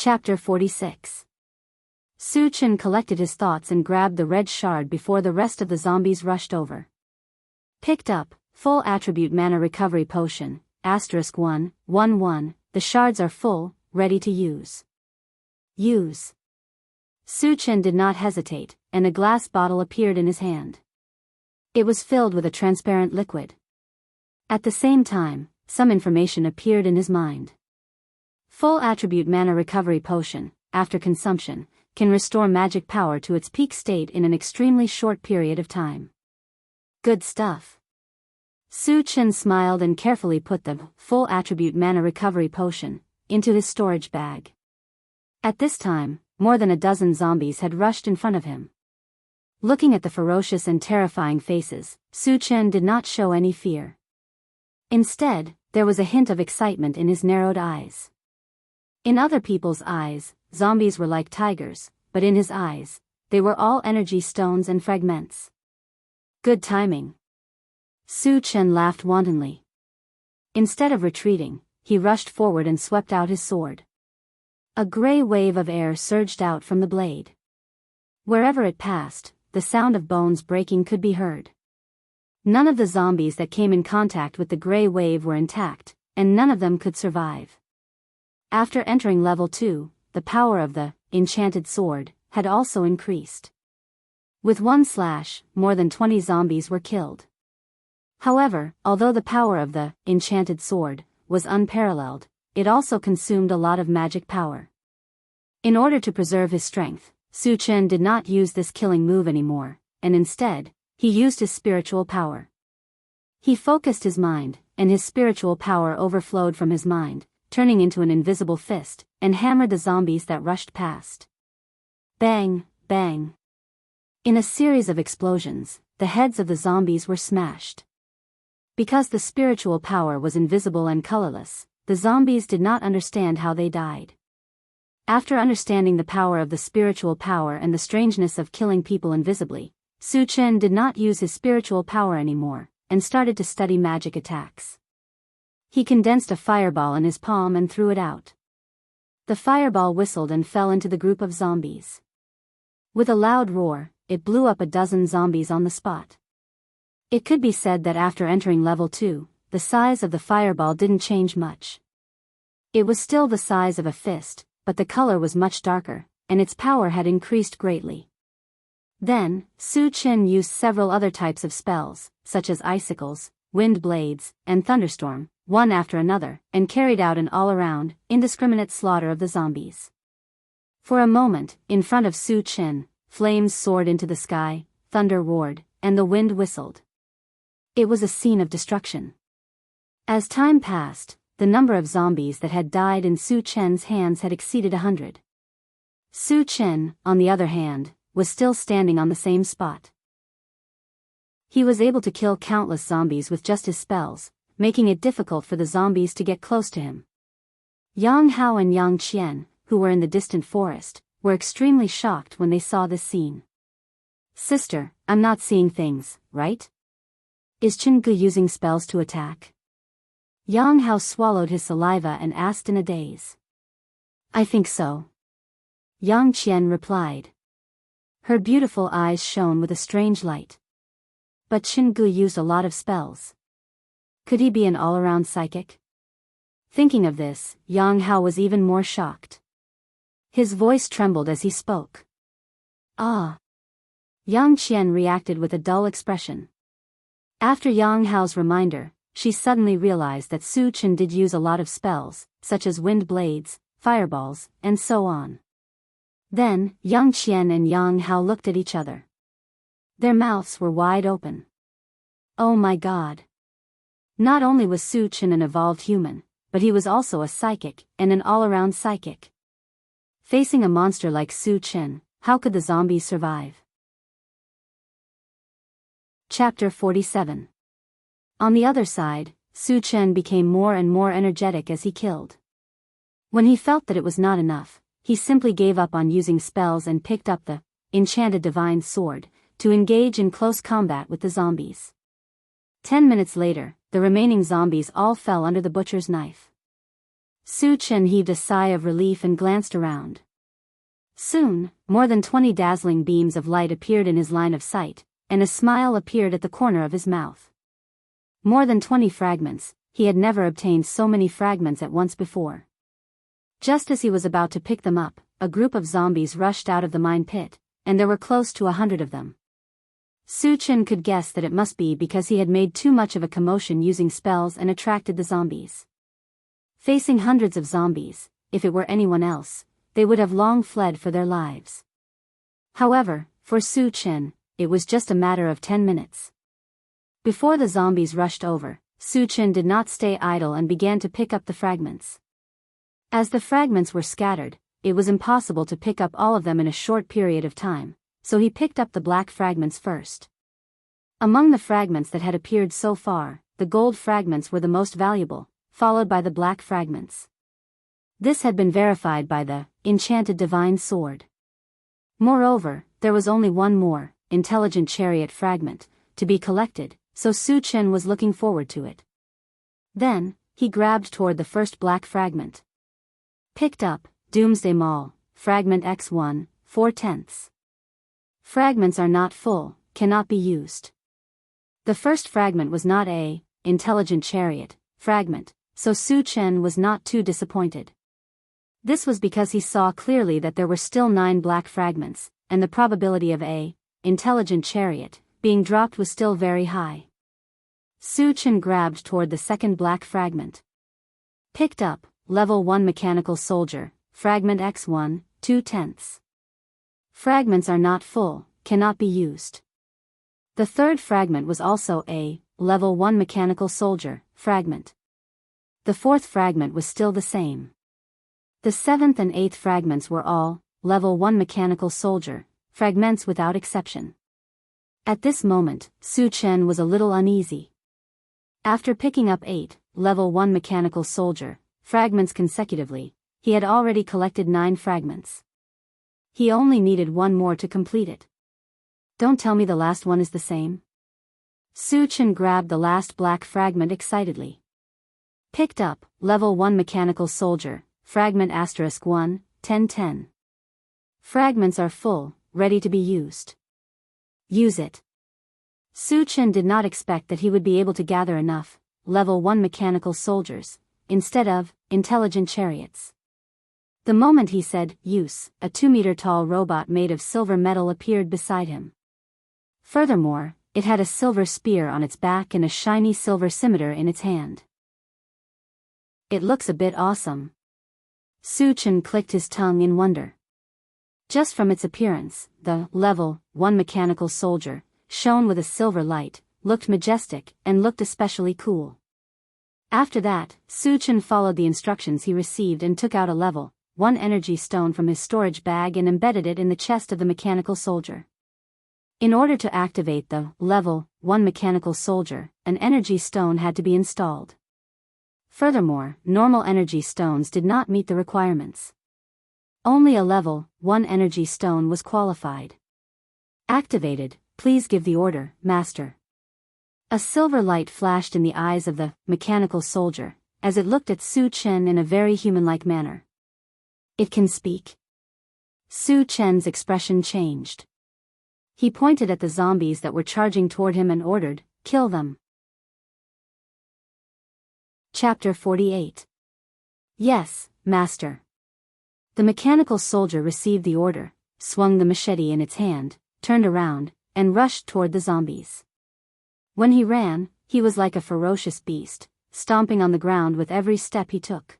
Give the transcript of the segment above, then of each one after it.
Chapter 46. Su Chen collected his thoughts and grabbed the red shard before the rest of the zombies rushed over. Picked up, full attribute mana recovery potion, *111, the shards are full, ready to use. Use. Su Chen did not hesitate, and a glass bottle appeared in his hand. It was filled with a transparent liquid. At the same time, some information appeared in his mind. Full attribute mana recovery potion, after consumption, can restore magic power to its peak state in an extremely short period of time. Good stuff. Su Chen smiled and carefully put the full attribute mana recovery potion into his storage bag. At this time, more than a dozen zombies had rushed in front of him. Looking at the ferocious and terrifying faces, Su Chen did not show any fear. Instead, there was a hint of excitement in his narrowed eyes. In other people's eyes, zombies were like tigers, but in his eyes, they were all energy stones and fragments. Good timing. Su Chen laughed wantonly. Instead of retreating, he rushed forward and swept out his sword. A gray wave of air surged out from the blade. Wherever it passed, the sound of bones breaking could be heard. None of the zombies that came in contact with the gray wave were intact, and none of them could survive. After entering level 2, the power of the enchanted sword had also increased. With one slash, more than 20 zombies were killed. However, although the power of the enchanted sword was unparalleled, it also consumed a lot of magic power. In order to preserve his strength, Su Chen did not use this killing move anymore, and instead, he used his spiritual power. He focused his mind, and his spiritual power overflowed from his mind, turning into an invisible fist, and hammered the zombies that rushed past. Bang, bang. In a series of explosions, the heads of the zombies were smashed. Because the spiritual power was invisible and colorless, the zombies did not understand how they died. After understanding the power of the spiritual power and the strangeness of killing people invisibly, Su Chen did not use his spiritual power anymore, and started to study magic attacks. He condensed a fireball in his palm and threw it out. The fireball whistled and fell into the group of zombies. With a loud roar, it blew up a dozen zombies on the spot. It could be said that after entering level 2, the size of the fireball didn't change much. It was still the size of a fist, but the color was much darker, and its power had increased greatly. Then, Su Chen used several other types of spells, such as icicles, wind blades, and thunderstorm, one after another, and carried out an all-around, indiscriminate slaughter of the zombies. For a moment, in front of Su Chen, flames soared into the sky, thunder roared, and the wind whistled. It was a scene of destruction. As time passed, the number of zombies that had died in Su Chen's hands had exceeded 100. Su Chen, on the other hand, was still standing on the same spot. He was able to kill countless zombies with just his spells, making it difficult for the zombies to get close to him. Yang Hao and Yang Qian, who were in the distant forest, were extremely shocked when they saw this scene. "Sister, I'm not seeing things, right? Is Chen Gu using spells to attack?" Yang Hao swallowed his saliva and asked in a daze. "I think so," Yang Qian replied. Her beautiful eyes shone with a strange light. But Chen Gu used a lot of spells. Could he be an all-around psychic? Thinking of this, Yang Hao was even more shocked. His voice trembled as he spoke. "Ah." Yang Qian reacted with a dull expression. After Yang Hao's reminder, she suddenly realized that Su Chen did use a lot of spells, such as wind blades, fireballs, and so on. Then, Yang Qian and Yang Hao looked at each other. Their mouths were wide open. Oh my god. Not only was Su Chen an evolved human, but he was also a psychic, and an all-around psychic. Facing a monster like Su Chen, how could the zombies survive? Chapter 47. On the other side, Su Chen became more and more energetic as he killed. When he felt that it was not enough, he simply gave up on using spells and picked up the enchanted divine sword to engage in close combat with the zombies. 10 minutes later, the remaining zombies all fell under the butcher's knife. Su Chen heaved a sigh of relief and glanced around. Soon, more than 20 dazzling beams of light appeared in his line of sight, and a smile appeared at the corner of his mouth. More than 20 fragments, he had never obtained so many fragments at once before. Just as he was about to pick them up, a group of zombies rushed out of the mine pit, and there were close to 100 of them. Su Chen could guess that it must be because he had made too much of a commotion using spells and attracted the zombies. Facing hundreds of zombies, if it were anyone else, they would have long fled for their lives. However, for Su Chen, it was just a matter of 10 minutes. Before the zombies rushed over, Su Chen did not stay idle and began to pick up the fragments. As the fragments were scattered, it was impossible to pick up all of them in a short period of time, so he picked up the black fragments first. Among the fragments that had appeared so far, the gold fragments were the most valuable, followed by the black fragments. This had been verified by the enchanted divine sword. Moreover, there was only one more, intelligent chariot fragment, to be collected, so Su Chen was looking forward to it. Then, he grabbed toward the first black fragment. Picked up, Doomsday Mall, Fragment X1, 4/10. Fragments are not full, cannot be used. The first fragment was not a intelligent chariot fragment, so Su Chen was not too disappointed. This was because he saw clearly that there were still 9 black fragments, and the probability of a intelligent chariot being dropped was still very high. Su Chen grabbed toward the second black fragment. Picked up, Level 1 Mechanical Soldier, Fragment X1, 2/10. Fragments are not full, cannot be used. The third fragment was also a Level 1 Mechanical Soldier fragment. The fourth fragment was still the same. The 7th and 8th fragments were all Level 1 Mechanical Soldier fragments without exception. At this moment, Su Chen was a little uneasy. After picking up 8 Level 1 Mechanical Soldier fragments consecutively, he had already collected 9 fragments. He only needed one more to complete it. Don't tell me the last one is the same. Su Chen grabbed the last black fragment excitedly. Picked up, Level 1 Mechanical Soldier, Fragment *1, 10/10. Fragments are full, ready to be used. Use it. Su Chen did not expect that he would be able to gather enough Level 1 Mechanical Soldiers, instead of intelligent chariots. The moment he said, use, a 2-meter-tall robot made of silver metal appeared beside him. Furthermore, it had a silver spear on its back and a shiny silver scimitar in its hand. It looks a bit awesome. Su Chen clicked his tongue in wonder. Just from its appearance, the Level 1 Mechanical Soldier, shone with a silver light, looked majestic, and looked especially cool. After that, Su Chen followed the instructions he received and took out a Level 1 energy stone from his storage bag and embedded it in the chest of the mechanical soldier. In order to activate the Level 1 Mechanical Soldier, an energy stone had to be installed. Furthermore, normal energy stones did not meet the requirements. Only a Level 1 energy stone was qualified. Activated, please give the order, Master. A silver light flashed in the eyes of the mechanical soldier, as it looked at Su Chen in a very human-like manner. It can speak. Su Chen's expression changed. He pointed at the zombies that were charging toward him and ordered, kill them. Chapter 48. Yes, Master. The mechanical soldier received the order, swung the machete in its hand, turned around, and rushed toward the zombies. When he ran, he was like a ferocious beast, stomping on the ground with every step he took.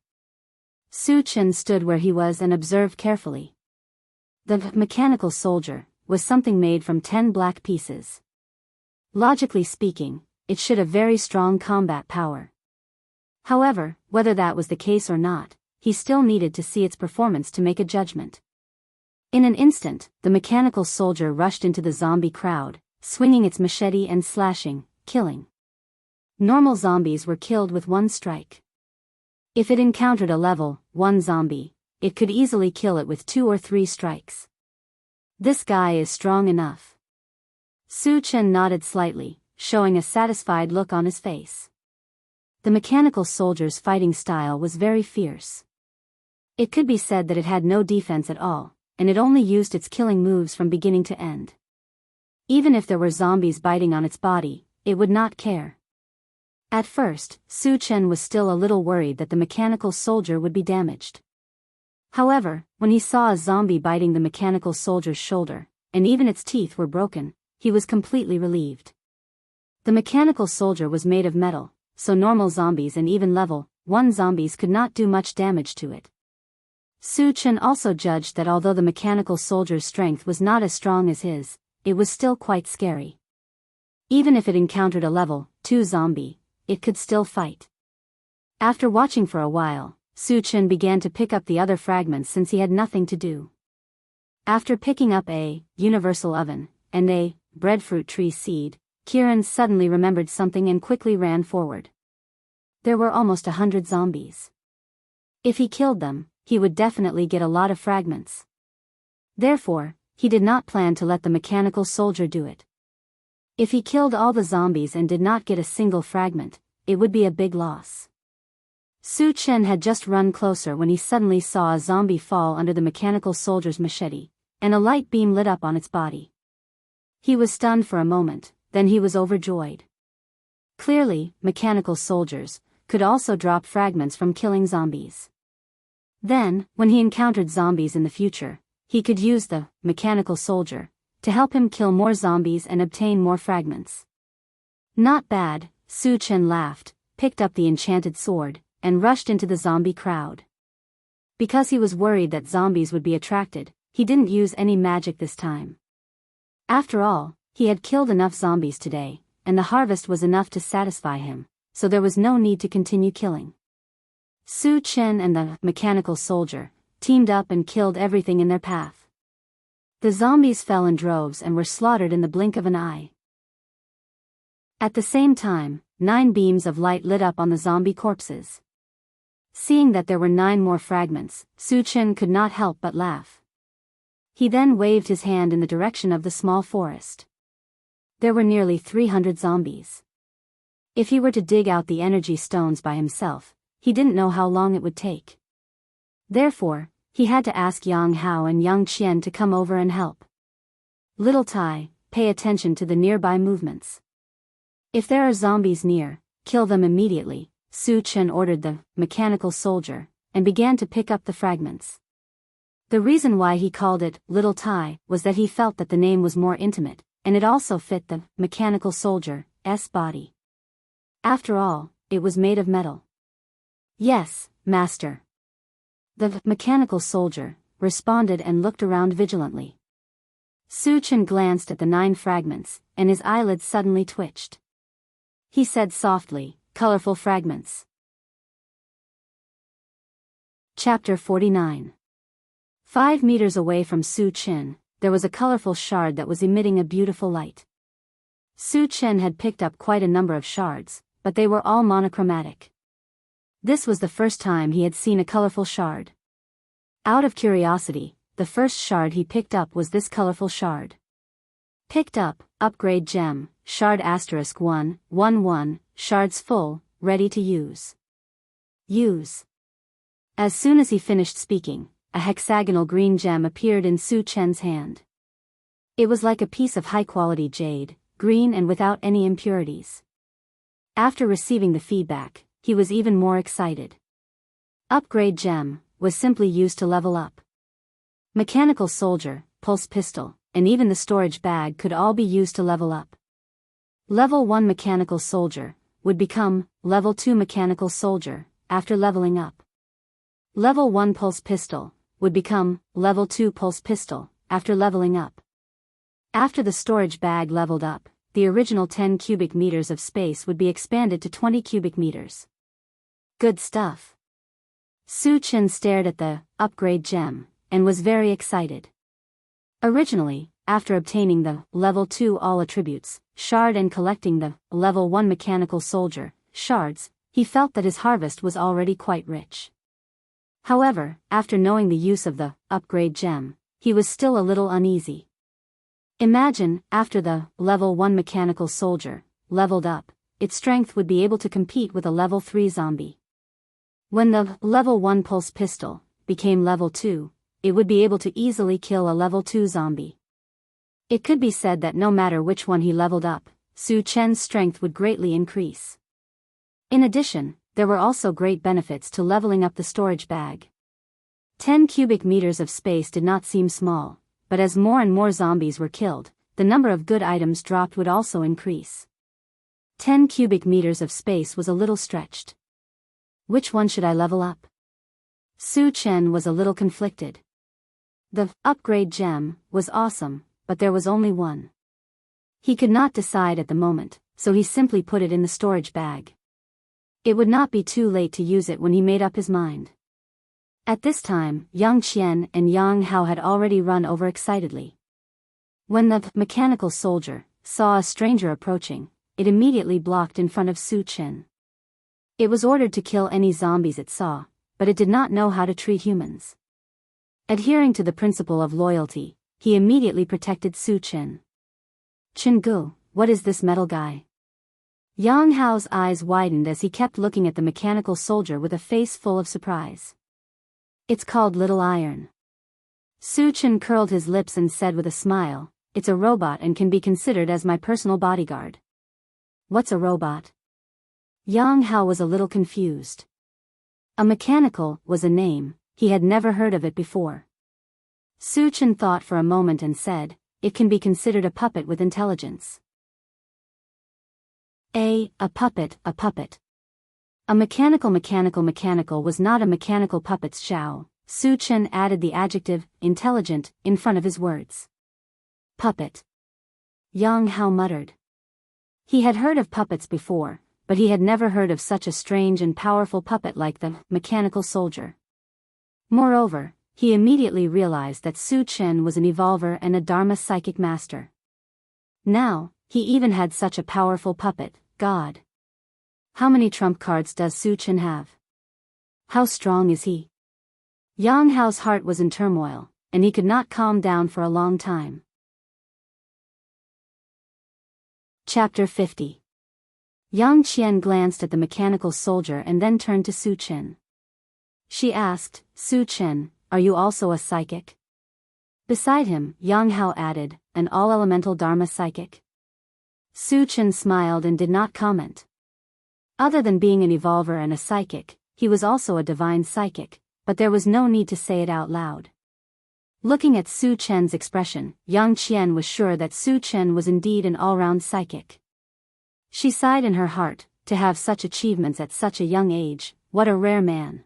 Su Chen stood where he was and observed carefully. The mechanical soldier was something made from 10 black pieces. Logically speaking, it should have very strong combat power. However, whether that was the case or not, he still needed to see its performance to make a judgment. In an instant, the mechanical soldier rushed into the zombie crowd, swinging its machete and slashing, killing. Normal zombies were killed with one strike. If it encountered a Level 1 zombie, it could easily kill it with 2 or 3 strikes. This guy is strong enough. Su Chen nodded slightly, showing a satisfied look on his face. The mechanical soldier's fighting style was very fierce. It could be said that it had no defense at all, and it only used its killing moves from beginning to end. Even if there were zombies biting on its body, it would not care. At first, Su Chen was still a little worried that the mechanical soldier would be damaged. However, when he saw a zombie biting the mechanical soldier's shoulder, and even its teeth were broken, he was completely relieved. The mechanical soldier was made of metal, so normal zombies and even level 1 zombies could not do much damage to it. Su Chen also judged that although the mechanical soldier's strength was not as strong as his, it was still quite scary. Even if it encountered a level 2 zombie, it could still fight. After watching for a while, Su Chen began to pick up the other fragments since he had nothing to do. After picking up a universal oven and a breadfruit tree seed, Kieran suddenly remembered something and quickly ran forward. There were almost 100 zombies. If he killed them, he would definitely get a lot of fragments. Therefore, he did not plan to let the mechanical soldier do it. If he killed all the zombies and did not get a single fragment, it would be a big loss. Su Chen had just run closer when he suddenly saw a zombie fall under the mechanical soldier's machete, and a light beam lit up on its body. He was stunned for a moment, then he was overjoyed. Clearly, mechanical soldiers could also drop fragments from killing zombies. Then, when he encountered zombies in the future, he could use the mechanical soldier to help him kill more zombies and obtain more fragments. Not bad, Su Chen laughed, picked up the enchanted sword, and rushed into the zombie crowd. Because he was worried that zombies would be attracted, he didn't use any magic this time. After all, he had killed enough zombies today, and the harvest was enough to satisfy him, so there was no need to continue killing. Su Chen and the mechanical soldier teamed up and killed everything in their path. The zombies fell in droves and were slaughtered in the blink of an eye. At the same time, 9 beams of light lit up on the zombie corpses. Seeing that there were 9 more fragments, Su Chen could not help but laugh. He then waved his hand in the direction of the small forest. There were nearly 300 zombies. If he were to dig out the energy stones by himself, he didn't know how long it would take. Therefore, he had to ask Yang Hao and Yang Qian to come over and help. Little Tai, pay attention to the nearby movements. If there are zombies near, kill them immediately, Su Chen ordered the mechanical soldier, and began to pick up the fragments. The reason why he called it Little Tai was that he felt that the name was more intimate, and it also fit the mechanical soldier's body. After all, it was made of metal. Yes, master. The mechanical soldier responded and looked around vigilantly. Su Chen glanced at the 9 fragments, and his eyelids suddenly twitched. He said softly, "Colorful fragments." Chapter 49. 5 meters away from Su Chen, there was a colorful shard that was emitting a beautiful light. Su Chen had picked up quite a number of shards, but they were all monochromatic. This was the first time he had seen a colorful shard. Out of curiosity, the first shard he picked up was this colorful shard. Picked up, upgrade gem, shard *111, shards full, ready to use. Use. As soon as he finished speaking, a hexagonal green gem appeared in Su Chen's hand. It was like a piece of high-quality jade, green and without any impurities. After receiving the feedback, he was even more excited. Upgrade gem was simply used to level up. Mechanical soldier, pulse pistol, and even the storage bag could all be used to level up. Level 1 mechanical soldier would become level 2 mechanical soldier after leveling up. Level 1 pulse pistol would become level 2 pulse pistol after leveling up. After the storage bag leveled up, the original 10 cubic meters of space would be expanded to 20 cubic meters. Good stuff. Su Chen stared at the upgrade gem and was very excited. Originally, after obtaining the level 2 all attributes shard and collecting the level 1 mechanical soldier shards, he felt that his harvest was already quite rich. However, after knowing the use of the upgrade gem, he was still a little uneasy. Imagine, after the level 1 mechanical soldier leveled up, its strength would be able to compete with a level 3 zombie. When the level 1 pulse pistol became level 2, it would be able to easily kill a level 2 zombie. It could be said that no matter which one he leveled up, Su Chen's strength would greatly increase. In addition, there were also great benefits to leveling up the storage bag. 10 cubic meters of space did not seem small, but as more and more zombies were killed, the number of good items dropped would also increase. 10 cubic meters of space was a little stretched. Which one should I level up? Su Chen was a little conflicted. The upgrade gem was awesome, but there was only one. He could not decide at the moment, so he simply put it in the storage bag. It would not be too late to use it when he made up his mind. At this time, Yang Qian and Yang Hao had already run over excitedly. When the mechanical soldier saw a stranger approaching, it immediately blocked in front of Su Chen. It was ordered to kill any zombies it saw, but it did not know how to treat humans. Adhering to the principle of loyalty, he immediately protected Su Chen. Gu, what is this metal guy? Yang Hao's eyes widened as he kept looking at the mechanical soldier with a face full of surprise. It's called Little Iron. Su Chen curled his lips and said with a smile, it's a robot and can be considered as my personal bodyguard. What's a robot? Yang Hao was a little confused. A mechanical was a name, he had never heard of it before. Su Chen thought for a moment and said, it can be considered a puppet with intelligence. A puppet, a puppet. A mechanical was not a mechanical puppet's Xiao. Su Chen added the adjective, intelligent, in front of his words. Puppet. Yang Hao muttered. He had heard of puppets before, but he had never heard of such a strange and powerful puppet like the mechanical soldier. Moreover, he immediately realized that Su Chen was an evolver and a Dharma psychic master. Now, he even had such a powerful puppet, God. How many trump cards does Su Chen have? How strong is he? Yang Hao's heart was in turmoil, and he could not calm down for a long time. Chapter 50. Yang Qian glanced at the mechanical soldier and then turned to Su Chen. She asked, Su Chen, are you also a psychic? Beside him, Yang Hao added, an all-elemental Dharma psychic. Su Chen smiled and did not comment. Other than being an evolver and a psychic, he was also a divine psychic, but there was no need to say it out loud. Looking at Su Chen's expression, Yang Qian was sure that Su Chen was indeed an all-round psychic. She sighed in her heart, to have such achievements at such a young age, what a rare man.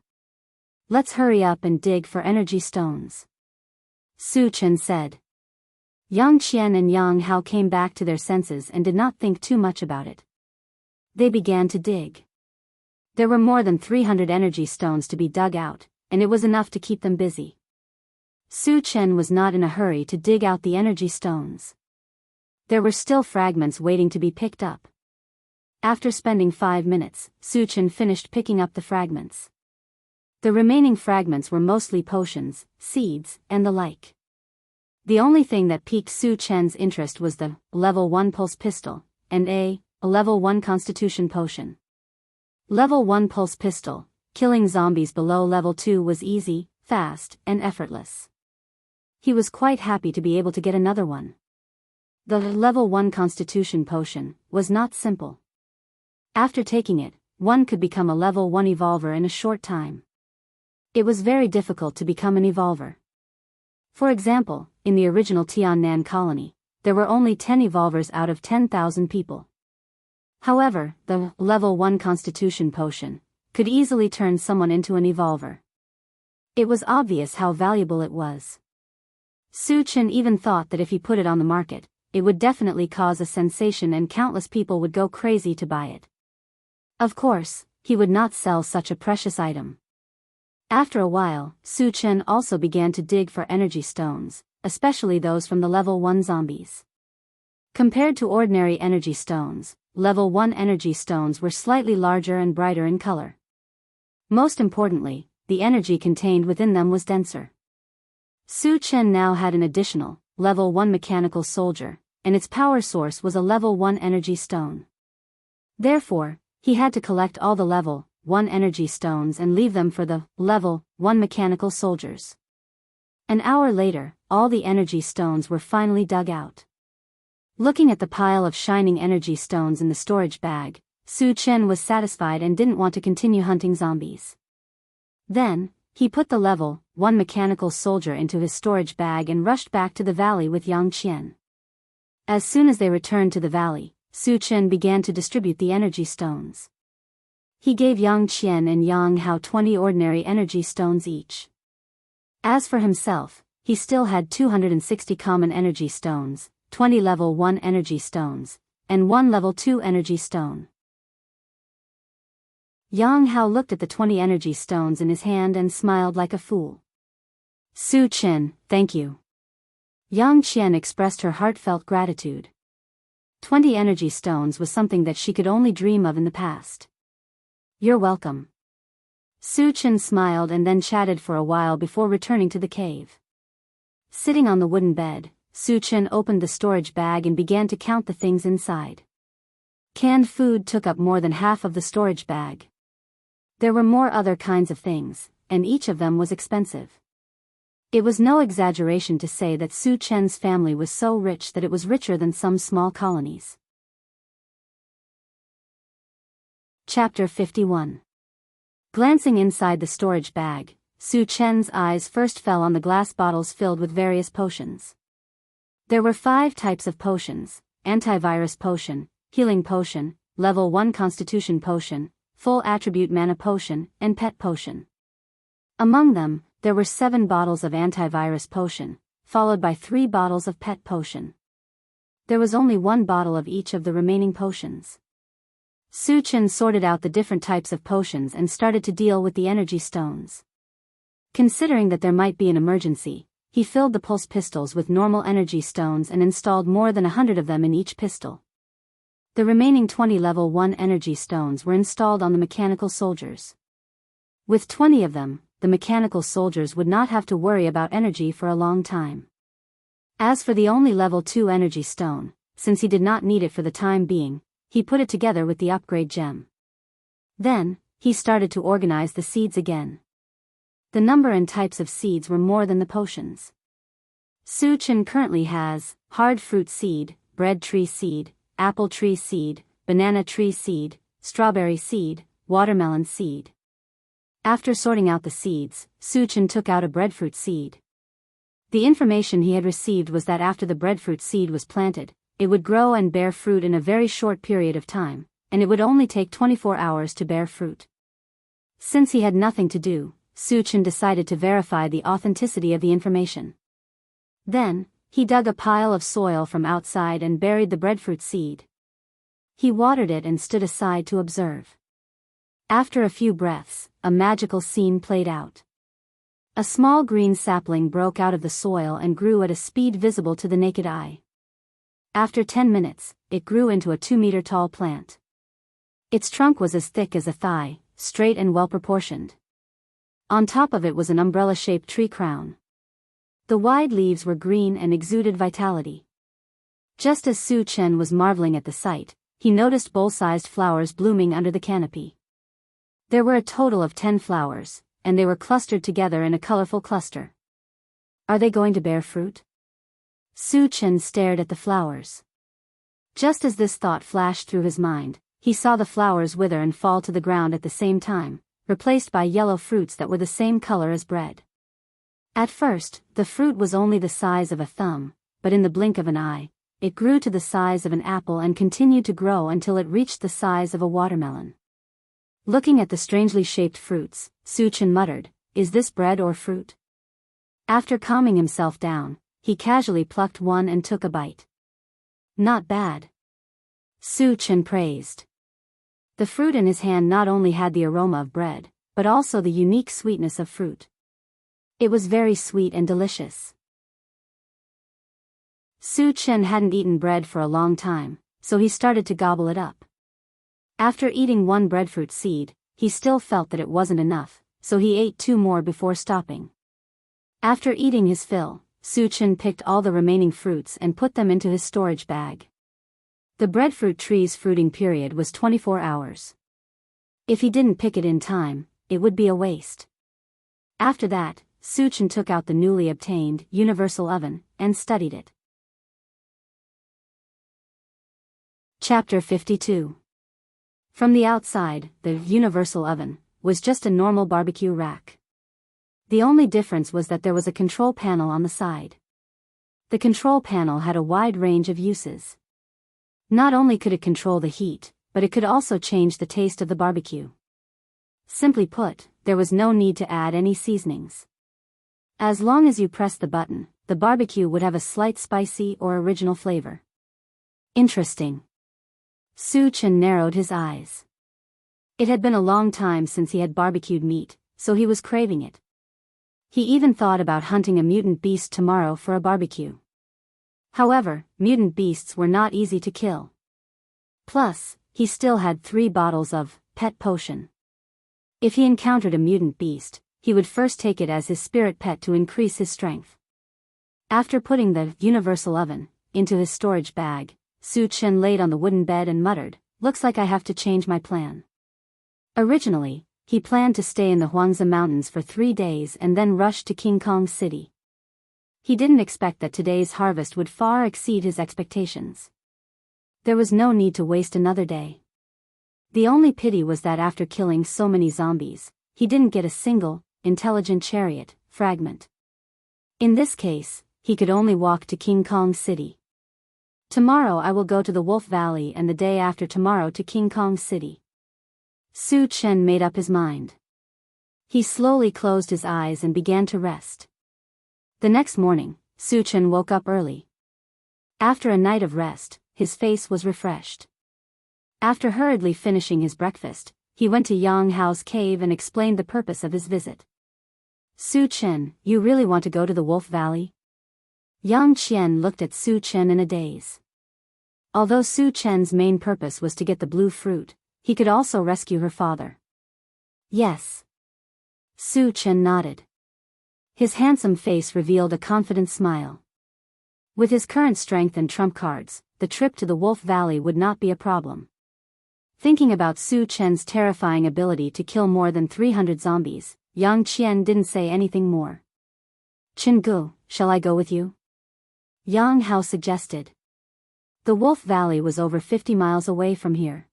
Let's hurry up and dig for energy stones. Su Chen said. Yang Qian and Yang Hao came back to their senses and did not think too much about it. They began to dig. There were more than 300 energy stones to be dug out, and it was enough to keep them busy. Su Chen was not in a hurry to dig out the energy stones. There were still fragments waiting to be picked up. After spending 5 minutes, Su Chen finished picking up the fragments. The remaining fragments were mostly potions, seeds, and the like. The only thing that piqued Su Chen's interest was the level 1 pulse pistol, and a level 1 constitution potion. Level 1 pulse pistol, killing zombies below level 2 was easy, fast, and effortless. He was quite happy to be able to get another one. The level 1 constitution potion was not simple. After taking it, one could become a level 1 evolver in a short time. It was very difficult to become an evolver. For example, in the original Tiannan colony, there were only 10 evolvers out of 10,000 people. However, the level 1 constitution potion could easily turn someone into an evolver. It was obvious how valuable it was. Su Chen even thought that if he put it on the market, it would definitely cause a sensation and countless people would go crazy to buy it. Of course, he would not sell such a precious item. After a while, Su Chen also began to dig for energy stones, especially those from the level 1 zombies. Compared to ordinary energy stones, level 1 energy stones were slightly larger and brighter in color. Most importantly, the energy contained within them was denser. Su Chen now had an additional, level 1 mechanical soldier, and its power source was a level 1 energy stone. Therefore, he had to collect all the level 1 energy stones and leave them for the level 1 mechanical soldiers. An hour later, all the energy stones were finally dug out. Looking at the pile of shining energy stones in the storage bag, Su Chen was satisfied and didn't want to continue hunting zombies. Then, he put the level 1 mechanical soldier into his storage bag and rushed back to the valley with Yang Qian. As soon as they returned to the valley, Su Chen began to distribute the energy stones. He gave Yang Qian and Yang Hao 20 ordinary energy stones each. As for himself, he still had 260 common energy stones, 20 level 1 energy stones, and 1 level 2 energy stone. Yang Hao looked at the 20 energy stones in his hand and smiled like a fool. Su Chen, thank you. Yang Qian expressed her heartfelt gratitude. 20 energy stones was something that she could only dream of in the past. You're welcome. Su Chen smiled and then chatted for a while before returning to the cave. Sitting on the wooden bed, Su Chen opened the storage bag and began to count the things inside. Canned food took up more than half of the storage bag. There were more other kinds of things, and each of them was expensive. It was no exaggeration to say that Su Chen's family was so rich that it was richer than some small colonies. Chapter 51. Glancing inside the storage bag, Su Chen's eyes first fell on the glass bottles filled with various potions. There were 5 types of potions: antivirus potion, healing potion, level 1 constitution potion, full attribute mana potion, and pet potion. Among them, there were 7 bottles of antivirus potion, followed by 3 bottles of pet potion. There was only 1 bottle of each of the remaining potions. Su Chen sorted out the different types of potions and started to deal with the energy stones. Considering that there might be an emergency, he filled the pulse pistols with normal energy stones and installed more than 100 of them in each pistol. The remaining 20 level 1 energy stones were installed on the mechanical soldiers. With 20 of them, the mechanical soldiers would not have to worry about energy for a long time. As for the only level 2 energy stone, since he did not need it for the time being, he put it together with the upgrade gem. Then, he started to organize the seeds again. The number and types of seeds were more than the potions. Su Chen currently has hard fruit seed, bread tree seed, apple tree seed, banana tree seed, strawberry seed, watermelon seed. After sorting out the seeds, Su Chen took out a breadfruit seed. The information he had received was that after the breadfruit seed was planted, it would grow and bear fruit in a very short period of time, and it would only take 24 hours to bear fruit. Since he had nothing to do, Su Chen decided to verify the authenticity of the information. Then, he dug a pile of soil from outside and buried the breadfruit seed. He watered it and stood aside to observe. After a few breaths, a magical scene played out. A small green sapling broke out of the soil and grew at a speed visible to the naked eye. After 10 minutes, it grew into a 2-meter tall plant. Its trunk was as thick as a thigh, straight and well-proportioned. On top of it was an umbrella-shaped tree crown. The wide leaves were green and exuded vitality. Just as Su Chen was marveling at the sight, he noticed bowl-sized flowers blooming under the canopy. There were a total of 10 flowers, and they were clustered together in a colorful cluster. Are they going to bear fruit? Su Chen stared at the flowers. Just as this thought flashed through his mind, he saw the flowers wither and fall to the ground at the same time, replaced by yellow fruits that were the same color as bread. At first, the fruit was only the size of a thumb, but in the blink of an eye, it grew to the size of an apple and continued to grow until it reached the size of a watermelon. Looking at the strangely shaped fruits, Su Chen muttered, "Is this bread or fruit?" After calming himself down, he casually plucked one and took a bite. Not bad. Su Chen praised. The fruit in his hand not only had the aroma of bread, but also the unique sweetness of fruit. It was very sweet and delicious. Su Chen hadn't eaten bread for a long time, so he started to gobble it up. After eating 1 breadfruit seed, he still felt that it wasn't enough, so he ate 2 more before stopping. After eating his fill, Su Chen picked all the remaining fruits and put them into his storage bag. The breadfruit tree's fruiting period was 24 hours. If he didn't pick it in time, it would be a waste. After that, Suchin took out the newly obtained universal oven and studied it. Chapter 52. From the outside, the universal oven was just a normal barbecue rack. The only difference was that there was a control panel on the side. The control panel had a wide range of uses. Not only could it control the heat, but it could also change the taste of the barbecue. Simply put, there was no need to add any seasonings. As long as you pressed the button, the barbecue would have a slight spicy or original flavor. Interesting. Suchin narrowed his eyes. It had been a long time since he had barbecued meat, so he was craving it. He even thought about hunting a mutant beast tomorrow for a barbecue. However, mutant beasts were not easy to kill. Plus, he still had 3 bottles of pet potion. If he encountered a mutant beast, he would first take it as his spirit pet to increase his strength. After putting the universal oven into his storage bag, Suchin laid on the wooden bed and muttered, "Looks like I have to change my plan." Originally, he planned to stay in the Huangzi Mountains for 3 days and then rush to King Kong City. He didn't expect that today's harvest would far exceed his expectations. There was no need to waste another day. The only pity was that after killing so many zombies, he didn't get a single intelligent chariot fragment. In this case, he could only walk to King Kong City. Tomorrow I will go to the Wolf Valley and the day after tomorrow to King Kong City. Suchin made up his mind. He slowly closed his eyes and began to rest. The next morning, Suchin woke up early. After a night of rest, his face was refreshed. After hurriedly finishing his breakfast, he went to Yang Hao's cave and explained the purpose of his visit. "Suchin, you really want to go to the Wolf Valley?" Yang Qian looked at Suchin in a daze. Although Suchin's main purpose was to get the blue fruit, he could also rescue her father. "Yes." Suchin nodded. His handsome face revealed a confident smile. With his current strength and trump cards, the trip to the Wolf Valley would not be a problem. Thinking about Suchin's terrifying ability to kill more than 300 zombies, Yang Qian didn't say anything more. "Chingu, shall I go with you?" Yang Hao suggested. The Wolf Valley was over 50 miles away from here.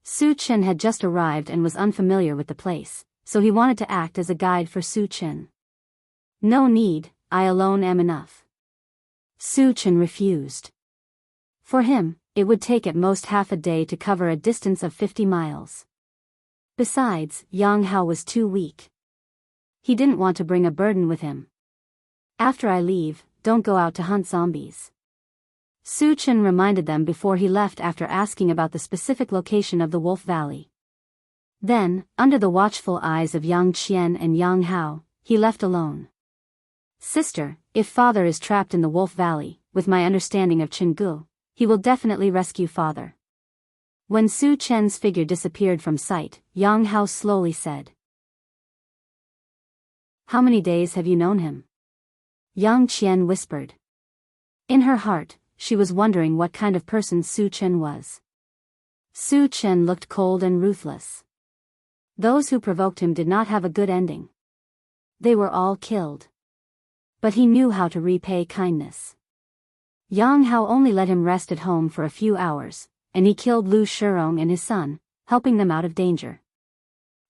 Suchin had just arrived and was unfamiliar with the place, so he wanted to act as a guide for Suchin. "No need, I alone am enough." Suchin refused. For him, it would take at most half a day to cover a distance of 50 miles. Besides, Yang Hao was too weak. He didn't want to bring a burden with him. "After I leave, don't go out to hunt zombies." Suchin reminded them before he left after asking about the specific location of the Wolf Valley. Then, under the watchful eyes of Yang Qian and Yang Hao, he left alone. "Sister, if father is trapped in the Wolf Valley, with my understanding of Chingu, he will definitely rescue father." When Suchin's figure disappeared from sight, Yang Hao slowly said, "How many days have you known him?" Yang Qian whispered. In her heart, she was wondering what kind of person Suchin was. Suchin looked cold and ruthless. Those who provoked him did not have a good ending. They were all killed. But he knew how to repay kindness. Yang Hao only let him rest at home for a few hours, and he killed Lu Shirong and his son, helping them out of danger.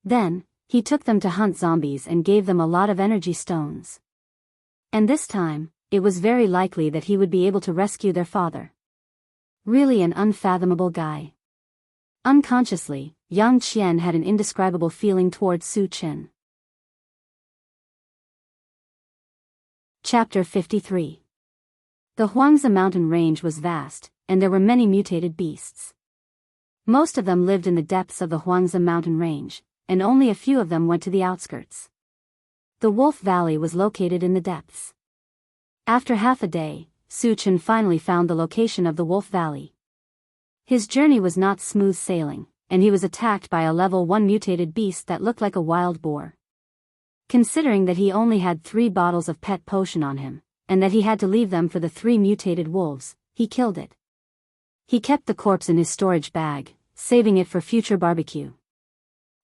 Then, he took them to hunt zombies and gave them a lot of energy stones. And this time, it was very likely that he would be able to rescue their father. Really an unfathomable guy. Unconsciously, Yang Qian had an indescribable feeling towards Suchin. Chapter 53. The Huangzi mountain range was vast, and there were many mutated beasts. Most of them lived in the depths of the Huangzi mountain range, and only a few of them went to the outskirts. The Wolf Valley was located in the depths. After half a day, Suchin finally found the location of the Wolf Valley. His journey was not smooth sailing, and he was attacked by a level 1 mutated beast that looked like a wild boar. Considering that he only had 3 bottles of pet potion on him, and that he had to leave them for the 3 mutated wolves, he killed it. He kept the corpse in his storage bag, saving it for future barbecue.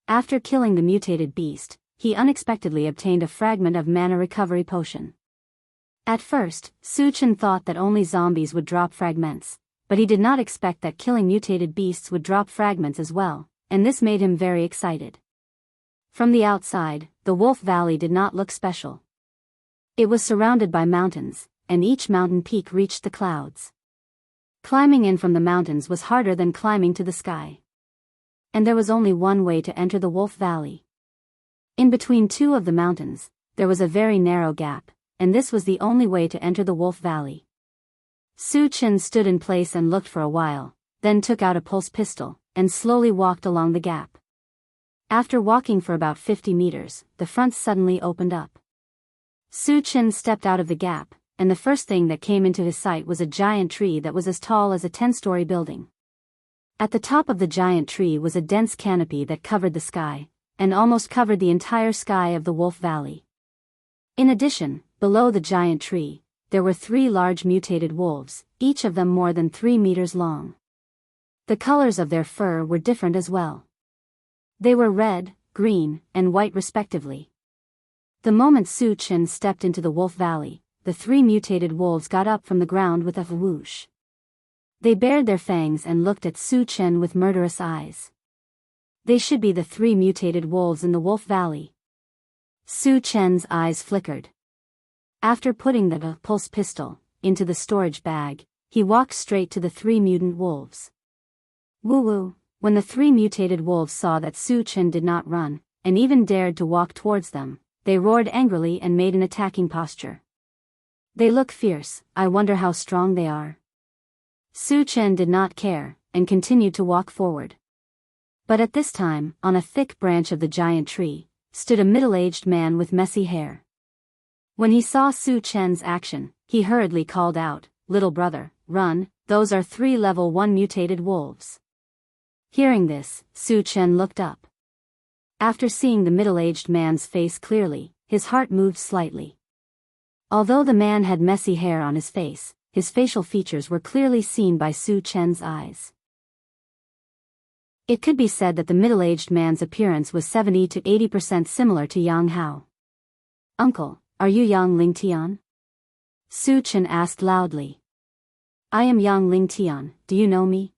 After killing the mutated beast, he unexpectedly obtained a fragment of mana recovery potion. At first, Su-chan thought that only zombies would drop fragments, but he did not expect that killing mutated beasts would drop fragments as well, and this made him very excited. From the outside, the Wolf Valley did not look special. It was surrounded by mountains, and each mountain peak reached the clouds. Climbing in from the mountains was harder than climbing to the sky. And there was only one way to enter the Wolf Valley. In between two of the mountains, there was a very narrow gap, and this was the only way to enter the Wolf Valley. Su-chan stood in place and looked for a while, then took out a pulse pistol, and slowly walked along the gap. After walking for about 50 meters, the front suddenly opened up. Su-chan stepped out of the gap, and the first thing that came into his sight was a giant tree that was as tall as a 10-story building. At the top of the giant tree was a dense canopy that covered the sky, and almost covered the entire sky of the Wolf Valley. In addition, below the giant tree, there were 3 large mutated wolves, each of them more than 3 meters long. The colors of their fur were different as well. They were red, green, and white respectively. The moment Su-chan stepped into the Wolf Valley, the 3 mutated wolves got up from the ground with a whoosh. They bared their fangs and looked at Su-chan with murderous eyes. They should be the 3 mutated wolves in the Wolf Valley. Su-chan's eyes flickered. After putting the pulse pistol into the storage bag, he walked straight to the 3 mutant wolves. Woo-woo, when the 3 mutated wolves saw that Su-chan did not run, and even dared to walk towards them, they roared angrily and made an attacking posture. They look fierce, I wonder how strong they are. Su-chan did not care, and continued to walk forward. But at this time, on a thick branch of the giant tree, stood a middle-aged man with messy hair. When he saw Su-chan's action, he hurriedly called out, "Little brother, run, those are 3 level 1 mutated wolves." Hearing this, Su-chan looked up. After seeing the middle-aged man's face clearly, his heart moved slightly. Although the man had messy hair on his face, his facial features were clearly seen by Su-chan's eyes. It could be said that the middle-aged man's appearance was 70 to 80% similar to Yang Hao. "Uncle, are you Yang Ling-tian?" Su-chan asked loudly. "I am Yang Ling-tian, do you know me?"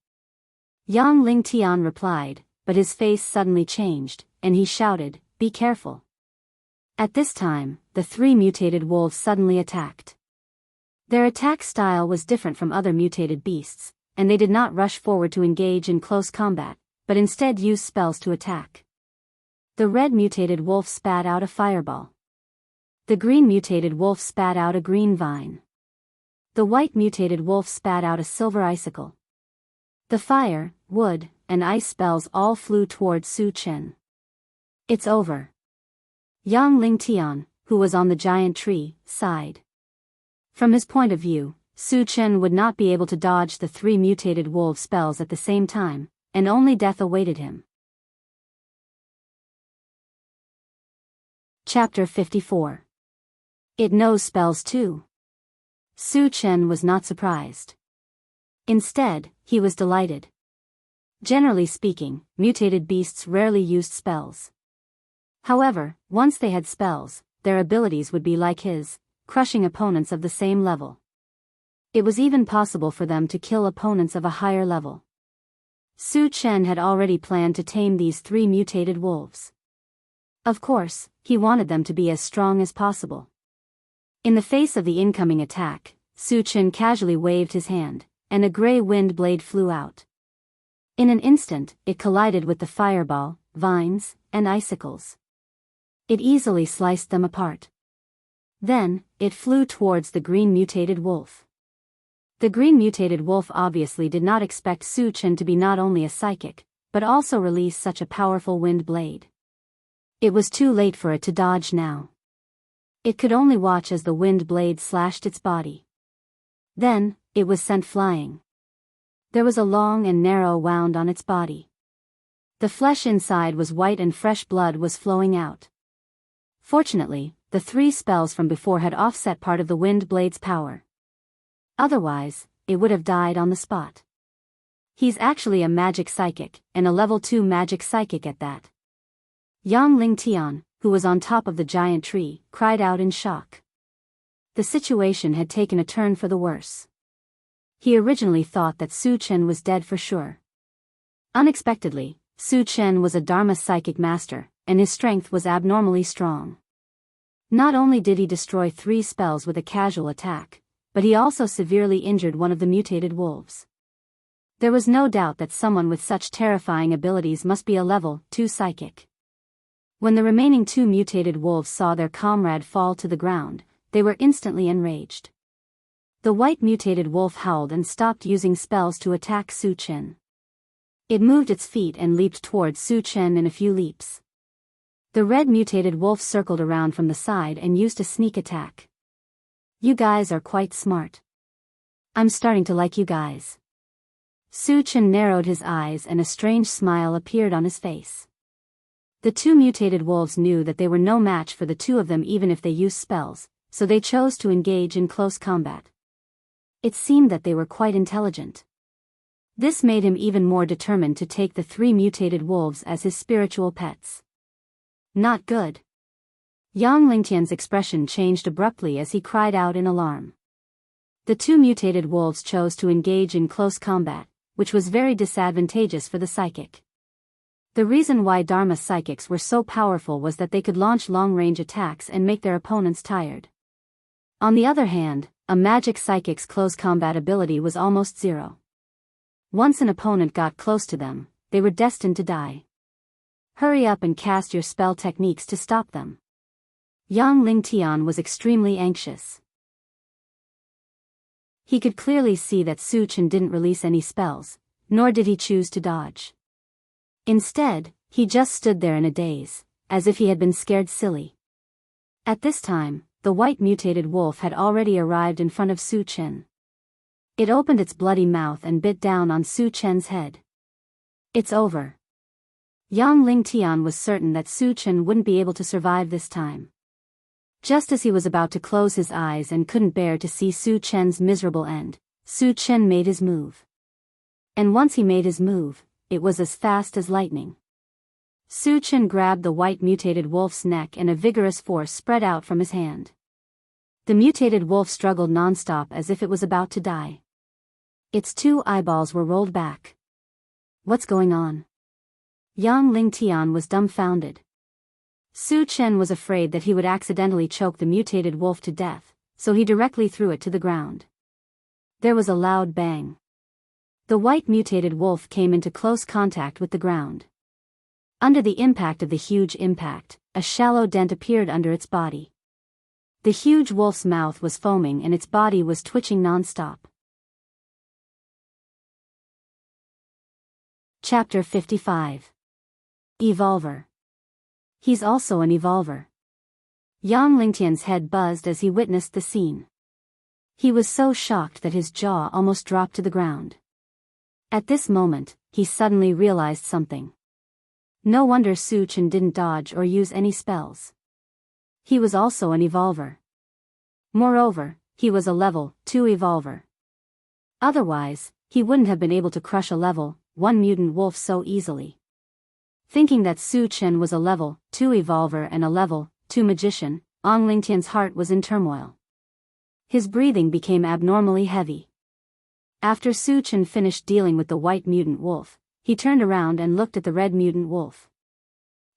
Yang Ling-tian replied, but his face suddenly changed, and he shouted, "Be careful." At this time, the 3 mutated wolves suddenly attacked. Their attack style was different from other mutated beasts, and they did not rush forward to engage in close combat, but instead used spells to attack. The red mutated wolf spat out a fireball. The green mutated wolf spat out a green vine. The white mutated wolf spat out a silver icicle. The fire, wood, and ice spells all flew towards Su-chan. "It's over." Yang Ling-tian, who was on the giant tree, sighed. From his point of view, Su-chan would not be able to dodge the 3 mutated wolf spells at the same time, and only death awaited him. Chapter 54. It knows spells too. Su-chan was not surprised. Instead, he was delighted. Generally speaking, mutated beasts rarely used spells. However, once they had spells, their abilities would be like his, crushing opponents of the same level. It was even possible for them to kill opponents of a higher level. Su-chan had already planned to tame these 3 mutated wolves. Of course, he wanted them to be as strong as possible. In the face of the incoming attack, Su-chan casually waved his hand, and a gray wind blade flew out. In an instant, it collided with the fireball, vines, and icicles. It easily sliced them apart. Then, it flew towards the green mutated wolf. The green mutated wolf obviously did not expect Su-chan to be not only a psychic, but also release such a powerful wind blade. It was too late for it to dodge now. It could only watch as the wind blade slashed its body. Then, it was sent flying. There was a long and narrow wound on its body. The flesh inside was white and fresh blood was flowing out. Fortunately, the 3 spells from before had offset part of the wind blade's power. Otherwise, it would have died on the spot. He's actually a magic psychic, and a level 2 magic psychic at that. Yang Lingtian, who was on top of the giant tree, cried out in shock. The situation had taken a turn for the worse. He originally thought that Su Chen was dead for sure. Unexpectedly, Su Chen was a Dharma psychic master, and his strength was abnormally strong. Not only did he destroy 3 spells with a casual attack, but he also severely injured one of the mutated wolves. There was no doubt that someone with such terrifying abilities must be a level 2 psychic. When the remaining 2 mutated wolves saw their comrade fall to the ground, they were instantly enraged. The white mutated wolf howled and stopped using spells to attack Su Chen. It moved its feet and leaped towards Su Chen in a few leaps. The red mutated wolf circled around from the side and used a sneak attack. You guys are quite smart. I'm starting to like you guys. Su Chen narrowed his eyes and a strange smile appeared on his face. The 2 mutated wolves knew that they were no match for the 2 of them even if they used spells, so they chose to engage in close combat. It seemed that they were quite intelligent. This made him even more determined to take the 3 mutated wolves as his spiritual pets. Not good. Yang Lingtian's expression changed abruptly as he cried out in alarm. The 2 mutated wolves chose to engage in close combat, which was very disadvantageous for the psychic. The reason why Dharma psychics were so powerful was that they could launch long-range attacks and make their opponents tired. On the other hand, a magic psychic's close combat ability was almost zero. Once an opponent got close to them, they were destined to die. Hurry up and cast your spell techniques to stop them. Yang Lingtian was extremely anxious. He could clearly see that Su Chen didn't release any spells, nor did he choose to dodge. Instead, he just stood there in a daze, as if he had been scared silly. At this time, the white mutated wolf had already arrived in front of Su Chen. It opened its bloody mouth and bit down on Su Chen's head. It's over. Yang Lingtian was certain that Su Chen wouldn't be able to survive this time. Just as he was about to close his eyes and couldn't bear to see Su Chen's miserable end, Su Chen made his move. And once he made his move, it was as fast as lightning. Su Chen grabbed the white mutated wolf's neck and a vigorous force spread out from his hand. The mutated wolf struggled non-stop as if it was about to die. Its 2 eyeballs were rolled back. What's going on? Yang Lingtian was dumbfounded. Su Chen was afraid that he would accidentally choke the mutated wolf to death, so he directly threw it to the ground. There was a loud bang. The white mutated wolf came into close contact with the ground. Under the impact of the huge impact, a shallow dent appeared under its body. The huge wolf's mouth was foaming and its body was twitching non-stop. Chapter 55. Evolver. He's also an evolver. Yang Lingtian's head buzzed as he witnessed the scene. He was so shocked that his jaw almost dropped to the ground. At this moment, he suddenly realized something. No wonder Su Chen didn't dodge or use any spells. He was also an evolver. Moreover, he was a level 2 evolver. Otherwise, he wouldn't have been able to crush a level 1 mutant wolf so easily. Thinking that Su Chen was a level 2 evolver and a level 2 magician, Yang Lingtian's heart was in turmoil. His breathing became abnormally heavy. After Su Chen finished dealing with the white mutant wolf, he turned around and looked at the red mutant wolf.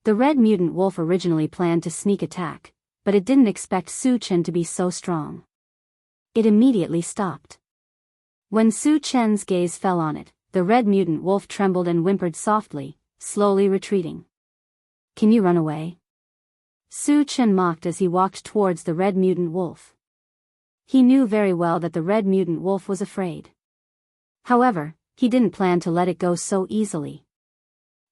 The red mutant wolf originally planned to sneak attack, but it didn't expect Su Chen to be so strong. It immediately stopped. When Su Chen's gaze fell on it, the red mutant wolf trembled and whimpered softly, slowly retreating. Can you run away? Su Chen mocked as he walked towards the red mutant wolf. He knew very well that the red mutant wolf was afraid. However, he didn't plan to let it go so easily.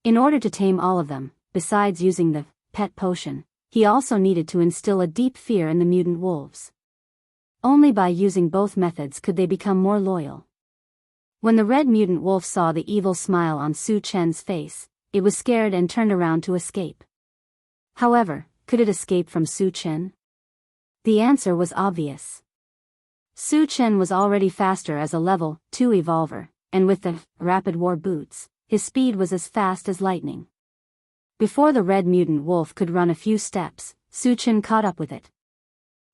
In order to tame all of them, besides using the pet potion, he also needed to instill a deep fear in the mutant wolves. Only by using both methods could they become more loyal. When the red mutant wolf saw the evil smile on Su Chen's face, it was scared and turned around to escape. However, could it escape from Su Chen? The answer was obvious. Su Chen was already faster as a level 2 evolver, and with the rapid war boots, his speed was as fast as lightning. Before the red mutant wolf could run a few steps, Su-Chen caught up with it.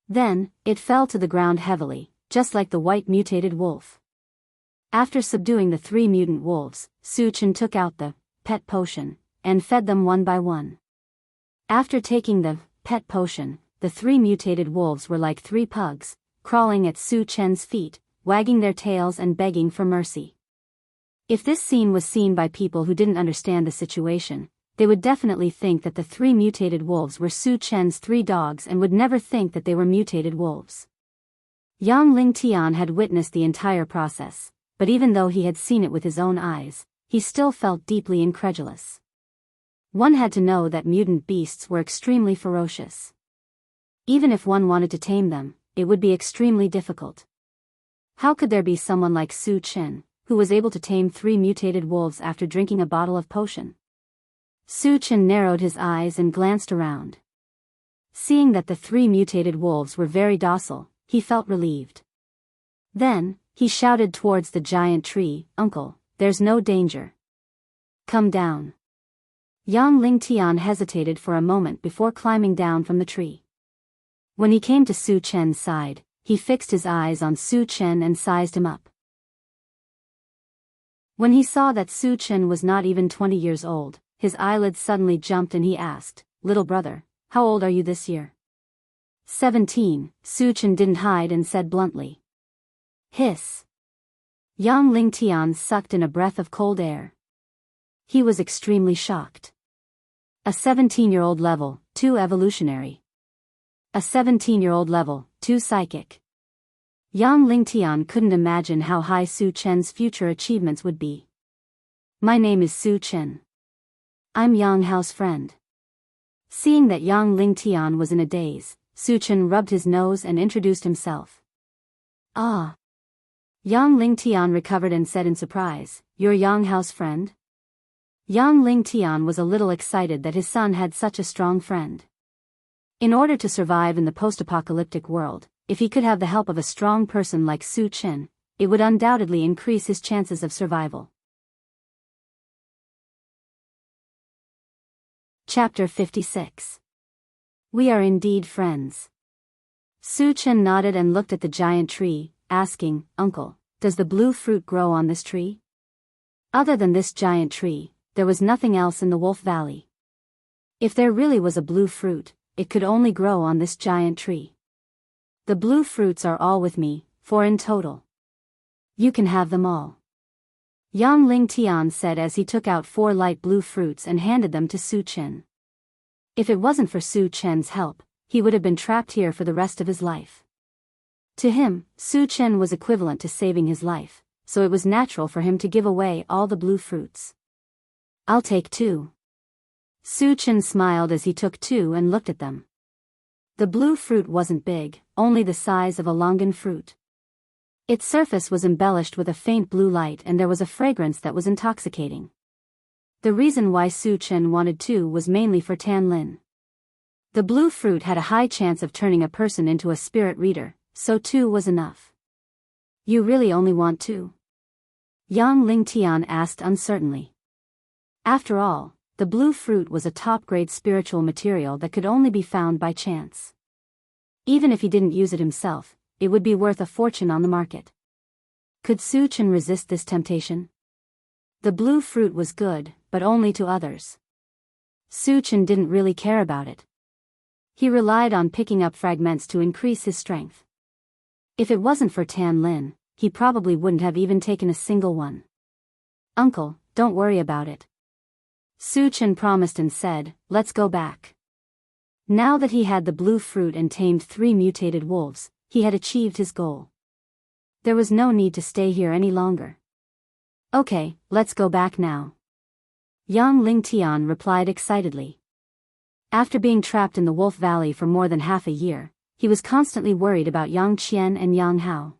Then, it fell to the ground heavily, just like the white mutated wolf. After subduing the 3 mutant wolves, Su-Chen took out the pet potion, and fed them one by one. After taking the pet potion, the 3 mutated wolves were like 3 pugs, crawling at Su-Chen's feet, wagging their tails and begging for mercy. If this scene was seen by people who didn't understand the situation, they would definitely think that the 3 mutated wolves were Su-Chen's 3 dogs and would never think that they were mutated wolves. Yang Ling-Tian had witnessed the entire process, but even though he had seen it with his own eyes, he still felt deeply incredulous. One had to know that mutant beasts were extremely ferocious. Even if one wanted to tame them, it would be extremely difficult. How could there be someone like Su-Chen, who was able to tame 3 mutated wolves after drinking a bottle of potion? Su-Chen narrowed his eyes and glanced around. Seeing that the 3 mutated wolves were very docile, he felt relieved. Then, he shouted towards the giant tree, "Uncle, there's no danger. Come down." Yang Ling-Tian hesitated for a moment before climbing down from the tree. When he came to Su-Chen's side, he fixed his eyes on Su-Chen and sized him up. When he saw that Su-Chen was not even 20 years old, his eyelids suddenly jumped and he asked, "Little brother, how old are you this year?" 17, Su-Chen didn't hide and said bluntly. Hiss. Yang Ling-Tian sucked in a breath of cold air. He was extremely shocked. A 17-year-old level 2 evolutionary. A 17-year-old level 2 psychic. Yang Ling-Tian couldn't imagine how high Su-Chen's future achievements would be. "My name is Su-Chen. I'm Yang Hao's friend." Seeing that Yang Ling-Tian was in a daze, Su-Chen rubbed his nose and introduced himself. "Ah." Yang Ling-Tian recovered and said in surprise, "You're Yang Hao's friend?" Yang Ling-Tian was a little excited that his son had such a strong friend. In order to survive in the post-apocalyptic world, if he could have the help of a strong person like Su-Chen, it would undoubtedly increase his chances of survival. Chapter 56. We are indeed friends. Su-Chen nodded and looked at the giant tree, asking, "Uncle, does the blue fruit grow on this tree?" Other than this giant tree, there was nothing else in the Wolf Valley. If there really was a blue fruit, it could only grow on this giant tree. "The blue fruits are all with me, 4 in total. You can have them all," Yang Ling-Tian said as he took out 4 light blue fruits and handed them to Su-Chen. If it wasn't for Su-Chen's help, he would have been trapped here for the rest of his life. To him, Su-Chen was equivalent to saving his life, so it was natural for him to give away all the blue fruits. "I'll take 2. Su-Chen smiled as he took 2 and looked at them. The blue fruit wasn't big, only the size of a longan fruit. Its surface was embellished with a faint blue light and there was a fragrance that was intoxicating. The reason why Su-Chen wanted 2 was mainly for Tan Lin. The blue fruit had a high chance of turning a person into a spirit reader, so 2 was enough. "You really only want 2? Yang Ling-Tian asked uncertainly. After all, the blue fruit was a top-grade spiritual material that could only be found by chance. Even if he didn't use it himself, it would be worth a fortune on the market. Could Su-Chen resist this temptation? The blue fruit was good, but only to others. Su-Chen didn't really care about it. He relied on picking up fragments to increase his strength. If it wasn't for Tan Lin, he probably wouldn't have even taken a single one. "Uncle, don't worry about it." Su-Chen promised and said, "Let's go back." Now that he had the blue fruit and tamed 3 mutated wolves, he had achieved his goal. There was no need to stay here any longer. "Okay, let's go back now," Yang Ling-Tian replied excitedly. After being trapped in the Wolf Valley for more than half a year, he was constantly worried about Yang Qian and Yang Hao.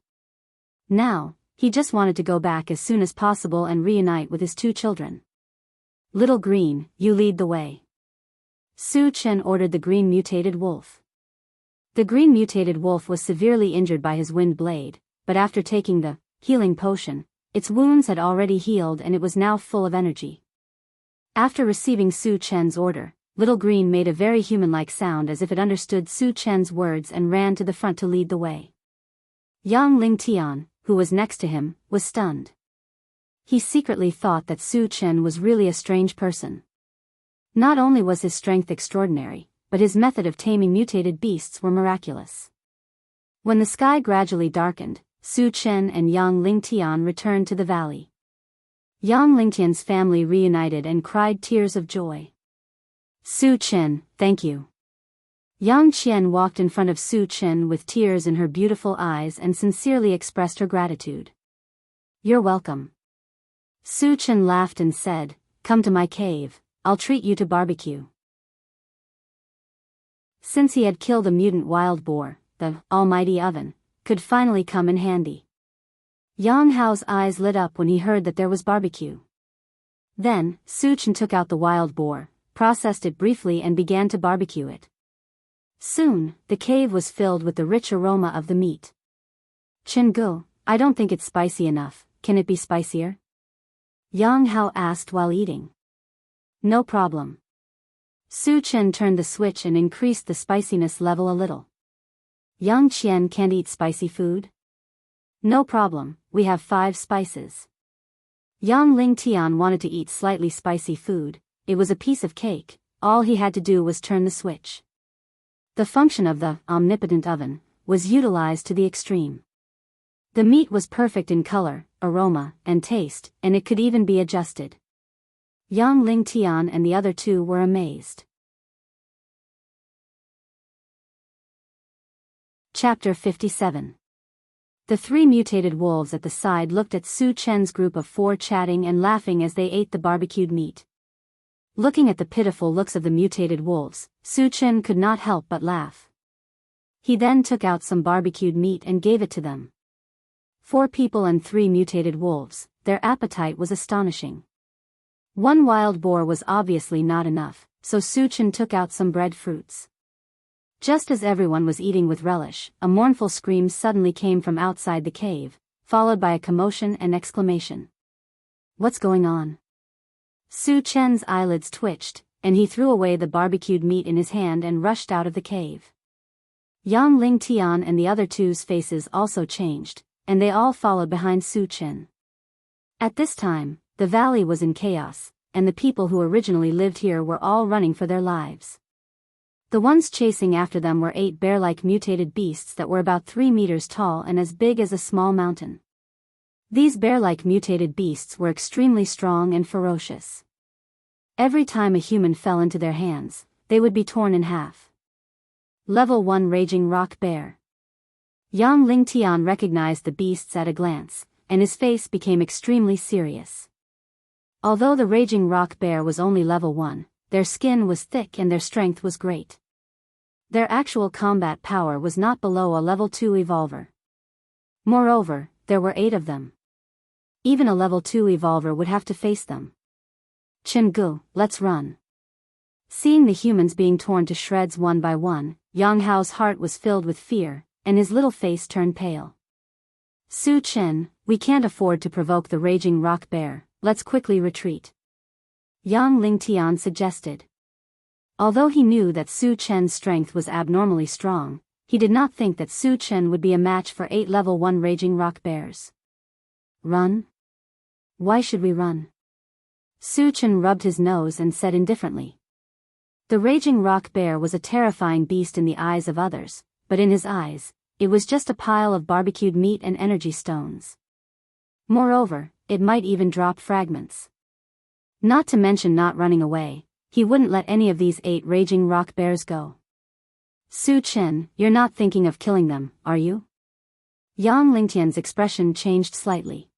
Now, he just wanted to go back as soon as possible and reunite with his 2 children. "Little Green, you lead the way," Su-Chen ordered the green mutated wolf. The green mutated wolf was severely injured by his wind blade, but after taking the healing potion, Its wounds had already healed and it was now full of energy. After receiving Su Chen's order, Little Green made a very human-like sound as if it understood Su Chen's words and ran to the front to lead the way. Yang Lingtian, who was next to him, was stunned. He secretly thought that Su Chen was really a strange person. Not only was his strength extraordinary, but his method of taming mutated beasts were miraculous. When the sky gradually darkened, Su Chen and Yang Lingtian returned to the valley. Yang Lingtian's family reunited and cried tears of joy. Su Chen, thank you. Yang Qian walked in front of Su Chen with tears in her beautiful eyes and sincerely expressed her gratitude. You're welcome. Su Chen laughed and said, come to my cave, I'll treat you to barbecue. Since he had killed a mutant wild boar, the almighty oven could finally come in handy. Yang Hao's eyes lit up when he heard that there was barbecue. Then, Su Chen took out the wild boar, processed it briefly and began to barbecue it. Soon, the cave was filled with the rich aroma of the meat. Chengu, I don't think it's spicy enough, can it be spicier? Yang Hao asked while eating. No problem. Su Chen turned the switch and increased the spiciness level a little. Yang Qian can't eat spicy food? No problem, we have 5 spices. Yang Lingtian wanted to eat slightly spicy food. It was a piece of cake, all he had to do was turn the switch. The function of the omnipotent oven was utilized to the extreme. The meat was perfect in color, aroma, and taste, and it could even be adjusted. Yang Lingtian and the other 2 were amazed. Chapter 57. The 3 mutated wolves at the side looked at Su Chen's group of 4 chatting and laughing as they ate the barbecued meat. Looking at the pitiful looks of the mutated wolves, Su Chen could not help but laugh. He then took out some barbecued meat and gave it to them. 4 people and 3 mutated wolves, their appetite was astonishing. 1 wild boar was obviously not enough, so Su Chen took out some breadfruits. Just as everyone was eating with relish, a mournful scream suddenly came from outside the cave, followed by a commotion and exclamation. What's going on? Su Chen's eyelids twitched, and he threw away the barbecued meat in his hand and rushed out of the cave. Yang Lingtian and the other 2's faces also changed, and they all followed behind Su Chen. At this time, the valley was in chaos, and the people who originally lived here were all running for their lives. The ones chasing after them were 8 bear-like mutated beasts that were about 3 meters tall and as big as a small mountain. These bear-like mutated beasts were extremely strong and ferocious. Every time a human fell into their hands, they would be torn in half. Level 1 Raging Rock Bear. Yang Lingtian recognized the beasts at a glance, and his face became extremely serious. Although the Raging Rock Bear was only level 1, their skin was thick and their strength was great. Their actual combat power was not below a level 2 evolver. Moreover, there were 8 of them. Even a level 2 evolver would have to face them. Chengu, let's run. Seeing the humans being torn to shreds one by one, Yang Hao's heart was filled with fear, and his little face turned pale. Su Chen, we can't afford to provoke the Raging Rock Bear, let's quickly retreat. Yang Lingtian suggested. Although he knew that Su Chen's strength was abnormally strong, he did not think that Su Chen would be a match for 8 level 1 Raging Rock Bears. Run? Why should we run? Su Chen rubbed his nose and said indifferently. The Raging Rock Bear was a terrifying beast in the eyes of others, but in his eyes, it was just a pile of barbecued meat and energy stones. Moreover, it might even drop fragments. Not to mention not running away, he wouldn't let any of these 8 Raging Rock Bears go. Su Chen, you're not thinking of killing them, are you? Yang Lingtian's expression changed slightly.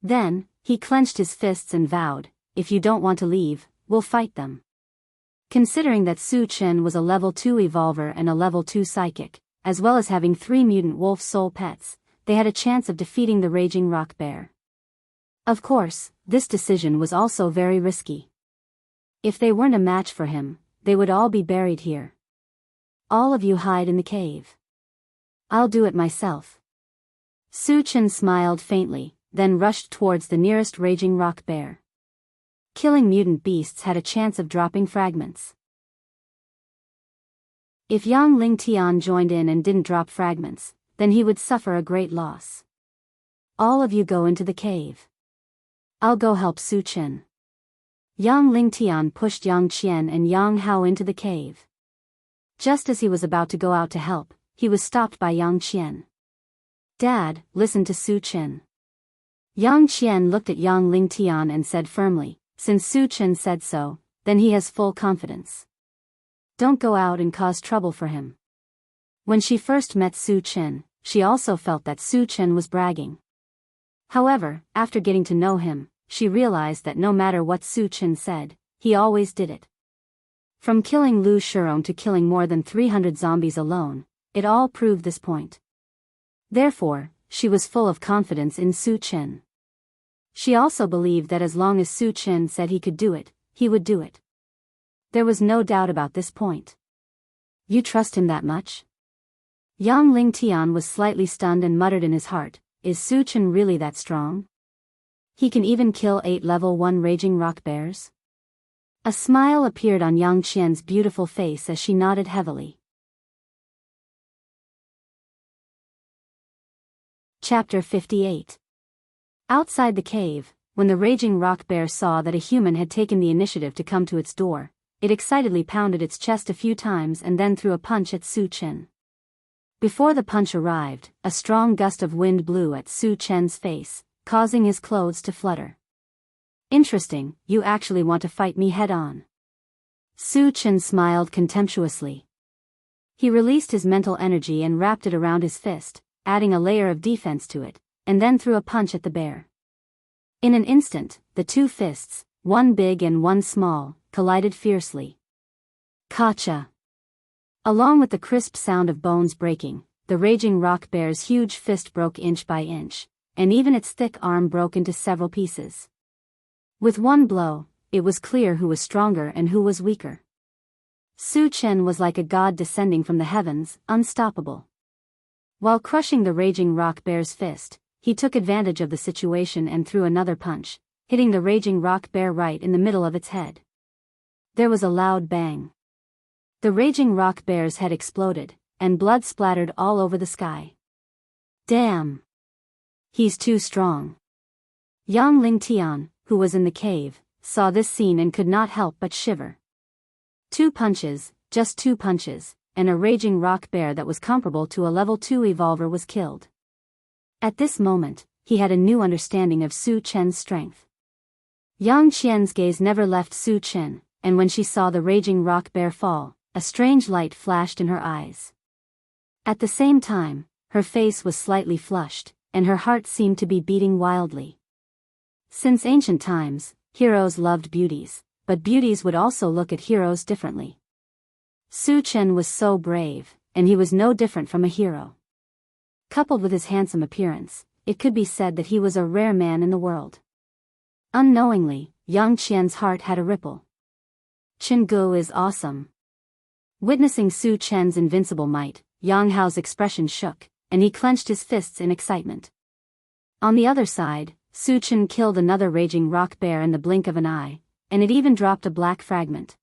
Then, he clenched his fists and vowed, if you don't want to leave, we'll fight them. Considering that Su Chen was a level 2 evolver and a level 2 psychic, as well as having 3 mutant wolf soul pets, they had a chance of defeating the Raging Rock Bear. Of course, this decision was also very risky. If they weren't a match for him, they would all be buried here. All of you hide in the cave. I'll do it myself. Su Chen smiled faintly, then rushed towards the nearest raging rock bear. Killing mutant beasts had a chance of dropping fragments. If Yang Ling Tian joined in and didn't drop fragments, then he would suffer a great loss. All of you go into the cave. I'll go help Su Chen. Yang Ling Tian pushed Yang Qian and Yang Hao into the cave. Just as he was about to go out to help, he was stopped by Yang Qian. Dad, listen to Su Chen. Yang Qian looked at Yang Ling Tian and said firmly, since Su Chen said so, then he has full confidence. Don't go out and cause trouble for him. When she first met Su Chen, she also felt that Su Chen was bragging. However, after getting to know him, she realized that no matter what Su Chen said, he always did it. From killing Lu Shirong to killing more than 300 zombies alone, it all proved this point. Therefore, she was full of confidence in Su Chen. She also believed that as long as Su Chen said he could do it, he would do it. There was no doubt about this point. You trust him that much? Yang Ling Tian was slightly stunned and muttered in his heart, is Su Chen really that strong? He can even kill 8 level 1 raging rock bears? A smile appeared on Yang Qian's beautiful face as she nodded heavily. Chapter 58. Outside the cave, when the raging rock bear saw that a human had taken the initiative to come to its door, it excitedly pounded its chest a few times and then threw a punch at Su Chen. Before the punch arrived, a strong gust of wind blew at Su Chen's face, causing his clothes to flutter. Interesting, you actually want to fight me head-on. Su Chen smiled contemptuously. He released his mental energy and wrapped it around his fist, adding a layer of defense to it, and then threw a punch at the bear. In an instant, the two fists, one big and one small, collided fiercely. Kacha! Along with the crisp sound of bones breaking, the raging rock bear's huge fist broke inch by inch, and even its thick arm broke into several pieces. With one blow, it was clear who was stronger and who was weaker. Su Chen was like a god descending from the heavens, unstoppable. While crushing the raging rock bear's fist, he took advantage of the situation and threw another punch, hitting the raging rock bear right in the middle of its head. There was a loud bang. The raging rock bear's head exploded, and blood splattered all over the sky. Damn! He's too strong. Yang Ling Tian, who was in the cave, saw this scene and could not help but shiver. 2 punches, just 2 punches, and a raging rock bear that was comparable to a level 2 evolver was killed. At this moment, he had a new understanding of Su Chen's strength. Yang Qian's gaze never left Su Chen, and when she saw the raging rock bear fall, a strange light flashed in her eyes. At the same time, her face was slightly flushed, and her heart seemed to be beating wildly. Since ancient times, heroes loved beauties, but beauties would also look at heroes differently. Su Chen was so brave, and he was no different from a hero. Coupled with his handsome appearance, it could be said that he was a rare man in the world. Unknowingly, Yang Qian's heart had a ripple. Chen Gu is awesome. Witnessing Su Chen's invincible might, Yang Hao's expression shook, and he clenched his fists in excitement. On the other side, Su Chen killed another raging rock bear in the blink of an eye, and it even dropped a black fragment.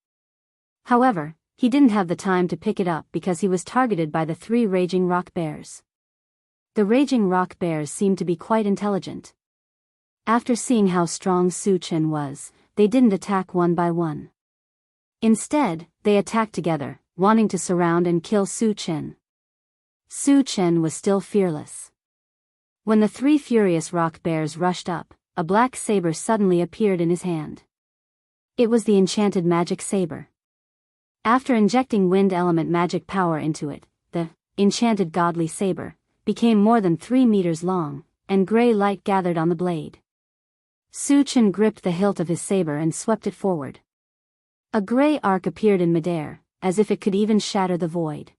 However, he didn't have the time to pick it up because he was targeted by the 3 raging rock bears. The raging rock bears seemed to be quite intelligent. After seeing how strong Su Chen was, they didn't attack one by one. Instead, they attacked together, wanting to surround and kill Su Chen. Su Chen was still fearless. When the 3 furious rock bears rushed up, a black saber suddenly appeared in his hand. It was the enchanted magic saber. After injecting wind element magic power into it, the enchanted godly saber became more than 3 meters long, and gray light gathered on the blade. Su Chen gripped the hilt of his saber and swept it forward. A gray arc appeared in midair, as if it could even shatter the void.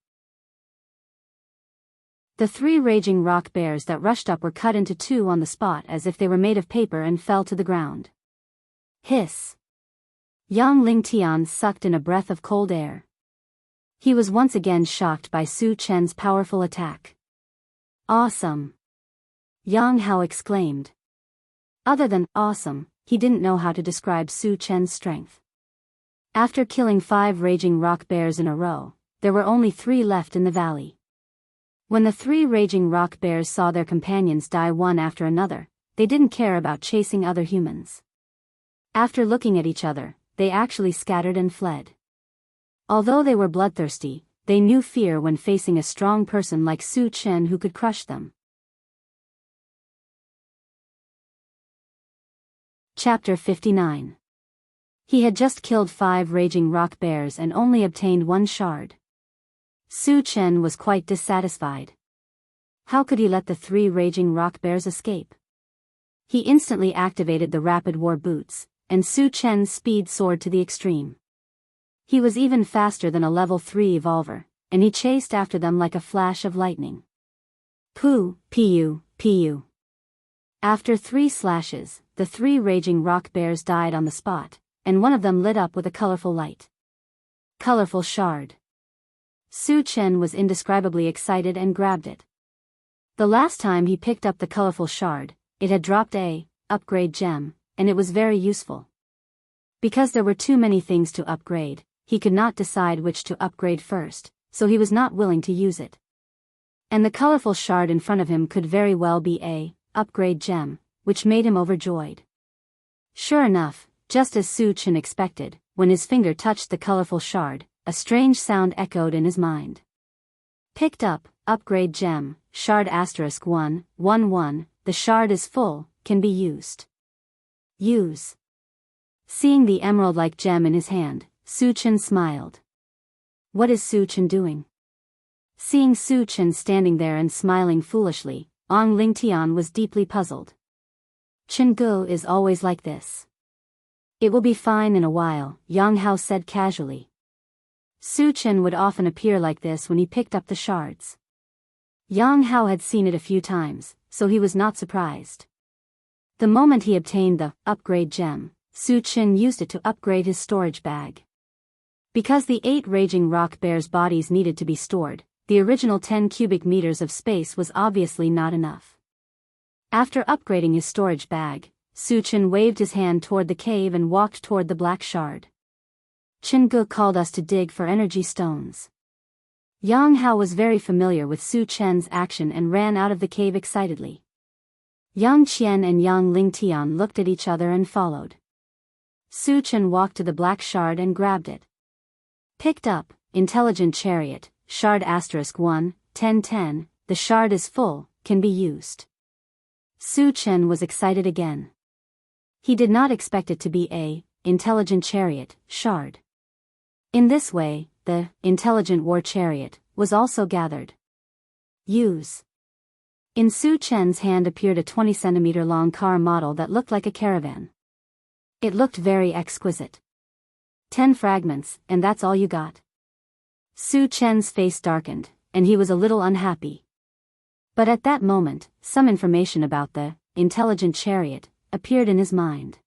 The 3 raging rock bears that rushed up were cut into 2 on the spot as if they were made of paper and fell to the ground. Hiss! Yang Ling Tian sucked in a breath of cold air. He was once again shocked by Su Chen's powerful attack. Awesome! Yang Hao exclaimed. Other than awesome, he didn't know how to describe Su Chen's strength. After killing 5 raging rock bears in a row, there were only 3 left in the valley. When the 3 raging rock bears saw their companions die one after another, they didn't care about chasing other humans. After looking at each other, they actually scattered and fled. Although they were bloodthirsty, they knew fear when facing a strong person like Su Chen who could crush them. Chapter 59. He had just killed 5 raging rock bears and only obtained 1 shard. Su Chen was quite dissatisfied. How could he let the 3 raging rock bears escape? He instantly activated the rapid war boots, and Su Chen's speed soared to the extreme. He was even faster than a level 3 evolver, and he chased after them like a flash of lightning. Poo, pu, pu. After 3 slashes, the 3 raging rock bears died on the spot, and one of them lit up with a colorful light. Colorful shard. Su Chen was indescribably excited and grabbed it. The last time he picked up the colorful shard, it had dropped a upgrade gem, and it was very useful. Because there were too many things to upgrade, he could not decide which to upgrade first, so he was not willing to use it. And the colorful shard in front of him could very well be a upgrade gem, which made him overjoyed. Sure enough, just as Su Chen expected, when his finger touched the colorful shard, a strange sound echoed in his mind. Picked up, upgrade gem, shard *111, the shard is full, can be used. Use. Seeing the emerald-like gem in his hand, Su Chen smiled. What is Su Chen doing? Seeing Su Chen standing there and smiling foolishly, Ong Lingtian was deeply puzzled. Chen Gu is always like this. It will be fine in a while, Yang Hao said casually. Su Chen would often appear like this when he picked up the shards. Yang Hao had seen it a few times, so he was not surprised. The moment he obtained the upgrade gem, Su Chen used it to upgrade his storage bag. Because the 8 raging rock bears' bodies needed to be stored, the original 10 cubic meters of space was obviously not enough. After upgrading his storage bag, Su Chen waved his hand toward the cave and walked toward the black shard. Chen Gu called us to dig for energy stones. Yang Hao was very familiar with Su Chen's action and ran out of the cave excitedly. Yang Qian and Yang Lingtian looked at each other and followed. Su Chen walked to the black shard and grabbed it. Picked up, intelligent chariot, shard *11010, the shard is full, can be used. Su Chen was excited again. He did not expect it to be a intelligent chariot shard. In this way, the intelligent war chariot was also gathered. Use. In Su Chen's hand appeared a 20-centimeter long car model that looked like a caravan. It looked very exquisite. 10 fragments, and that's all you got? Su Chen's face darkened, and he was a little unhappy. But at that moment, some information about the intelligent chariot appeared in his mind.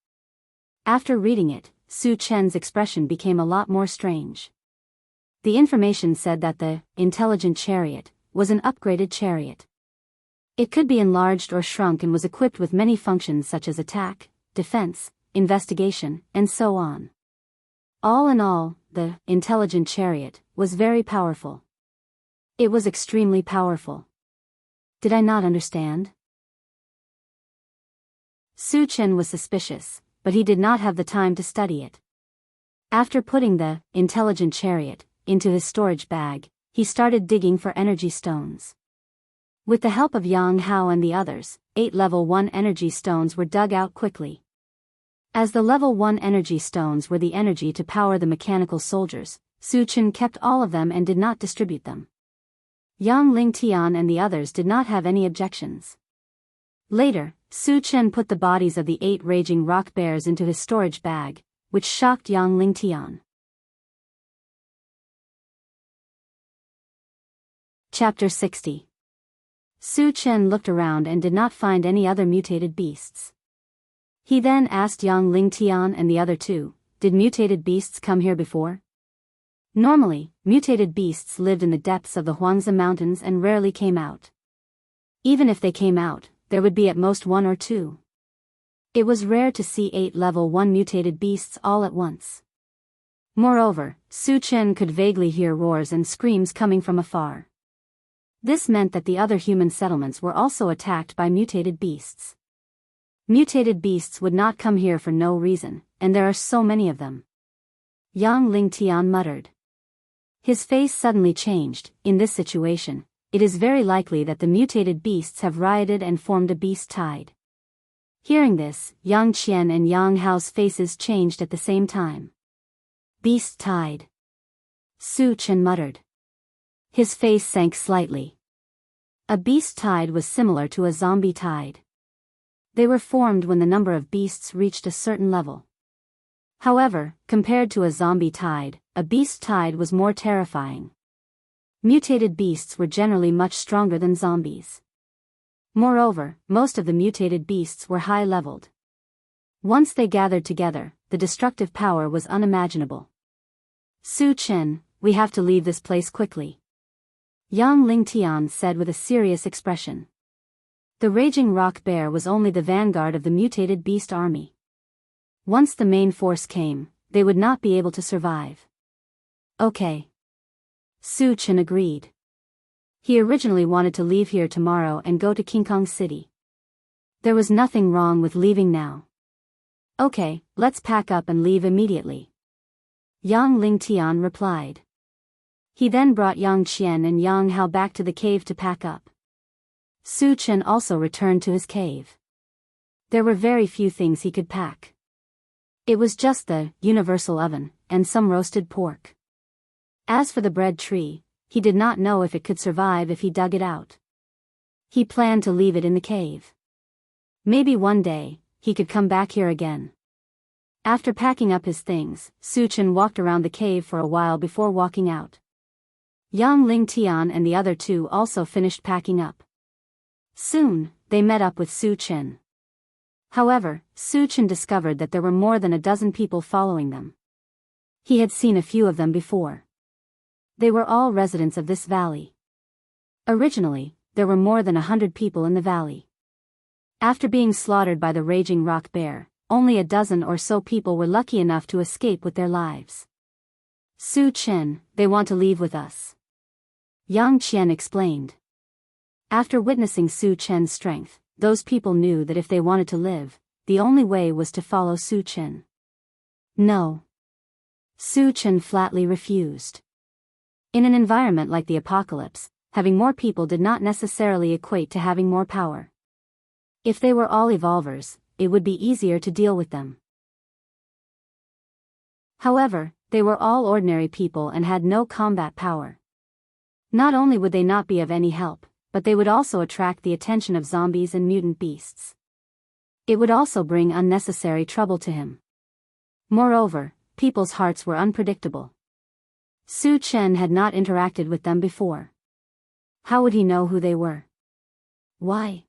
After reading it, Su Chen's expression became a lot more strange. The information said that the intelligent chariot was an upgraded chariot. It could be enlarged or shrunk and was equipped with many functions such as attack, defense, investigation, and so on. All in all, the intelligent chariot was very powerful. It was extremely powerful. Did I not understand? Su Chen was suspicious, but he did not have the time to study it. After putting the intelligent chariot into his storage bag, he started digging for energy stones. With the help of Yang Hao and the others, 8 level 1 energy stones were dug out quickly. As the level 1 energy stones were the energy to power the mechanical soldiers, Su Chen kept all of them and did not distribute them. Yang Lingtian and the others did not have any objections. Later, Su Chen put the bodies of the 8 raging rock bears into his storage bag, which shocked Yang Lingtian. Chapter 60. Su Chen looked around and did not find any other mutated beasts. He then asked Yang Lingtian and the other 2, did mutated beasts come here before? Normally, mutated beasts lived in the depths of the Huangzi Mountains and rarely came out. Even if they came out, there would be at most 1 or 2. It was rare to see 8 level 1 mutated beasts all at once. Moreover, Su Chen could vaguely hear roars and screams coming from afar. This meant that the other human settlements were also attacked by mutated beasts. Mutated beasts would not come here for no reason, and there are so many of them. Yang Lingtian muttered. His face suddenly changed. In this situation, it is very likely that the mutated beasts have rioted and formed a beast tide. Hearing this, Yang Qian and Yang Hao's faces changed at the same time. Beast tide. Su Chen muttered. His face sank slightly. A beast tide was similar to a zombie tide. They were formed when the number of beasts reached a certain level. However, compared to a zombie tide, a beast tide was more terrifying. Mutated beasts were generally much stronger than zombies. Moreover, most of the mutated beasts were high-leveled. Once they gathered together, the destructive power was unimaginable. Su Chen, we have to leave this place quickly. Yang Lingtian said with a serious expression. The raging rock bear was only the vanguard of the mutated beast army. Once the main force came, they would not be able to survive. Okay. Su Chen agreed. He originally wanted to leave here tomorrow and go to King Kong City. There was nothing wrong with leaving now. Okay, let's pack up and leave immediately. Yang Lingtian replied. He then brought Yang Qian and Yang Hao back to the cave to pack up. Su Chen also returned to his cave. There were very few things he could pack. It was just the universal oven and some roasted pork. As for the bread tree, he did not know if it could survive if he dug it out. He planned to leave it in the cave. Maybe one day, he could come back here again. After packing up his things, Su Chen walked around the cave for a while before walking out. Yang Lingtian and the other two also finished packing up. Soon, they met up with Su Chen. However, Su Chen discovered that there were more than a dozen people following them. He had seen a few of them before. They were all residents of this valley. Originally, there were more than 100 people in the valley. After being slaughtered by the raging rock bear, only a dozen or so people were lucky enough to escape with their lives. Su Chen, they want to leave with us. Yang Qian explained. After witnessing Su Chen's strength, those people knew that if they wanted to live, the only way was to follow Su Chen. No. Su Chen flatly refused. In an environment like the apocalypse, having more people did not necessarily equate to having more power. If they were all evolvers, it would be easier to deal with them. However, they were all ordinary people and had no combat power. Not only would they not be of any help, but they would also attract the attention of zombies and mutant beasts. It would also bring unnecessary trouble to him. Moreover, people's hearts were unpredictable. Su Chen had not interacted with them before. How would he know who they were? Why?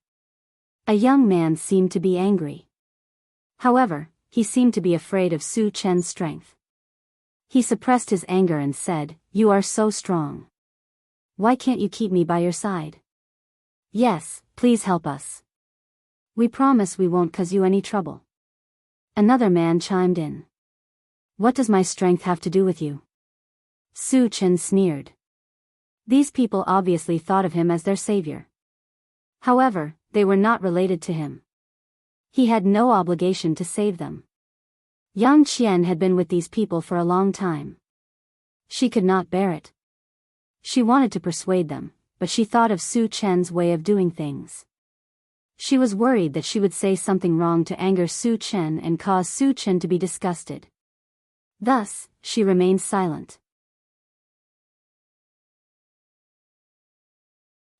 A young man seemed to be angry. However, he seemed to be afraid of Su Chen's strength. He suppressed his anger and said, "You are so strong. Why can't you keep me by your side? Yes, please help us. We promise we won't cause you any trouble." Another man chimed in. "What does my strength have to do with you?" Su Chen sneered. These people obviously thought of him as their savior. However, they were not related to him. He had no obligation to save them. Yang Qian had been with these people for a long time. She could not bear it. She wanted to persuade them, but she thought of Su Chen's way of doing things. She was worried that she would say something wrong to anger Su Chen and cause Su Chen to be disgusted. Thus, she remained silent.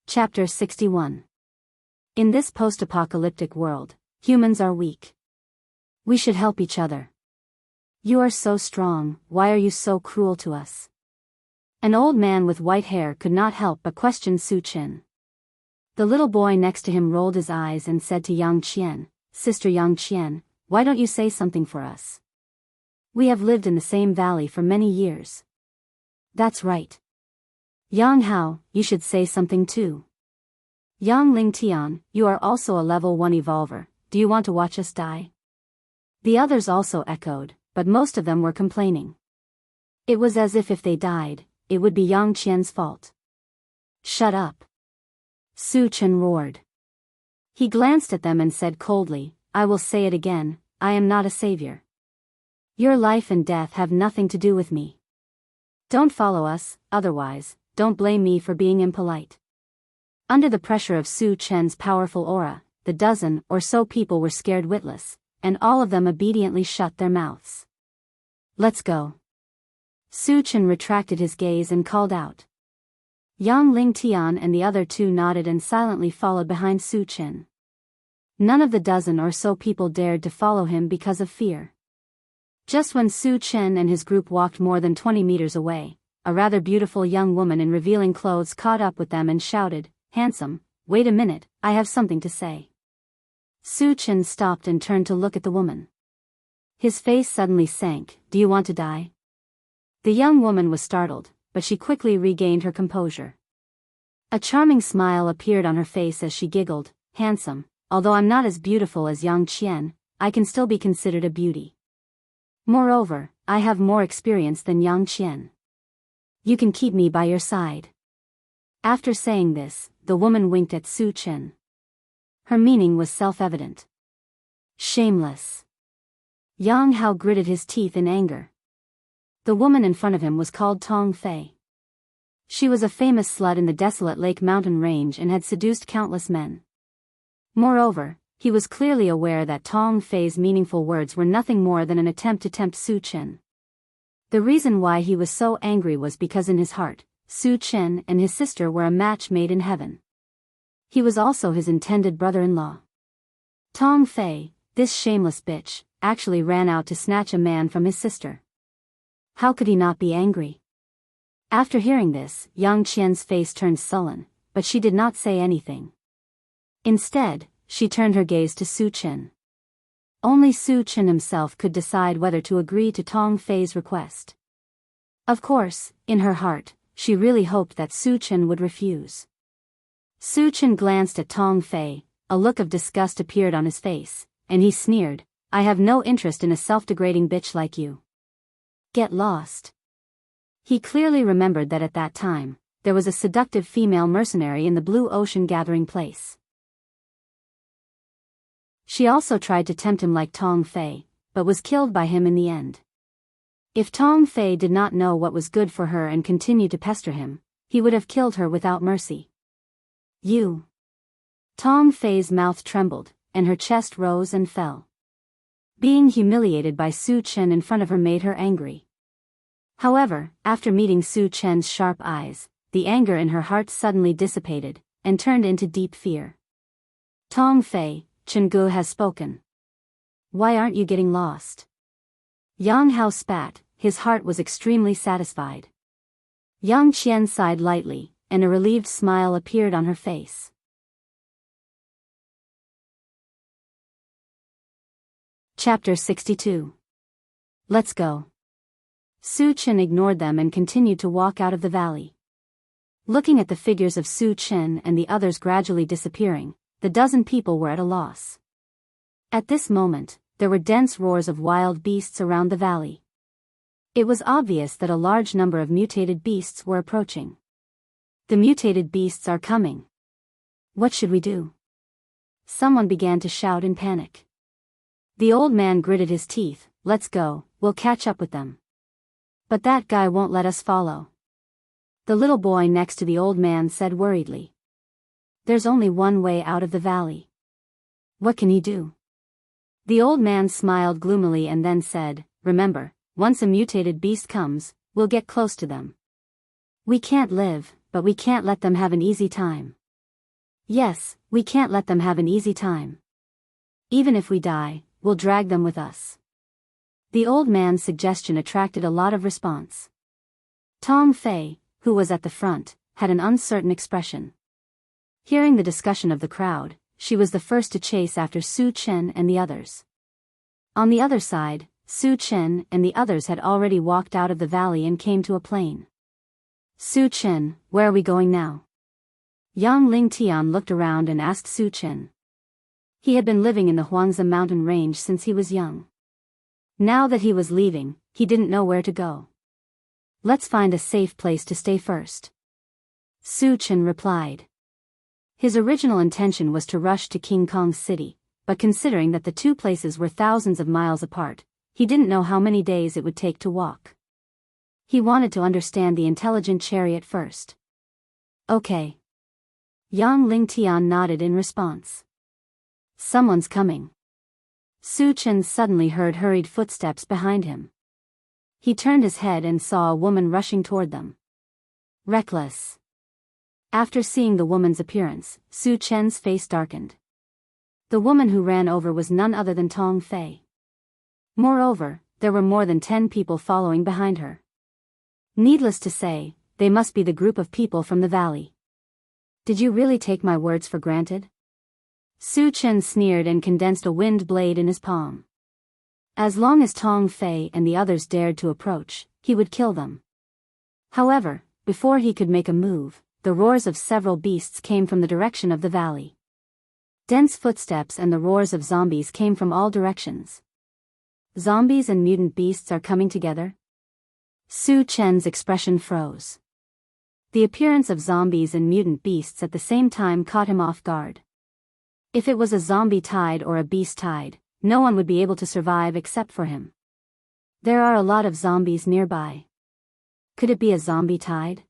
Chapter 61. In this post-apocalyptic world, humans are weak. We should help each other. You are so strong, why are you so cruel to us? An old man with white hair could not help but question Su Chen. The little boy next to him rolled his eyes and said to Yang Qian, "Sister Yang Qian, why don't you say something for us? We have lived in the same valley for many years." "That's right. Yang Hao, you should say something too. Yang Lingtian, you are also a level 1 evolver, do you want to watch us die? The others also echoed, but most of them were complaining. It was as if they died, it would be Yang Qian's fault. Shut up! Su Chen roared. He glanced at them and said coldly, I will say it again, I am not a savior. Your life and death have nothing to do with me. Don't follow us, otherwise, don't blame me for being impolite. Under the pressure of Su Chen's powerful aura, the dozen or so people were scared witless, and all of them obediently shut their mouths. Let's go. Su Chen retracted his gaze and called out. Yang Lingtian and the other two nodded and silently followed behind Su Chen. None of the dozen or so people dared to follow him because of fear. Just when Su Chen and his group walked more than 20 meters away, a rather beautiful young woman in revealing clothes caught up with them and shouted, Handsome, wait a minute, I have something to say. Su Chen stopped and turned to look at the woman. His face suddenly sank. Do you want to die? The young woman was startled, but she quickly regained her composure. A charming smile appeared on her face as she giggled, Handsome, although I'm not as beautiful as Yang Qian, I can still be considered a beauty. Moreover, I have more experience than Yang Qian. You can keep me by your side. After saying this, the woman winked at Su Chen. Her meaning was self-evident. Shameless. Yang Hao gritted his teeth in anger. The woman in front of him was called Tong Fei. She was a famous slut in the desolate Lake Mountain range and had seduced countless men. Moreover, he was clearly aware that Tong Fei's meaningful words were nothing more than an attempt to tempt Su Chen. The reason why he was so angry was because in his heart, Su Chen and his sister were a match made in heaven. He was also his intended brother-in-law. Tong Fei, this shameless bitch, actually ran out to snatch a man from his sister. How could he not be angry? After hearing this, Yang Qian's face turned sullen, but she did not say anything. Instead, she turned her gaze to Su Chen. Only Su Chen himself could decide whether to agree to Tong Fei's request. Of course, in her heart, she really hoped that Su Chen would refuse. Su Chen glanced at Tong Fei, a look of disgust appeared on his face, and he sneered, I have no interest in a self-degrading bitch like you. Get lost. He clearly remembered that at that time, there was a seductive female mercenary in the Blue Ocean gathering place. She also tried to tempt him like Tong Fei, but was killed by him in the end. If Tong Fei did not know what was good for her and continued to pester him, he would have killed her without mercy. You. Tong Fei's mouth trembled, and her chest rose and fell. Being humiliated by Su Chen in front of her made her angry. However, after meeting Su Chen's sharp eyes, the anger in her heart suddenly dissipated, and turned into deep fear. Tong Fei, Chen Gu has spoken. Why aren't you getting lost? Yang Hao spat, his heart was extremely satisfied. Yang Qian sighed lightly, and a relieved smile appeared on her face. Chapter 62. Let's go. Su Chen ignored them and continued to walk out of the valley. Looking at the figures of Su Chen and the others gradually disappearing, the dozen people were at a loss. At this moment, there were dense roars of wild beasts around the valley. It was obvious that a large number of mutated beasts were approaching. The mutated beasts are coming. What should we do? Someone began to shout in panic. The old man gritted his teeth, let's go, we'll catch up with them. But that guy won't let us follow. The little boy next to the old man said worriedly. There's only one way out of the valley. What can he do? The old man smiled gloomily and then said, remember, once a mutated beast comes, we'll get close to them. We can't live, but we can't let them have an easy time. Yes, we can't let them have an easy time. Even if we die, we'll drag them with us. The old man's suggestion attracted a lot of response. Tong Fei, who was at the front, had an uncertain expression. Hearing the discussion of the crowd, she was the first to chase after Su Chen and the others. On the other side, Su Chen and the others had already walked out of the valley and came to a plain. Su Chen, where are we going now? Yang Lingtian looked around and asked Su Chen. He had been living in the Huangzi mountain range since he was young. Now that he was leaving, he didn't know where to go. Let's find a safe place to stay first. Su Chen replied. His original intention was to rush to King Kong's city, but considering that the two places were thousands of miles apart, he didn't know how many days it would take to walk. He wanted to understand the intelligent chariot first. Okay. Yang Lingtian nodded in response. Someone's coming. Su Chen suddenly heard hurried footsteps behind him. He turned his head and saw a woman rushing toward them. Reckless. After seeing the woman's appearance, Su Chen's face darkened. The woman who ran over was none other than Tong Fei. Moreover, there were more than 10 people following behind her. Needless to say, they must be the group of people from the valley. Did you really take my words for granted? Su Chen sneered and condensed a wind blade in his palm. As long as Tong Fei and the others dared to approach, he would kill them. However, before he could make a move, the roars of several beasts came from the direction of the valley. Dense footsteps and the roars of zombies came from all directions. Zombies and mutant beasts are coming together? Su Chen's expression froze. The appearance of zombies and mutant beasts at the same time caught him off guard. If it was a zombie tide or a beast tide, no one would be able to survive except for him. There are a lot of zombies nearby. Could it be a zombie tide?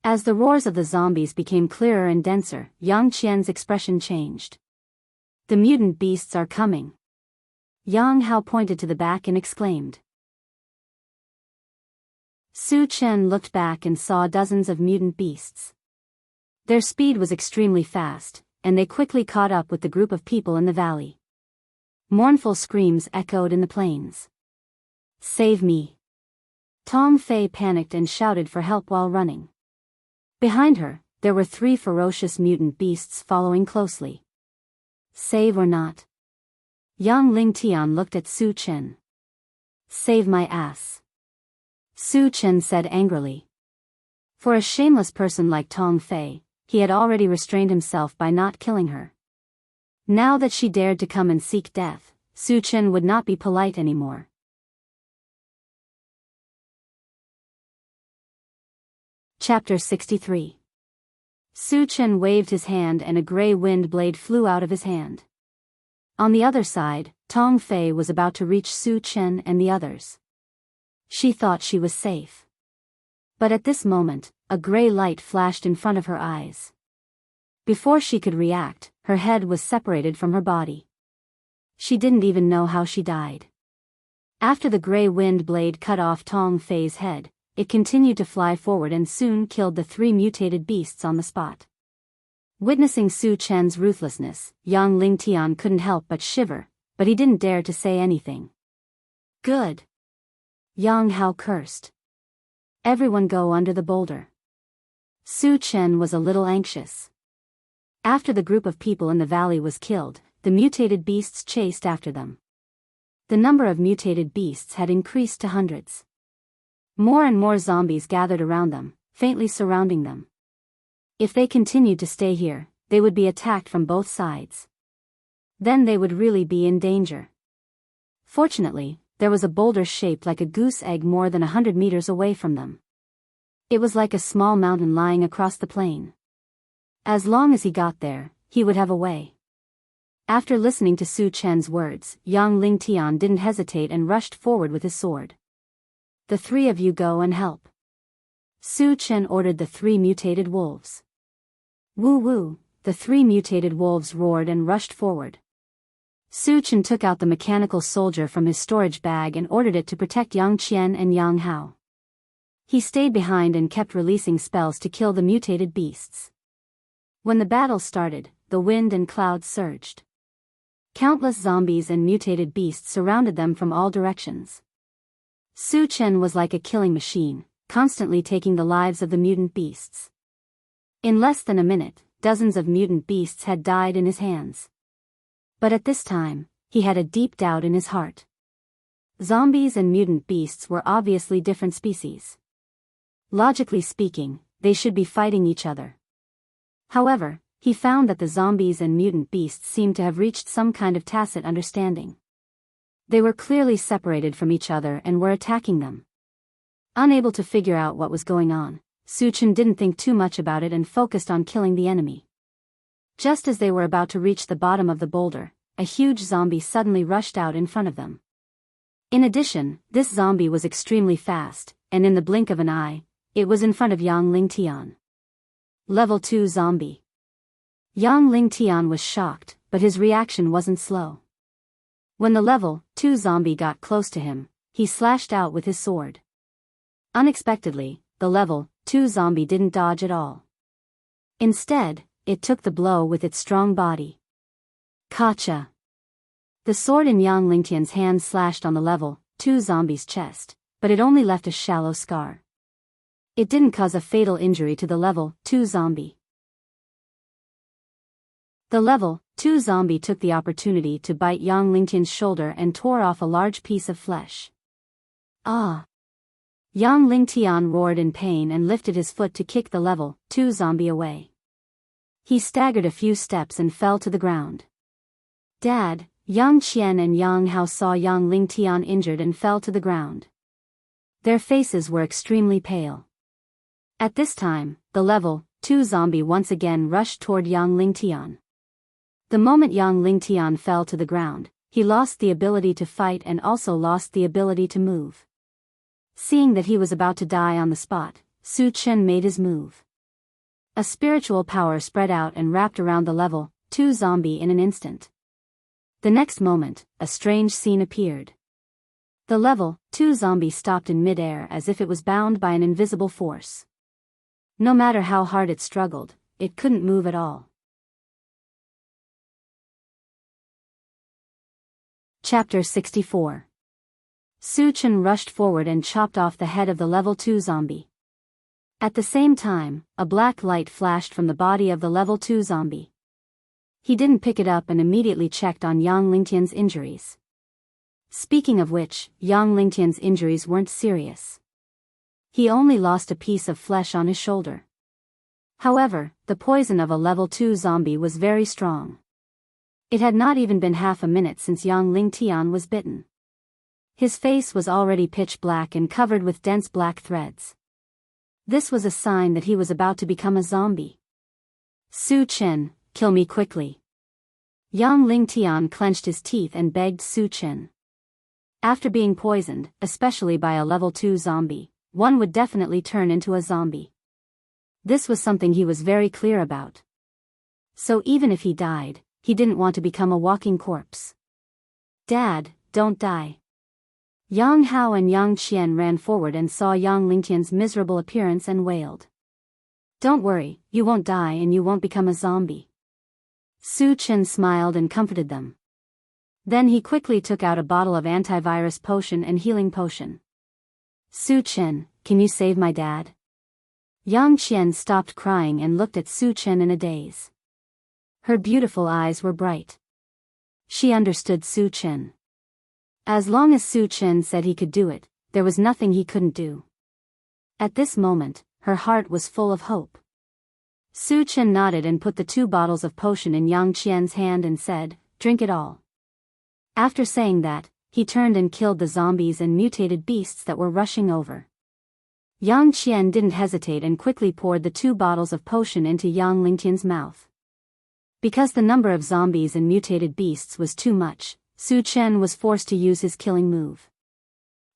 As the roars of the zombies became clearer and denser, Yang Qian's expression changed. The mutant beasts are coming. Yang Hao pointed to the back and exclaimed. Su Chen looked back and saw dozens of mutant beasts. Their speed was extremely fast, and they quickly caught up with the group of people in the valley. Mournful screams echoed in the plains. Save me! Tong Fei panicked and shouted for help while running. Behind her, there were 3 ferocious mutant beasts following closely. Save or not? Yang Lingtian looked at Su Chen. Save my ass. Su Chen said angrily. For a shameless person like Tong Fei, he had already restrained himself by not killing her. Now that she dared to come and seek death, Su Chen would not be polite anymore. Chapter 63. Su Chen waved his hand and a gray wind blade flew out of his hand. On the other side, Tong Fei was about to reach Su Chen and the others. She thought she was safe. But at this moment, a gray light flashed in front of her eyes. Before she could react, her head was separated from her body. She didn't even know how she died. After the gray wind blade cut off Tong Fei's head, it continued to fly forward and soon killed the 3 mutated beasts on the spot. Witnessing Su Chen's ruthlessness, Yang Lingtian couldn't help but shiver, but he didn't dare to say anything. Good. Yang Hao cursed. Everyone go under the boulder. Su Chen was a little anxious. After the group of people in the valley was killed, the mutated beasts chased after them. The number of mutated beasts had increased to hundreds. More and more zombies gathered around them, faintly surrounding them. If they continued to stay here, they would be attacked from both sides. Then they would really be in danger. Fortunately, there was a boulder shaped like a goose egg more than 100 meters away from them. It was like a small mountain lying across the plain. As long as he got there, he would have a way. After listening to Su Chen's words, Yang Lingtian didn't hesitate and rushed forward with his sword. The 3 of you go and help. Su Chen ordered the 3 mutated wolves. Woo woo, the 3 mutated wolves roared and rushed forward. Su Chen took out the mechanical soldier from his storage bag and ordered it to protect Yang Qian and Yang Hao. He stayed behind and kept releasing spells to kill the mutated beasts. When the battle started, the wind and clouds surged. Countless zombies and mutated beasts surrounded them from all directions. Su Chen was like a killing machine, constantly taking the lives of the mutant beasts. In less than a minute, dozens of mutant beasts had died in his hands. But at this time, he had a deep doubt in his heart. Zombies and mutant beasts were obviously different species. Logically speaking, they should be fighting each other. However, he he found that the zombies and mutant beasts seemed to have reached some kind of tacit understanding. They were clearly separated from each other and were attacking them. Unable to figure out what was going on, Suchin didn't think too much about it and focused on killing the enemy. Just as they were about to reach the bottom of the boulder, a huge zombie suddenly rushed out in front of them. In addition, this zombie was extremely fast, and in the blink of an eye, it was in front of Yang Lingtian. Level 2 Zombie. Yang Lingtian was shocked, but his reaction wasn't slow. When the level 2 zombie got close to him, he slashed out with his sword. Unexpectedly, the level 2 zombie didn't dodge at all. Instead, it took the blow with its strong body. Gotcha! The sword in Yang Lingtian's hand slashed on the level 2 zombie's chest, but it only left a shallow scar. It didn't cause a fatal injury to the level 2 zombie. The level 2 zombie took the opportunity to bite Yang Lingtian's shoulder and tore off a large piece of flesh. Ah! Yang Lingtian roared in pain and lifted his foot to kick the level 2 zombie away. He staggered a few steps and fell to the ground. Dad, Yang Qian and Yang Hao saw Yang Lingtian injured and fell to the ground. Their faces were extremely pale. At this time, the level 2 zombie once again rushed toward Yang Lingtian. The moment Yang Lingtian fell to the ground, he lost the ability to fight and also lost the ability to move. Seeing that he was about to die on the spot, Su Chen made his move. A spiritual power spread out and wrapped around the level 2 zombie in an instant. The next moment, a strange scene appeared. The level 2 zombie stopped in midair as if it was bound by an invisible force. No matter how hard it struggled, it couldn't move at all. Chapter 64. Su Chen rushed forward and chopped off the head of the level 2 zombie. At the same time, a black light flashed from the body of the level 2 zombie. He didn't pick it up and immediately checked on Yang Lingtian's injuries. Speaking of which, Yang Lingtian's injuries weren't serious. He only lost a piece of flesh on his shoulder. However, the poison of a level 2 zombie was very strong. It had not even been half a minute since Yang Lingtian was bitten. His face was already pitch black and covered with dense black threads. This was a sign that he was about to become a zombie. Su Chen, kill me quickly. Yang Lingtian clenched his teeth and begged Su Chen. After being poisoned, especially by a level 2 zombie, one would definitely turn into a zombie. This was something he was very clear about. So even if he died, he didn't want to become a walking corpse. Dad, don't die. Yang Hao and Yang Qian ran forward and saw Yang Lingtian's miserable appearance and wailed. Don't worry, you won't die and you won't become a zombie. Su Chen smiled and comforted them. Then he quickly took out a bottle of antivirus potion and healing potion. Su Chen, can you save my dad? Yang Qian stopped crying and looked at Su Chen in a daze. Her beautiful eyes were bright. She understood Su Chen. As long as Su Chen said he could do it, there was nothing he couldn't do. At this moment, her heart was full of hope. Su Chen nodded and put the 2 bottles of potion in Yang Qian's hand and said, drink it all. After saying that, he turned and killed the zombies and mutated beasts that were rushing over. Yang Qian didn't hesitate and quickly poured the 2 bottles of potion into Yang Lingtian's mouth. Because the number of zombies and mutated beasts was too much, Su Chen was forced to use his killing move.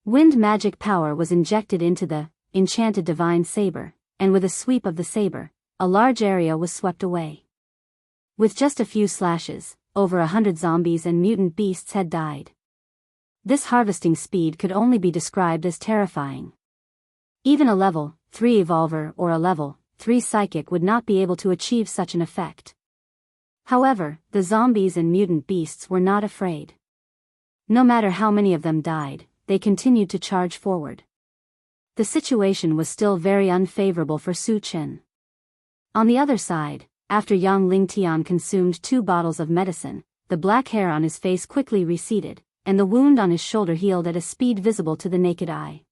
Wind magic power was injected into the enchanted divine saber, and with a sweep of the saber, a large area was swept away. With just a few slashes, over 100 zombies and mutant beasts had died. This harvesting speed could only be described as terrifying. Even a level 3 evolver or a level 3 psychic would not be able to achieve such an effect. However, the zombies and mutant beasts were not afraid. No matter how many of them died, they continued to charge forward. The situation was still very unfavorable for Su Chen. On the other side, after Yang Lingtian consumed 2 bottles of medicine, the black hair on his face quickly receded, and the wound on his shoulder healed at a speed visible to the naked eye.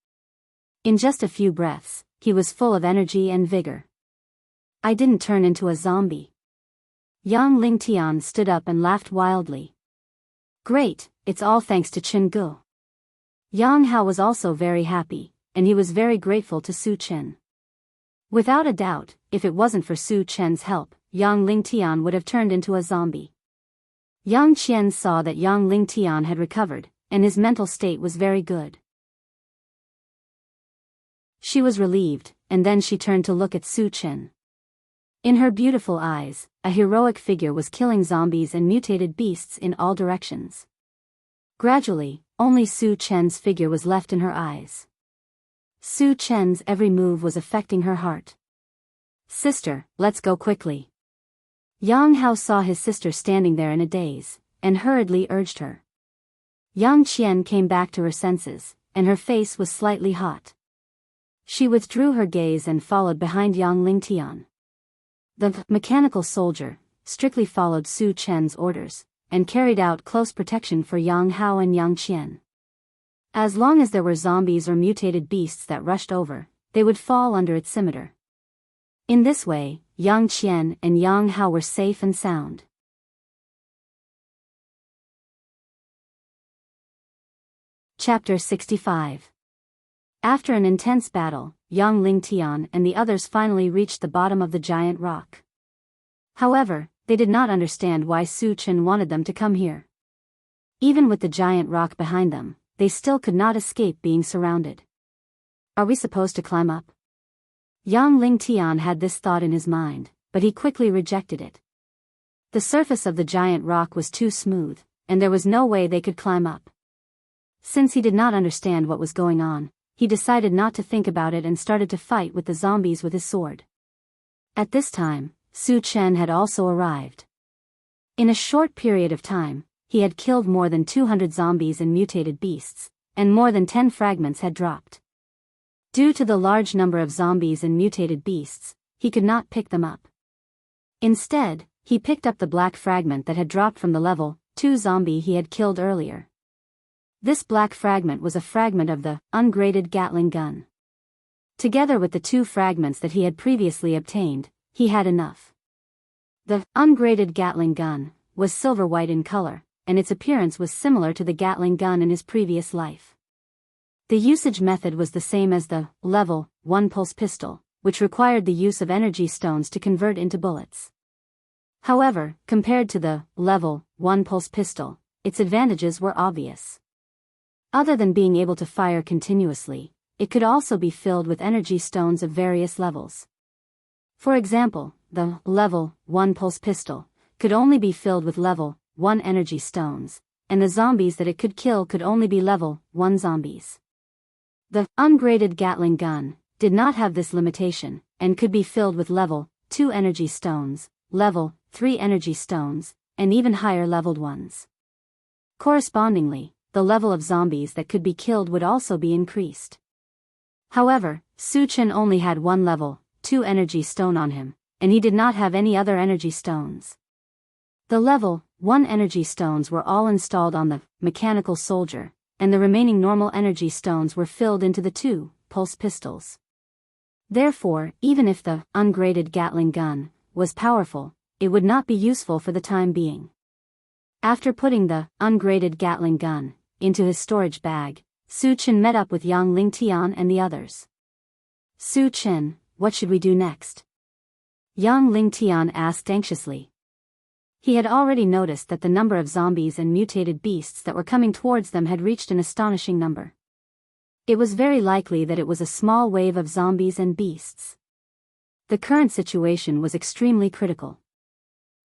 In just a few breaths, he was full of energy and vigor. I didn't turn into a zombie. Yang Lingtian stood up and laughed wildly. Great, it's all thanks to Chen Gu. Yang Hao was also very happy, and he was very grateful to Su Chen. Without a doubt, if it wasn't for Su Chen's help, Yang Lingtian would have turned into a zombie. Yang Qian saw that Yang Lingtian had recovered, and his mental state was very good. She was relieved, and then she turned to look at Su Chen. In her beautiful eyes, a heroic figure was killing zombies and mutated beasts in all directions. Gradually, only Su Chen's figure was left in her eyes. Su Chen's every move was affecting her heart. Sister, let's go quickly. Yang Hao saw his sister standing there in a daze, and hurriedly urged her. Yang Qian came back to her senses, and her face was slightly hot. She withdrew her gaze and followed behind Yang Lingtian. The mechanical soldier strictly followed Su Chen's orders, and carried out close protection for Yang Hao and Yang Qian. As long as there were zombies or mutated beasts that rushed over, they would fall under its scimitar. In this way, Yang Qian and Yang Hao were safe and sound. Chapter 65. After an intense battle, Yang Lingtian and the others finally reached the bottom of the giant rock. However, they did not understand why Su Chen wanted them to come here. Even with the giant rock behind them, they still could not escape being surrounded. Are we supposed to climb up? Yang Lingtian had this thought in his mind, but he quickly rejected it. The surface of the giant rock was too smooth, and there was no way they could climb up. Since he did not understand what was going on, he decided not to think about it and started to fight with the zombies with his sword. At this time, Su Chen had also arrived. In a short period of time, he had killed more than 200 zombies and mutated beasts, and more than 10 fragments had dropped. Due to the large number of zombies and mutated beasts, he could not pick them up. Instead, he picked up the black fragment that had dropped from the level 2 zombie he had killed earlier. This black fragment was a fragment of the ungraded Gatling gun. Together with the 2 fragments that he had previously obtained, he had enough. The ungraded Gatling gun was silver-white in color, and its appearance was similar to the Gatling gun in his previous life. The usage method was the same as the level 1 pulse pistol, which required the use of energy stones to convert into bullets. However, compared to the level 1 pulse pistol, its advantages were obvious. Other than being able to fire continuously, it could also be filled with energy stones of various levels. For example, the level 1 pulse pistol could only be filled with level 1 energy stones, and the zombies that it could kill could only be level 1 zombies. The ungraded Gatling gun did not have this limitation, and could be filled with level 2 energy stones, level 3 energy stones, and even higher leveled ones. Correspondingly, the level of zombies that could be killed would also be increased. However, Su Chen only had 1 level 2 energy stone on him, and he did not have any other energy stones. The level 1 energy stones were all installed on the mechanical soldier, and the remaining normal energy stones were filled into the 2 pulse pistols. Therefore, even if the ungraded Gatling gun was powerful, it would not be useful for the time being. After putting the ungraded Gatling gun into his storage bag, Su Chen met up with Yang Lingtian and the others. Su Chen, what should we do next? Yang Lingtian asked anxiously. He had already noticed that the number of zombies and mutated beasts that were coming towards them had reached an astonishing number. It was very likely that it was a small wave of zombies and beasts. The current situation was extremely critical.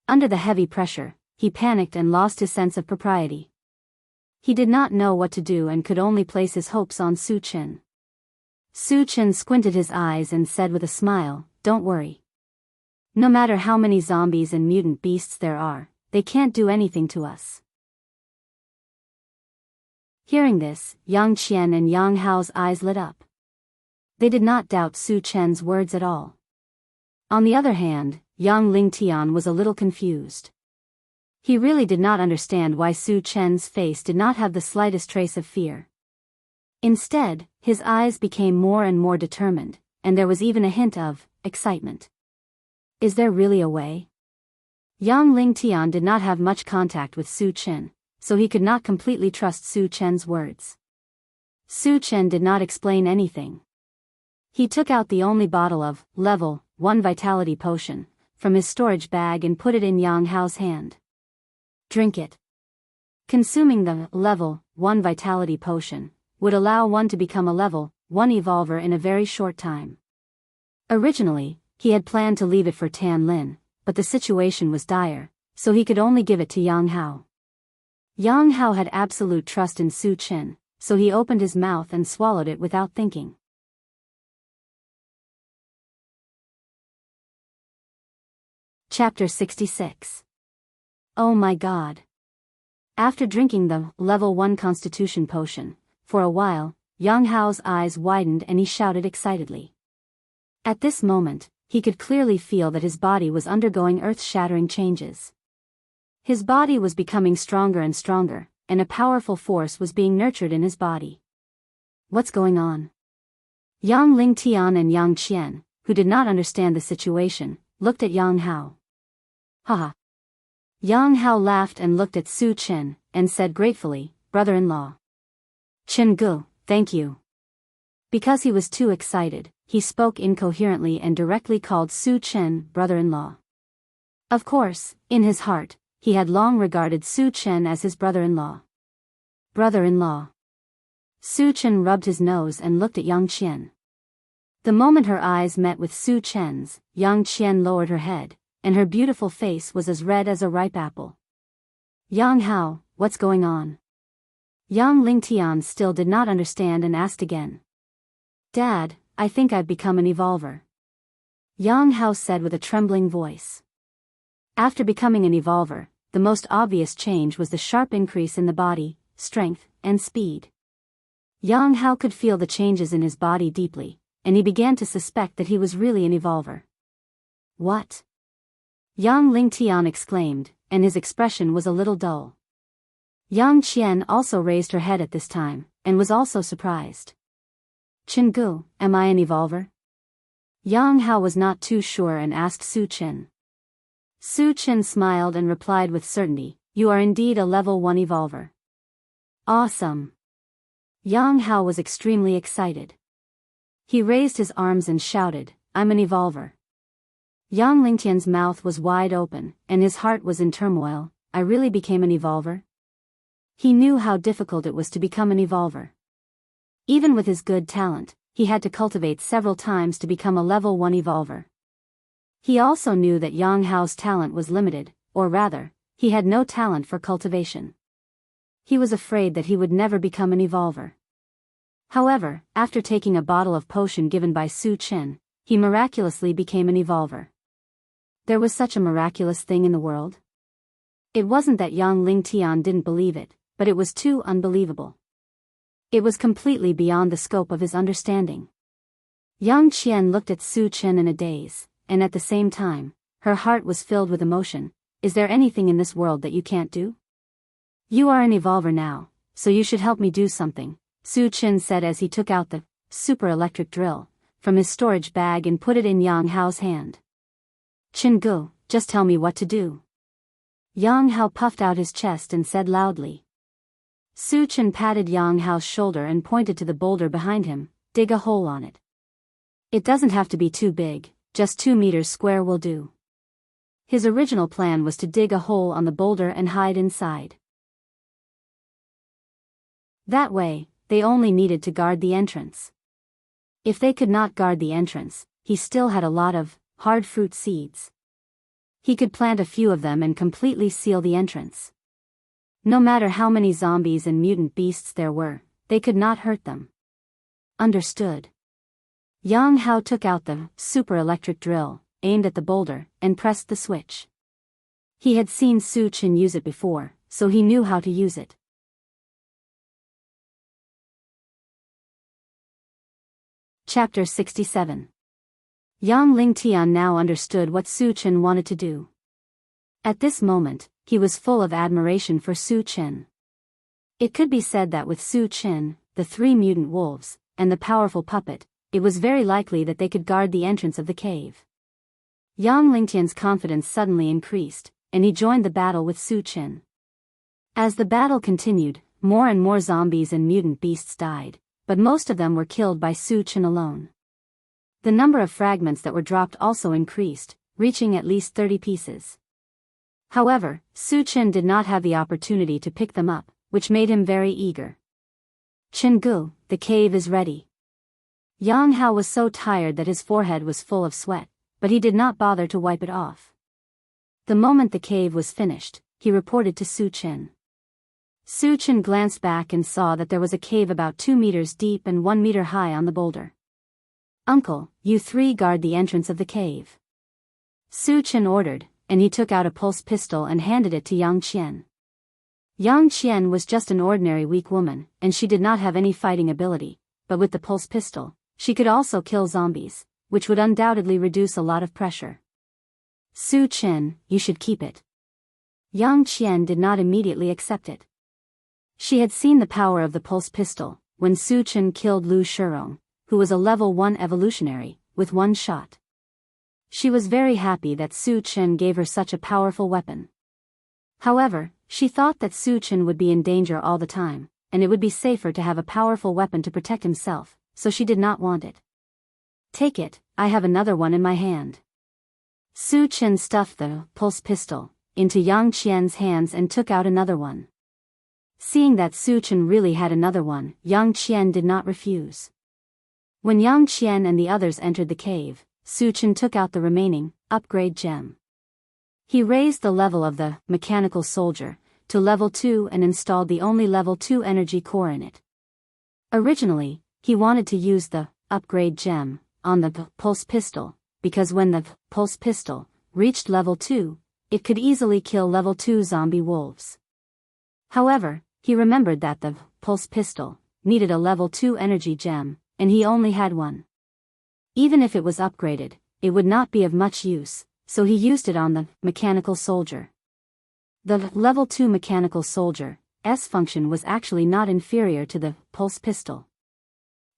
Under the heavy pressure, he panicked and lost his sense of propriety. He did not know what to do and could only place his hopes on Su Chen. Su Chen squinted his eyes and said with a smile, "Don't worry. No matter how many zombies and mutant beasts there are, they can't do anything to us." Hearing this, Yang Qian and Yang Hao's eyes lit up. They did not doubt Su Chen's words at all. On the other hand, Yang Lingtian was a little confused. He really did not understand why Su Chen's face did not have the slightest trace of fear. Instead, his eyes became more and more determined, and there was even a hint of excitement. Is there really a way? Yang Lingtian did not have much contact with Su Chen, so he could not completely trust Su Chen's words. Su Chen did not explain anything. He took out the only bottle of Level 1 Vitality Potion from his storage bag and put it in Yang Hao's hand. Drink it. Consuming the Level 1 Vitality Potion would allow one to become a Level 1 Evolver in a very short time. Originally, he had planned to leave it for Tan Lin, but the situation was dire, so he could only give it to Yang Hao. Yang Hao had absolute trust in Su Chen, so he opened his mouth and swallowed it without thinking. Chapter 66. Oh my God. After drinking the Level 1 Constitution Potion, for a while, Yang Hao's eyes widened and he shouted excitedly. At this moment, he could clearly feel that his body was undergoing earth-shattering changes. His body was becoming stronger and stronger, and a powerful force was being nurtured in his body. What's going on? Yang Lingtian and Yang Qian, who did not understand the situation, looked at Yang Hao. Haha. Yang Hao laughed and looked at Su Chen, and said gratefully, "Brother-in-law." "Chen Gu, thank you." Because he was too excited, he spoke incoherently and directly called Su Chen brother-in-law. Of course, in his heart, he had long regarded Su Chen as his brother-in-law. Brother-in-law. Su Chen rubbed his nose and looked at Yang Qian. The moment her eyes met with Su Chen's, Yang Qian lowered her head, and her beautiful face was as red as a ripe apple. "Yang Hao, what's going on?" Yang Lingtian still did not understand and asked again. "Dad, I think I've become an evolver," Yang Hao said with a trembling voice. After becoming an evolver, the most obvious change was the sharp increase in the body, strength, and speed. Yang Hao could feel the changes in his body deeply, and he began to suspect that he was really an evolver. "What?" Yang Lingtian exclaimed, and his expression was a little dull. Yang Qian also raised her head at this time, and was also surprised. "Chen Gu, am I an evolver?" Yang Hao was not too sure and asked Su Chen. Su Chen smiled and replied with certainty, "You are indeed a Level 1 evolver." "Awesome." Yang Hao was extremely excited. He raised his arms and shouted, "I'm an evolver." Yang Lingtian's mouth was wide open, and his heart was in turmoil. I really became an evolver? He knew how difficult it was to become an evolver. Even with his good talent, he had to cultivate several times to become a Level 1 evolver. He also knew that Yang Hao's talent was limited, or rather, he had no talent for cultivation. He was afraid that he would never become an evolver. However, after taking a bottle of potion given by Su Chen, he miraculously became an evolver. There was such a miraculous thing in the world? It wasn't that Yang Lingtian didn't believe it, but it was too unbelievable. It was completely beyond the scope of his understanding. Yang Qian looked at Su Chen in a daze, and at the same time, her heart was filled with emotion. "Is there anything in this world that you can't do? You are an evolver now, so you should help me do something," Su Chen said as he took out the super electric drill from his storage bag and put it in Yang Hao's hand. "Chen Gu, just tell me what to do." Yang Hao puffed out his chest and said loudly. Su Chen patted Yang Hao's shoulder and pointed to the boulder behind him. "Dig a hole on it. It doesn't have to be too big, just 2 meters square will do." His original plan was to dig a hole on the boulder and hide inside. That way, they only needed to guard the entrance. If they could not guard the entrance, he still had a lot of hard fruit seeds. He could plant a few of them and completely seal the entrance. No matter how many zombies and mutant beasts there were, they could not hurt them. Understood. Yang Hao took out the super electric drill, aimed at the boulder, and pressed the switch. He had seen Su Chen use it before, so he knew how to use it. Chapter 67. Yang Lingtian now understood what Su Chen wanted to do. At this moment, he was full of admiration for Su Chen. It could be said that with Su Chen, the 3 mutant wolves, and the powerful puppet, it was very likely that they could guard the entrance of the cave. Yang Lingtian's confidence suddenly increased, and he joined the battle with Su Chen. As the battle continued, more and more zombies and mutant beasts died, but most of them were killed by Su Chen alone. The number of fragments that were dropped also increased, reaching at least 30 pieces. However, Su Chen did not have the opportunity to pick them up, which made him very eager. "Chen-gu, the cave is ready." Yang Hao was so tired that his forehead was full of sweat, but he did not bother to wipe it off. The moment the cave was finished, he reported to Su Chen. Su Chen glanced back and saw that there was a cave about 2 meters deep and 1 meter high on the boulder. "Uncle, you three guard the entrance of the cave," Su Chen ordered, and he took out a pulse pistol and handed it to Yang Qian. Yang Qian was just an ordinary weak woman, and she did not have any fighting ability, but with the pulse pistol, she could also kill zombies, which would undoubtedly reduce a lot of pressure. "Su Chen, you should keep it." Yang Qian did not immediately accept it. She had seen the power of the pulse pistol when Su Chen killed Lu Shurong, who was a level 1 evolutionary, with one shot. She was very happy that Su Chen gave her such a powerful weapon. However, she thought that Su Chen would be in danger all the time, and it would be safer to have a powerful weapon to protect himself, so she did not want it. "Take it, I have another one in my hand." Su Chen stuffed the pulse pistol into Yang Qian's hands and took out another one. Seeing that Su Chen really had another one, Yang Qian did not refuse. When Yang Qian and the others entered the cave, Su Chen took out the remaining upgrade gem. He raised the level of the mechanical soldier to level 2 and installed the only level 2 energy core in it. Originally, he wanted to use the upgrade gem on the pulse pistol, because when the pulse pistol reached level 2, it could easily kill level 2 zombie wolves. However, he remembered that the pulse pistol needed a level 2 energy gem, and he only had one. Even if it was upgraded, it would not be of much use, so he used it on the mechanical soldier. The level 2 mechanical soldier's function was actually not inferior to the pulse pistol.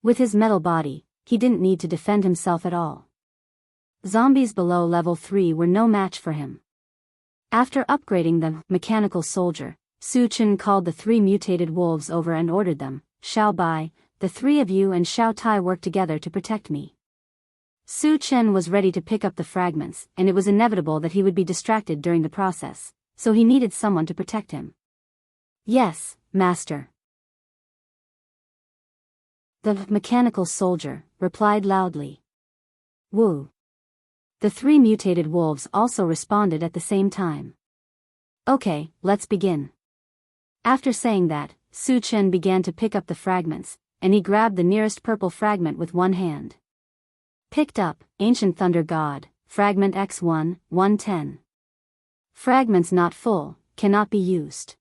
With his metal body, he didn't need to defend himself at all. Zombies below level 3 were no match for him. After upgrading the mechanical soldier, Su Chen called the 3 mutated wolves over and ordered them, "Xiao Bai, the 3 of you and Xiao Tai work together to protect me." Su Chen was ready to pick up the fragments, and it was inevitable that he would be distracted during the process, so he needed someone to protect him. "Yes, master." The mechanical soldier replied loudly. "Woo." The 3 mutated wolves also responded at the same time. "Okay, let's begin." After saying that, Su Chen began to pick up the fragments, and he grabbed the nearest purple fragment with one hand. Picked up, Ancient Thunder God, Fragment X1, 110. Fragments not full, cannot be used.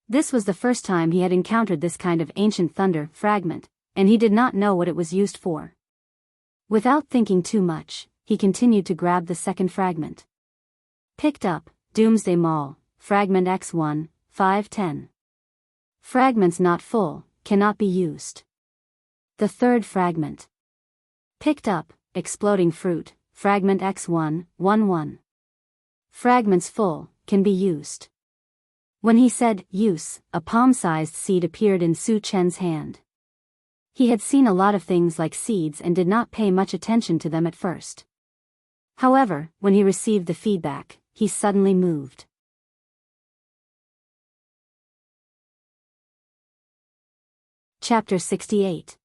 This was the first time he had encountered this kind of Ancient Thunder fragment, and he did not know what it was used for. Without thinking too much, he continued to grab the second fragment. Picked up, Doomsday Maul, Fragment X1, 510. Fragments not full, cannot be used. The third fragment. Picked up, Exploding Fruit, Fragment X1, 11. Fragments full, can be used. When he said, use, a palm-sized seed appeared in Su Chen's hand. He had seen a lot of things like seeds and did not pay much attention to them at first. However, when he received the feedback, he suddenly moved. Chapter 68.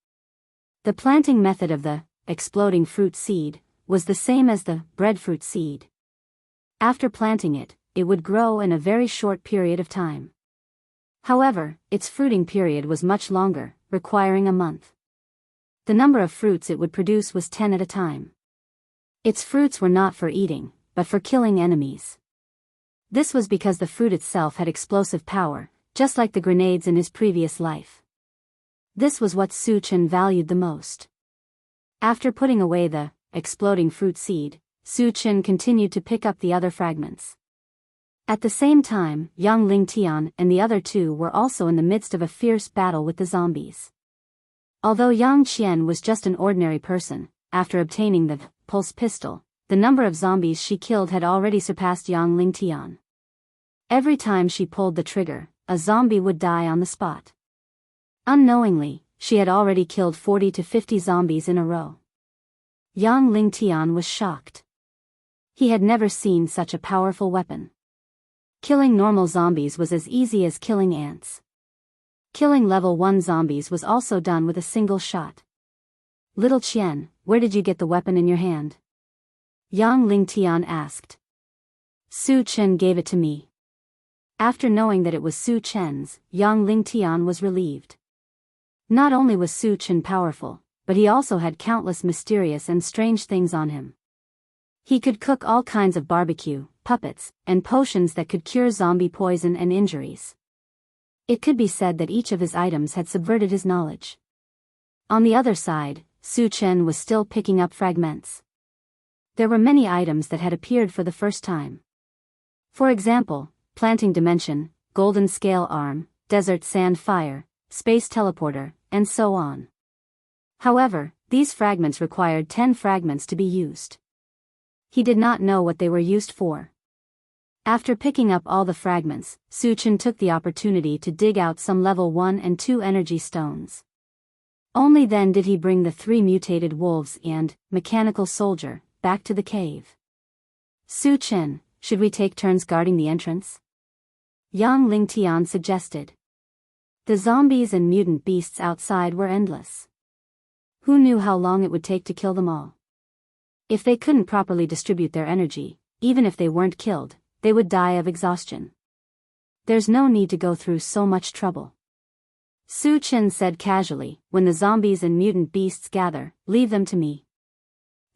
The planting method of the exploding fruit seed was the same as the breadfruit seed. After planting it, it would grow in a very short period of time. However, its fruiting period was much longer, requiring a month. The number of fruits it would produce was 10 at a time. Its fruits were not for eating, but for killing enemies. This was because the fruit itself had explosive power, just like the grenades in his previous life. This was what Su Chen valued the most. After putting away the exploding fruit seed, Su Chen continued to pick up the other fragments. At the same time, young Ling Tian and the other two were also in the midst of a fierce battle with the zombies. Although Yang Qian was just an ordinary person, after obtaining the pulse pistol, the number of zombies she killed had already surpassed Yang Lingtian. Every time she pulled the trigger, a zombie would die on the spot. Unknowingly, she had already killed 40 to 50 zombies in a row. Yang Lingtian was shocked. He had never seen such a powerful weapon. Killing normal zombies was as easy as killing ants. Killing level 1 zombies was also done with a single shot. Little Qian, where did you get the weapon in your hand? Yang Lingtian asked. Su Chen gave it to me. After knowing that it was Su Chen's, Yang Lingtian was relieved. Not only was Su Chen powerful, but he also had countless mysterious and strange things on him. He could cook all kinds of barbecue, puppets, and potions that could cure zombie poison and injuries. It could be said that each of his items had subverted his knowledge. On the other side, Su Chen was still picking up fragments. There were many items that had appeared for the first time. For example, planting dimension, golden scale arm, desert sand fire, space teleporter, and so on. However, these fragments required 10 fragments to be used. He did not know what they were used for. After picking up all the fragments, Su Chen took the opportunity to dig out some level 1 and 2 energy stones. Only then did he bring the 3 mutated wolves and mechanical soldier back to the cave. Su Chen, should we take turns guarding the entrance? Yang Lingtian suggested. The zombies and mutant beasts outside were endless. Who knew how long it would take to kill them all? If they couldn't properly distribute their energy, even if they weren't killed, they would die of exhaustion. There's no need to go through so much trouble. Su Chen said casually, when the zombies and mutant beasts gather, leave them to me.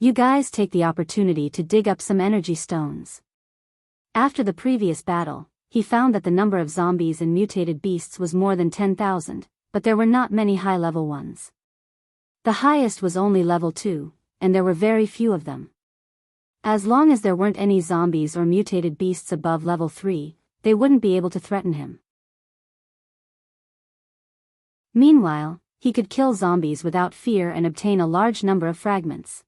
You guys take the opportunity to dig up some energy stones. After the previous battle, he found that the number of zombies and mutated beasts was more than 10,000, but there were not many high-level ones. The highest was only level 2, and there were very few of them. As long as there weren't any zombies or mutated beasts above level 3, they wouldn't be able to threaten him. Meanwhile, he could kill zombies without fear and obtain a large number of fragments.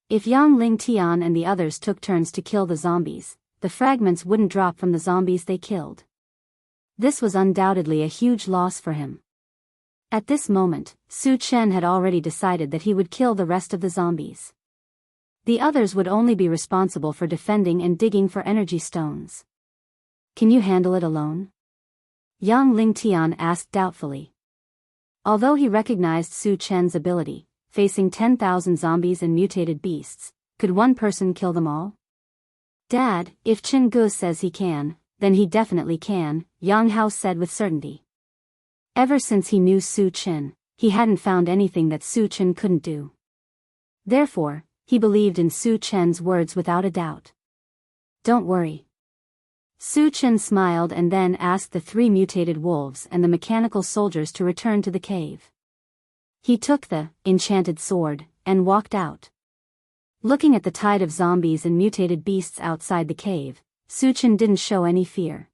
If Yang Lingtian and the others took turns to kill the zombies, the fragments wouldn't drop from the zombies they killed. This was undoubtedly a huge loss for him. At this moment, Su Chen had already decided that he would kill the rest of the zombies. The others would only be responsible for defending and digging for energy stones. Can you handle it alone? Yang Lingtian asked doubtfully. Although he recognized Su Chen's ability, facing 10,000 zombies and mutated beasts, could one person kill them all? Dad, if Chen Gu says he can, then he definitely can, Yang Hao said with certainty. Ever since he knew Su Chen, he hadn't found anything that Su Chen couldn't do. Therefore, he believed in Su Chen's words without a doubt. Don't worry. Su Chen smiled and then asked the 3 mutated wolves and the mechanical soldiers to return to the cave. He took the enchanted sword and walked out. Looking at the tide of zombies and mutated beasts outside the cave, Su Chen didn't show any fear.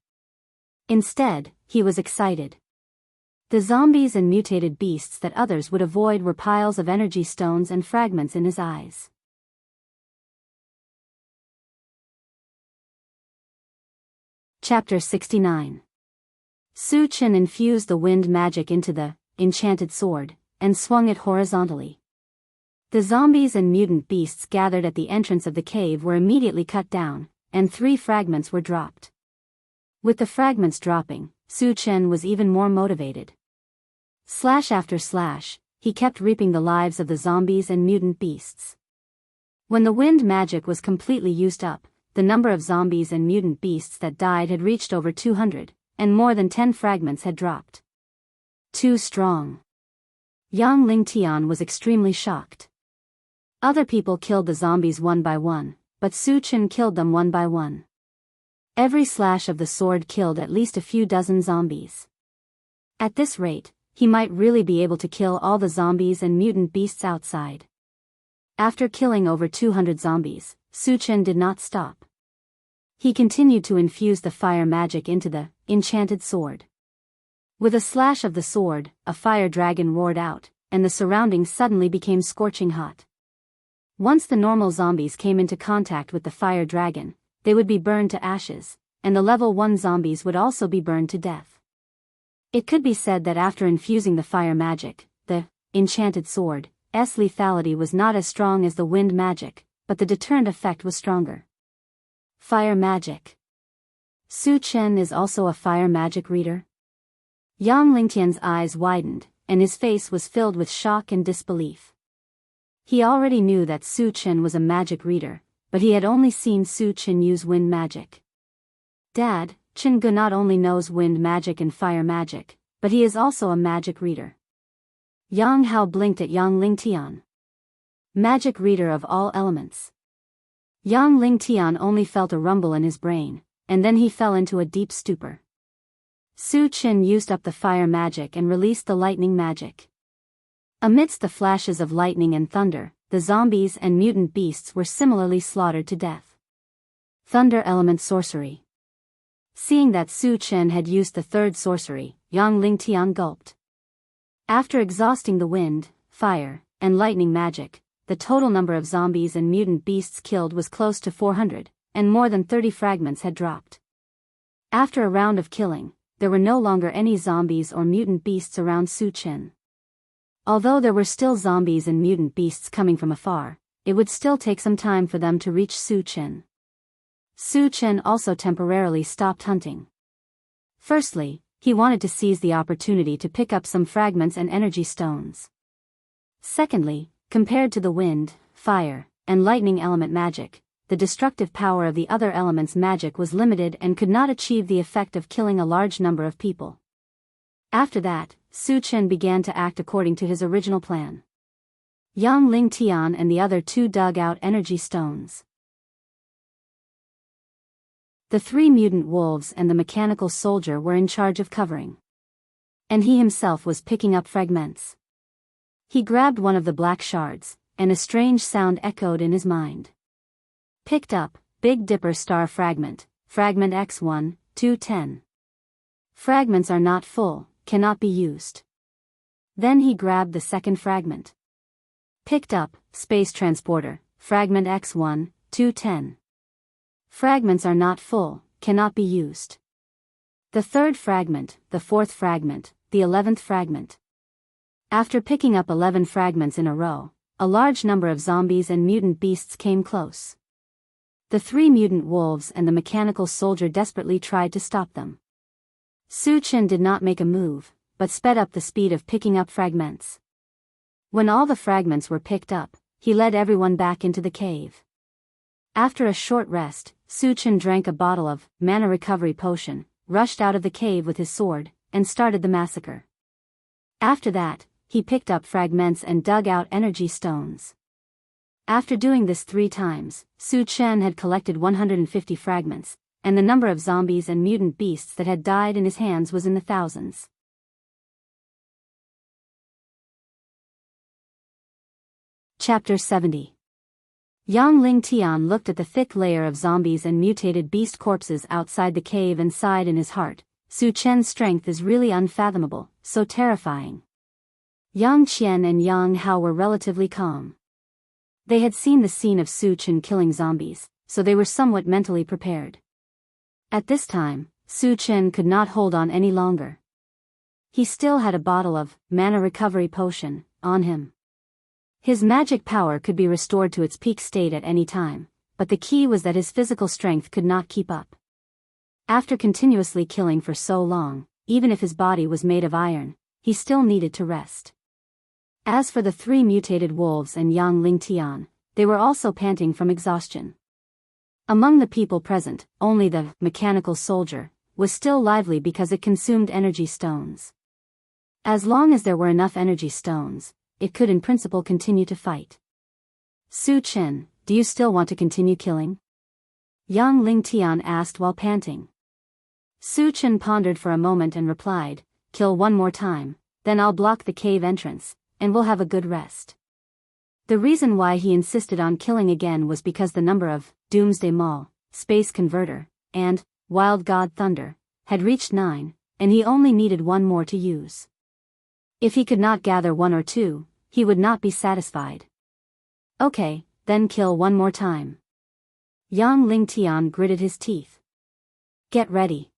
Instead, he was excited. The zombies and mutated beasts that others would avoid were piles of energy stones and fragments in his eyes. Chapter 69. Su Chen infused the wind magic into the enchanted sword and swung it horizontally. The zombies and mutant beasts gathered at the entrance of the cave were immediately cut down, and 3 fragments were dropped. With the fragments dropping, Su Chen was even more motivated. Slash after slash, he kept reaping the lives of the zombies and mutant beasts. When the wind magic was completely used up, the number of zombies and mutant beasts that died had reached over 200, and more than 10 fragments had dropped. Too strong. Yang Lingtian was extremely shocked. Other people killed the zombies one by one, but Su Chen killed them one by one. Every slash of the sword killed at least a few dozen zombies. At this rate, he might really be able to kill all the zombies and mutant beasts outside. After killing over 200 zombies, Su Chen did not stop. He continued to infuse the fire magic into the enchanted sword. With a slash of the sword, a fire dragon roared out, and the surroundings suddenly became scorching hot. Once the normal zombies came into contact with the fire dragon, they would be burned to ashes, and the level 1 zombies would also be burned to death. It could be said that after infusing the fire magic, the enchanted sword's lethality was not as strong as the wind magic, but the deterrent effect was stronger. Fire magic. Su Chen is also a fire magic reader? Yang Lingtian's eyes widened, and his face was filled with shock and disbelief. He already knew that Su Chen was a magic reader, but he had only seen Su Chen use wind magic. Dad, Chen Gu not only knows wind magic and fire magic, but he is also a magic reader. Yang Hao blinked at Yang Lingtian. Magic reader of all elements. Yang Lingtian only felt a rumble in his brain, and then he fell into a deep stupor. Su Chen used up the fire magic and released the lightning magic. Amidst the flashes of lightning and thunder, the zombies and mutant beasts were similarly slaughtered to death. Thunder element sorcery. Seeing that Su Chen had used the third sorcery, Yang Lingtian gulped. After exhausting the wind, fire, and lightning magic, the total number of zombies and mutant beasts killed was close to 400, and more than 30 fragments had dropped. After a round of killing, there were no longer any zombies or mutant beasts around Su Chen. Although there were still zombies and mutant beasts coming from afar, it would still take some time for them to reach Su Chen. Su Chen also temporarily stopped hunting. Firstly, he wanted to seize the opportunity to pick up some fragments and energy stones. Secondly, compared to the wind, fire, and lightning element magic, the destructive power of the other elements' magic was limited and could not achieve the effect of killing a large number of people. After that, Su Chen began to act according to his original plan. Yang Lingtian and the other two dug out energy stones. The 3 mutant wolves and the mechanical soldier were in charge of covering. And he himself was picking up fragments. He grabbed one of the black shards, and a strange sound echoed in his mind. Picked up, Big Dipper star fragment, fragment X1, 210. Fragments are not full, cannot be used. Then he grabbed the second fragment. Picked up, Space Transporter, fragment X1, 210. Fragments are not full, cannot be used. The third fragment, the fourth fragment, the 11th fragment. After picking up 11 fragments in a row, a large number of zombies and mutant beasts came close. The 3 mutant wolves and the mechanical soldier desperately tried to stop them. Su Chen did not make a move, but sped up the speed of picking up fragments. When all the fragments were picked up, he led everyone back into the cave. After a short rest, Su Chen drank a bottle of mana recovery potion, rushed out of the cave with his sword, and started the massacre. After that, he picked up fragments and dug out energy stones. After doing this 3 times, Su Chen had collected 150 fragments, and the number of zombies and mutant beasts that had died in his hands was in the thousands. Chapter 70. Yang Lingtian looked at the thick layer of zombies and mutated beast corpses outside the cave and sighed in his heart. Su Chen's strength is really unfathomable, so terrifying. Yang Qian and Yang Hao were relatively calm. They had seen the scene of Su Chen killing zombies, so they were somewhat mentally prepared. At this time, Su Chen could not hold on any longer. He still had a bottle of mana recovery potion on him. His magic power could be restored to its peak state at any time, but the key was that his physical strength could not keep up. After continuously killing for so long, even if his body was made of iron, he still needed to rest. As for the 3 mutated wolves and Yang Lingtian, they were also panting from exhaustion. Among the people present, only the mechanical soldier was still lively because it consumed energy stones. As long as there were enough energy stones, it could in principle continue to fight. Su Chen, do you still want to continue killing? Yang Lingtian asked while panting. Su Chen pondered for a moment and replied, kill one more time, then I'll block the cave entrance, and we'll have a good rest. The reason why he insisted on killing again was because the number of Doomsday Maul, Space Converter, and Wild God Thunder had reached 9, and he only needed 1 more to use. If he could not gather 1 or 2, he would not be satisfied. Okay, then kill one more time. Yang Lingtian gritted his teeth. Get ready.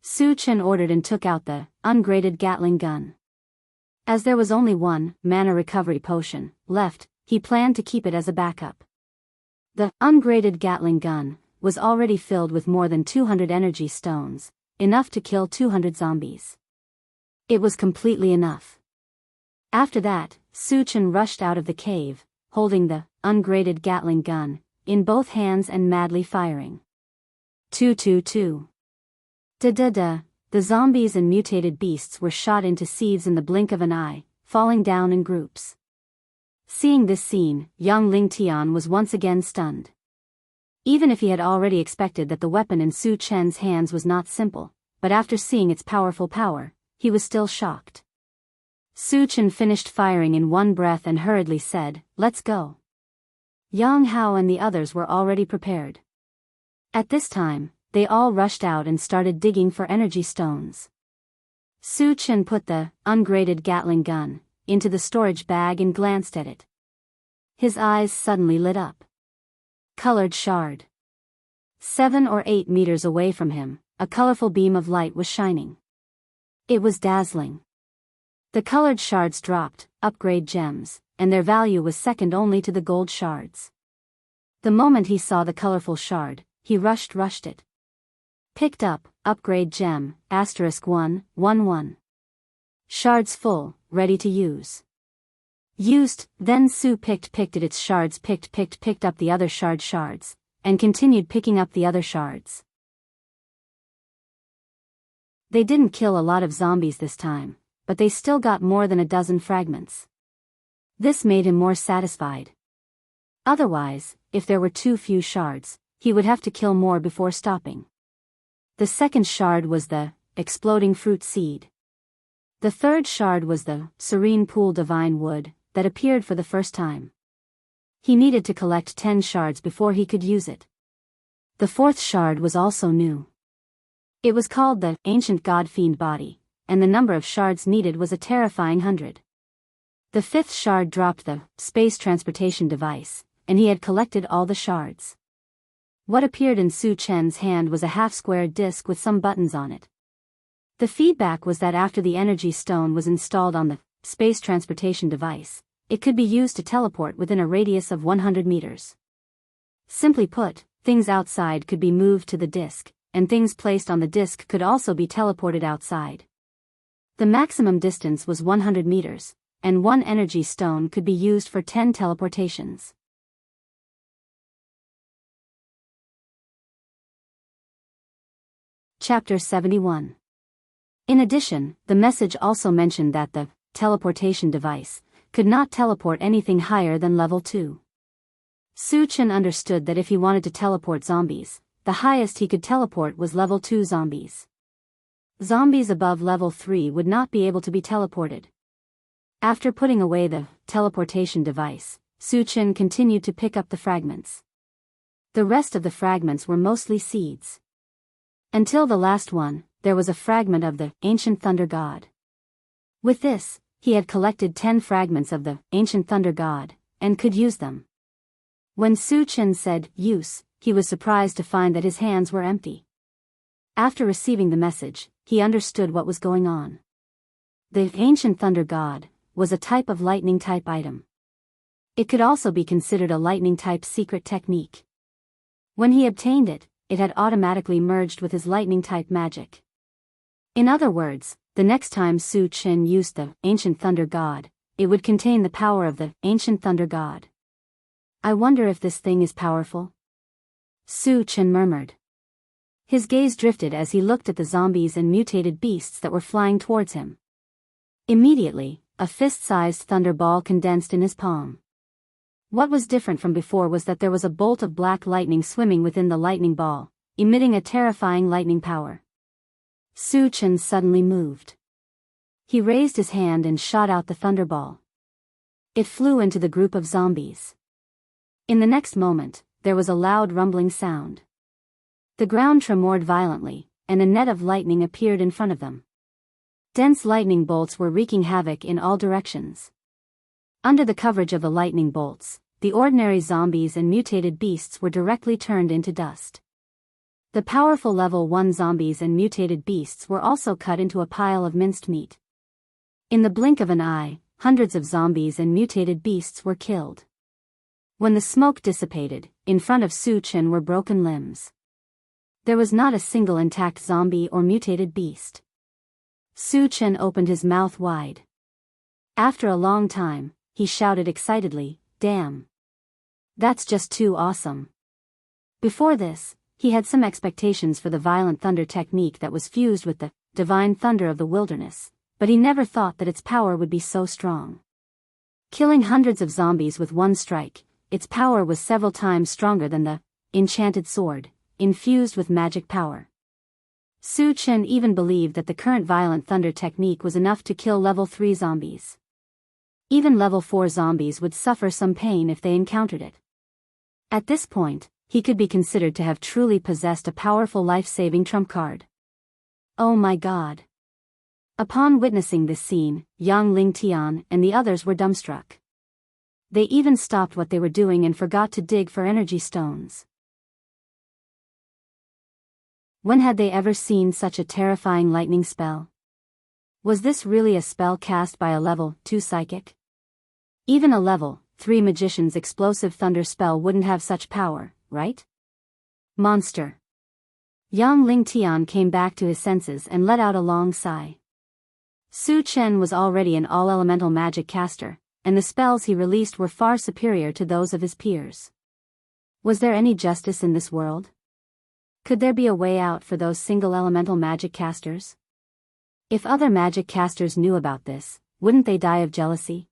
Su Chen ordered and took out the ungraded Gatling gun. As there was only one mana recovery potion left, he planned to keep it as a backup. The ungraded Gatling gun was already filled with more than 200 energy stones, enough to kill 200 zombies. It was completely enough. After that, Su Chen rushed out of the cave, holding the ungraded Gatling gun in both hands and madly firing. 222. Da-da-da, the zombies and mutated beasts were shot into seeds in the blink of an eye, falling down in groups. Seeing this scene, young Ling Tian was once again stunned. Even if he had already expected that the weapon in Su Chen's hands was not simple, but after seeing its powerful power, he was still shocked. Su Chen finished firing in one breath and hurriedly said, "Let's go." Yang Hao and the others were already prepared. At this time, they all rushed out and started digging for energy stones. Su Chen put the ungraded Gatling gun into the storage bag and glanced at it. His eyes suddenly lit up. Colored shard. 7 or 8 meters away from him, a colorful beam of light was shining. It was dazzling. The colored shards dropped, upgrade gems, and their value was second only to the gold shards. The moment he saw the colorful shard, he rushed it. Picked up, upgrade gem, *111. Shards full, ready to use. Used, then Su picked at its shards, picked up the other shards, and continued picking up the other shards. They didn't kill a lot of zombies this time, but they still got more than a dozen fragments. This made him more satisfied. Otherwise, if there were too few shards, he would have to kill more before stopping. The second shard was the exploding fruit seed. The third shard was the serene pool divine wood that appeared for the first time. He needed to collect 10 shards before he could use it. The fourth shard was also new. It was called the ancient god fiend body, and the number of shards needed was a terrifying 100. The fifth shard dropped the space transportation device, and he had collected all the shards. What appeared in Su Chen's hand was a half-square disc with some buttons on it. The feedback was that after the energy stone was installed on the space transportation device, it could be used to teleport within a radius of 100 meters. Simply put, things outside could be moved to the disc, and things placed on the disc could also be teleported outside. The maximum distance was 100 meters, and one energy stone could be used for 10 teleportations. Chapter 71. In addition, the message also mentioned that the teleportation device could not teleport anything higher than level 2. Su Chen understood that if he wanted to teleport zombies, the highest he could teleport was level 2 zombies. Zombies above level 3 would not be able to be teleported. After putting away the teleportation device, Su Chen continued to pick up the fragments. The rest of the fragments were mostly seeds. Until the last one, there was a fragment of the ancient thunder god. With this, he had collected 10 fragments of the ancient thunder god, and could use them. When Su Chen said, "use," he was surprised to find that his hands were empty. After receiving the message, he understood what was going on. The ancient thunder god was a type of lightning-type item. It could also be considered a lightning-type secret technique. When he obtained it, it had automatically merged with his lightning-type magic. In other words, the next time Su Chen used the ancient thunder god, it would contain the power of the ancient thunder god. "I wonder if this thing is powerful?" Su Chen murmured. His gaze drifted as he looked at the zombies and mutated beasts that were flying towards him. Immediately, a fist-sized thunder ball condensed in his palm. What was different from before was that there was a bolt of black lightning swimming within the lightning ball, emitting a terrifying lightning power. Su Chen suddenly moved. He raised his hand and shot out the thunderball. It flew into the group of zombies. In the next moment, there was a loud rumbling sound. The ground tremored violently, and a net of lightning appeared in front of them. Dense lightning bolts were wreaking havoc in all directions. Under the coverage of the lightning bolts, the ordinary zombies and mutated beasts were directly turned into dust. The powerful level 1 zombies and mutated beasts were also cut into a pile of minced meat. In the blink of an eye, hundreds of zombies and mutated beasts were killed. When the smoke dissipated, in front of Su Chen were broken limbs. There was not a single intact zombie or mutated beast. Su Chen opened his mouth wide. After a long time, he shouted excitedly, "Damn! That's just too awesome." Before this, he had some expectations for the violent thunder technique that was fused with the divine thunder of the wilderness, but he never thought that its power would be so strong. Killing hundreds of zombies with one strike, its power was several times stronger than the enchanted sword, infused with magic power. Su Chen even believed that the current violent thunder technique was enough to kill level 3 zombies. Even level 4 zombies would suffer some pain if they encountered it. At this point, he could be considered to have truly possessed a powerful life-saving trump card. Oh my god. Upon witnessing this scene, Yang Lingtian and the others were dumbstruck. They even stopped what they were doing and forgot to dig for energy stones. When had they ever seen such a terrifying lightning spell? Was this really a spell cast by a level 2 psychic? Even a level 3 magician's explosive thunder spell wouldn't have such power, right? Monster. Yang Lingtian came back to his senses and let out a long sigh. Su Chen was already an all-elemental magic caster, and the spells he released were far superior to those of his peers. Was there any justice in this world? Could there be a way out for those single-elemental magic casters? If other magic casters knew about this, wouldn't they die of jealousy?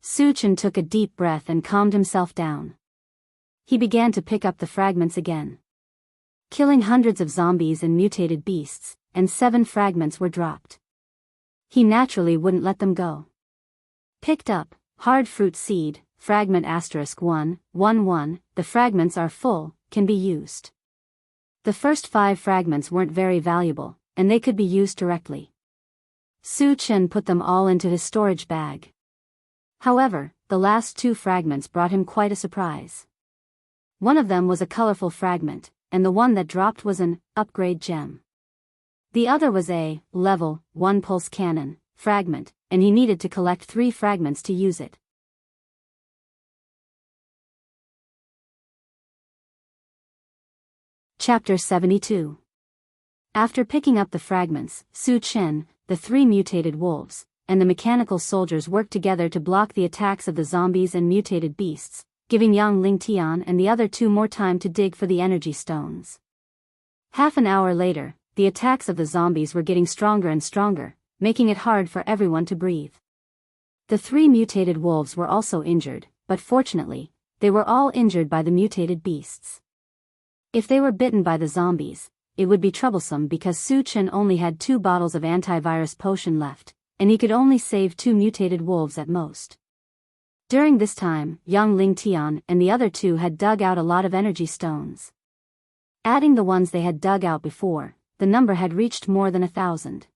Su Chen took a deep breath and calmed himself down. He began to pick up the fragments again. Killing hundreds of zombies and mutated beasts, and 7 fragments were dropped. He naturally wouldn't let them go. Picked up, hard fruit seed, fragment *111, the fragments are full, can be used. The first 5 fragments weren't very valuable, and they could be used directly. Su Chen put them all into his storage bag. However, the last 2 fragments brought him quite a surprise. One of them was a colorful fragment, and the one that dropped was an upgrade gem. The other was a level 1 pulse cannon fragment, and he needed to collect 3 fragments to use it. Chapter 72. After picking up the fragments, Su Chen, the 3 mutated wolves, and the mechanical soldiers worked together to block the attacks of the zombies and mutated beasts, giving Yang Lingtian and the other 2 more time to dig for the energy stones. Half an hour later, the attacks of the zombies were getting stronger and stronger, making it hard for everyone to breathe. The 3 mutated wolves were also injured, but fortunately, they were all injured by the mutated beasts. If they were bitten by the zombies, it would be troublesome because Su Chen only had 2 bottles of antivirus potion left, and he could only save 2 mutated wolves at most. During this time, Yang Lingtian and the other 2 had dug out a lot of energy stones. Adding the ones they had dug out before, the number had reached more than 1,000.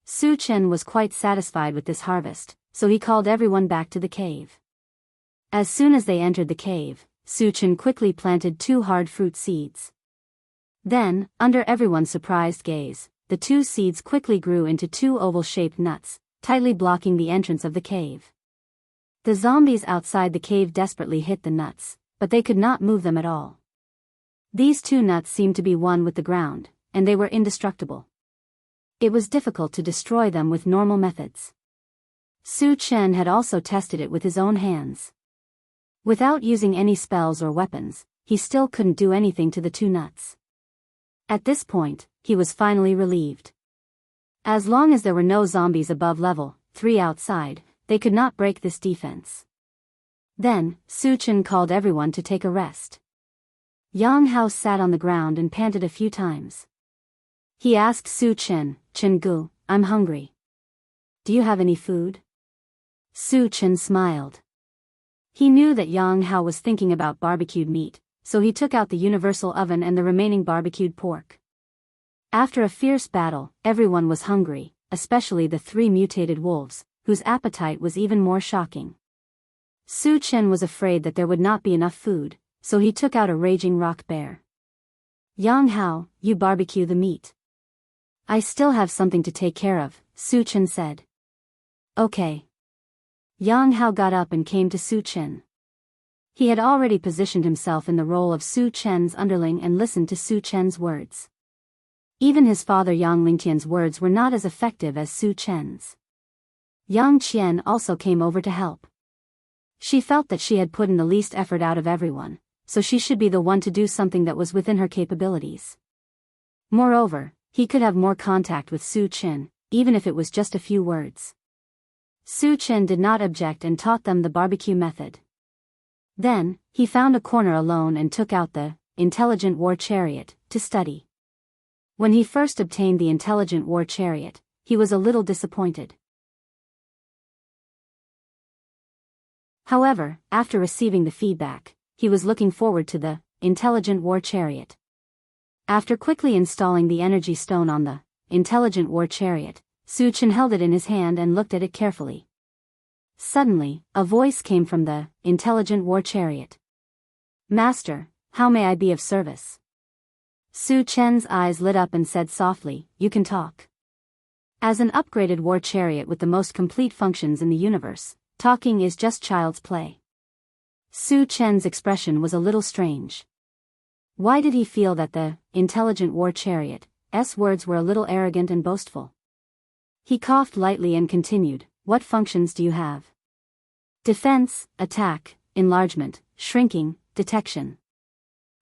Su Chen was quite satisfied with this harvest, so he called everyone back to the cave. As soon as they entered the cave, Su Chen quickly planted 2 hard fruit seeds. Then, under everyone's surprised gaze, the 2 seeds quickly grew into 2 oval-shaped nuts, tightly blocking the entrance of the cave. The zombies outside the cave desperately hit the nuts, but they could not move them at all. These 2 nuts seemed to be one with the ground, and they were indestructible. It was difficult to destroy them with normal methods. Su Chen had also tested it with his own hands. Without using any spells or weapons, he still couldn't do anything to the 2 nuts. At this point, he was finally relieved. As long as there were no zombies above level 3 outside, they could not break this defense. Then, Su Chen called everyone to take a rest. Yang Hao sat on the ground and panted a few times. He asked Su Chen, "Chen Gu, I'm hungry. Do you have any food?" Su Chen smiled. He knew that Yang Hao was thinking about barbecued meat, so he took out the universal oven and the remaining barbecued pork. After a fierce battle, everyone was hungry, especially the 3 mutated wolves, whose appetite was even more shocking. Su Chen was afraid that there would not be enough food, so he took out a raging rock bear. Yang Hao, you barbecue the meat. I still have something to take care of, Su Chen said. Okay. Yang Hao got up and came to Su Chen. He had already positioned himself in the role of Su Chen's underling and listened to Su Chen's words. Even his father Yang Lingtian's words were not as effective as Su Chen's. Yang Qian also came over to help. She felt that she had put in the least effort out of everyone, so she should be the one to do something that was within her capabilities. Moreover, he could have more contact with Su Chen, even if it was just a few words. Su Chen did not object and taught them the barbecue method. Then, he found a corner alone and took out the intelligent war chariot to study. When he first obtained the intelligent war chariot, he was a little disappointed. However, after receiving the feedback, he was looking forward to the intelligent war chariot. After quickly installing the energy stone on the intelligent war chariot, Su Chen held it in his hand and looked at it carefully. Suddenly, a voice came from the intelligent war chariot. Master, how may I be of service? Su Chen's eyes lit up and said softly, you can talk. As an upgraded war chariot with the most complete functions in the universe, talking is just child's play. Su Chen's expression was a little strange. Why did he feel that the intelligent war chariot's words were a little arrogant and boastful? He coughed lightly and continued, what functions do you have? Defense, attack, enlargement, shrinking, detection.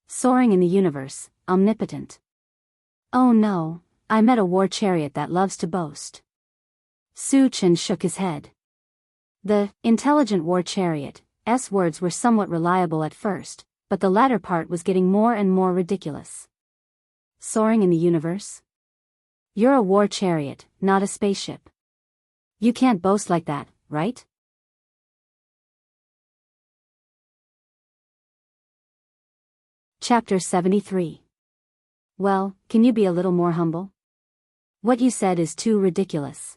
Soaring in the universe, omnipotent. Oh no, I met a war chariot that loves to boast. Su Chen shook his head. The intelligent war chariot's words were somewhat reliable at first, but the latter part was getting more and more ridiculous. Soaring in the universe? You're a war chariot, not a spaceship. You can't boast like that, right? Chapter 73. Well, can you be a little more humble? What you said is too ridiculous.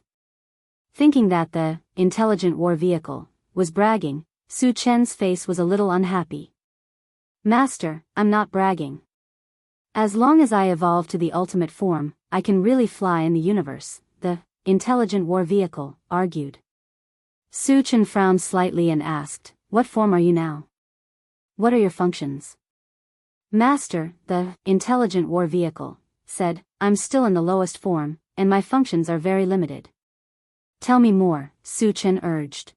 Thinking that the intelligent war vehicle was bragging, Su Chen's face was a little unhappy. Master, I'm not bragging. As long as I evolve to the ultimate form, I can really fly in the universe, the intelligent war vehicle argued. Su Chen frowned slightly and asked, what form are you now? What are your functions? Master, the intelligent war vehicle said, I'm still in the lowest form, and my functions are very limited. Tell me more, Su Chen urged.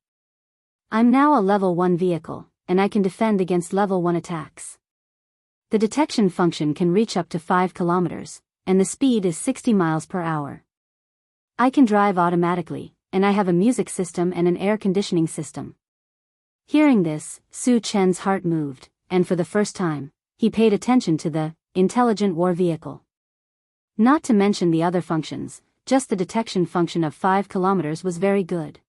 I'm now a level 1 vehicle, and I can defend against level 1 attacks. The detection function can reach up to 5 kilometers, and the speed is 60 miles per hour. I can drive automatically, and I have a music system and an air conditioning system. Hearing this, Su Chen's heart moved, and for the first time, he paid attention to the intelligent war vehicle. Not to mention the other functions, just the detection function of 5 kilometers was very good.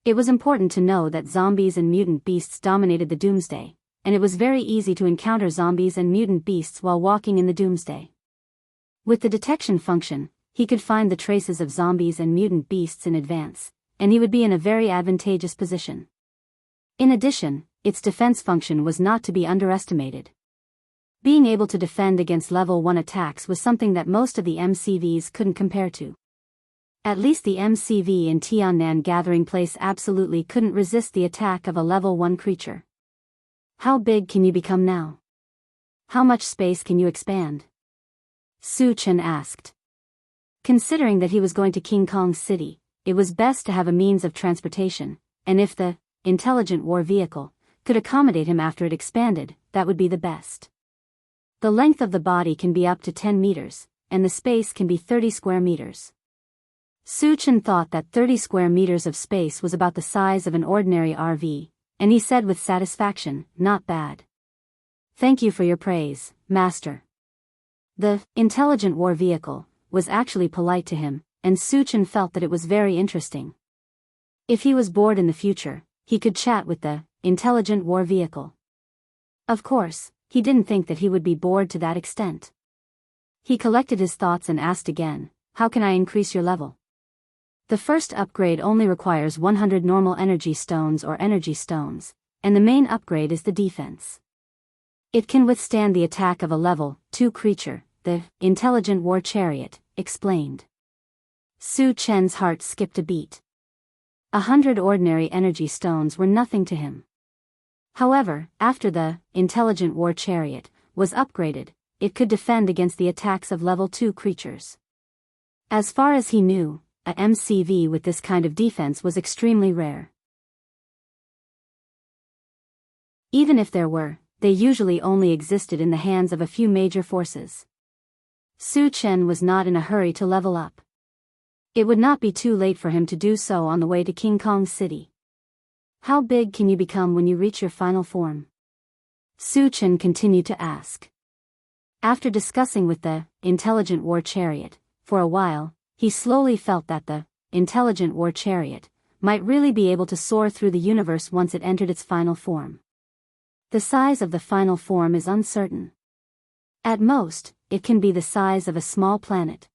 It was important to know that zombies and mutant beasts dominated the Doomsday, and it was very easy to encounter zombies and mutant beasts while walking in the Doomsday. With the detection function, he could find the traces of zombies and mutant beasts in advance, and he would be in a very advantageous position. In addition, its defense function was not to be underestimated. Being able to defend against level 1 attacks was something that most of the MCVs couldn't compare to. At least the MCV in Tiannan Gathering Place absolutely couldn't resist the attack of a level 1 creature. How big can you become now? How much space can you expand? Su Chen asked. Considering that he was going to King Kong City, it was best to have a means of transportation, and if the intelligent war vehicle could accommodate him after it expanded, that would be the best. The length of the body can be up to 10 meters, and the space can be 30 square meters. Su Chen thought that 30 square meters of space was about the size of an ordinary RV, and he said with satisfaction, not bad. Thank you for your praise, Master. The intelligent war vehicle was actually polite to him, and Su Chen felt that it was very interesting. If he was bored in the future, he could chat with the intelligent war vehicle. Of course, he didn't think that he would be bored to that extent. He collected his thoughts and asked again, how can I increase your level? The first upgrade only requires 100 normal energy stones or energy stones, and the main upgrade is the defense. It can withstand the attack of a level 2 creature, the intelligent war chariot, explained. Su Chen's heart skipped a beat. 100 ordinary energy stones were nothing to him. However, after the intelligent war chariot was upgraded, it could defend against the attacks of level 2 creatures. As far as he knew, a MCV with this kind of defense was extremely rare. Even if there were, they usually only existed in the hands of a few major forces. Su Chen was not in a hurry to level up. It would not be too late for him to do so on the way to King Kong City. How big can you become when you reach your final form? Su Chen continued to ask. After discussing with the intelligent war chariot, for a while, he slowly felt that the intelligent war chariot might really be able to soar through the universe once it entered its final form. The size of the final form is uncertain. At most, it can be the size of a small planet.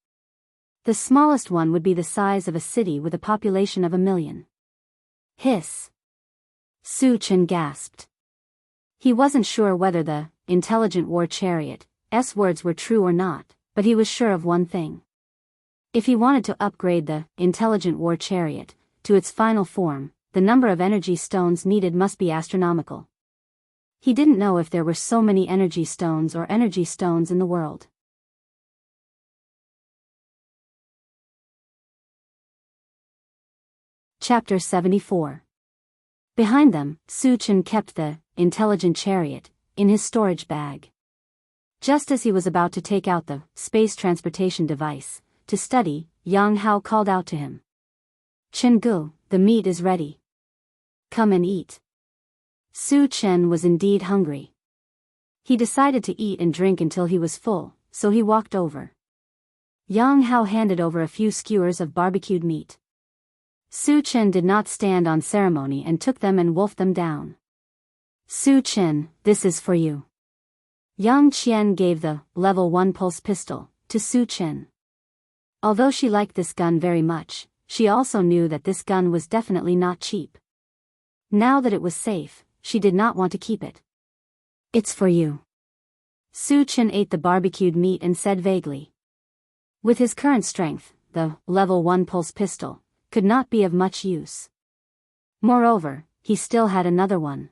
The smallest one would be the size of a city with a population of 1 million. Hiss. Su Chen gasped. He wasn't sure whether the intelligent war chariot's words were true or not, but he was sure of one thing. If he wanted to upgrade the intelligent war chariot to its final form, the number of energy stones needed must be astronomical. He didn't know if there were so many energy stones or energy stones in the world. Chapter 74. Behind them, Su Chen kept the intelligent chariot in his storage bag. Just as he was about to take out the space transportation device to study, Yang Hao called out to him. Chen Gu, the meat is ready. Come and eat. Su Chen was indeed hungry. He decided to eat and drink until he was full, so he walked over. Yang Hao handed over a few skewers of barbecued meat. Su Chen did not stand on ceremony and took them and wolfed them down. Su Chen, this is for you. Yang Qian gave the level 1 pulse pistol to Su Chen. Although she liked this gun very much, she also knew that this gun was definitely not cheap. Now that it was safe, she did not want to keep it. It's for you. Su Chen ate the barbecued meat and said vaguely. With his current strength, the level 1 pulse pistol could not be of much use. Moreover, he still had another one.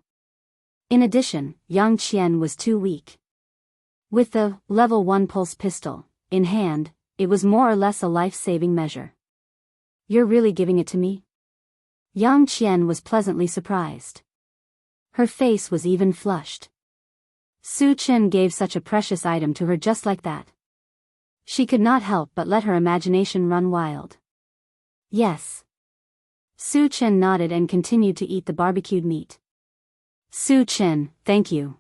In addition, Yang Qian was too weak. With the level 1 pulse pistol in hand, it was more or less a life-saving measure. You're really giving it to me? Yang Qian was pleasantly surprised. Her face was even flushed. Su Chen gave such a precious item to her just like that. She could not help but let her imagination run wild. Yes. Su Chen nodded and continued to eat the barbecued meat. Su Chen, thank you.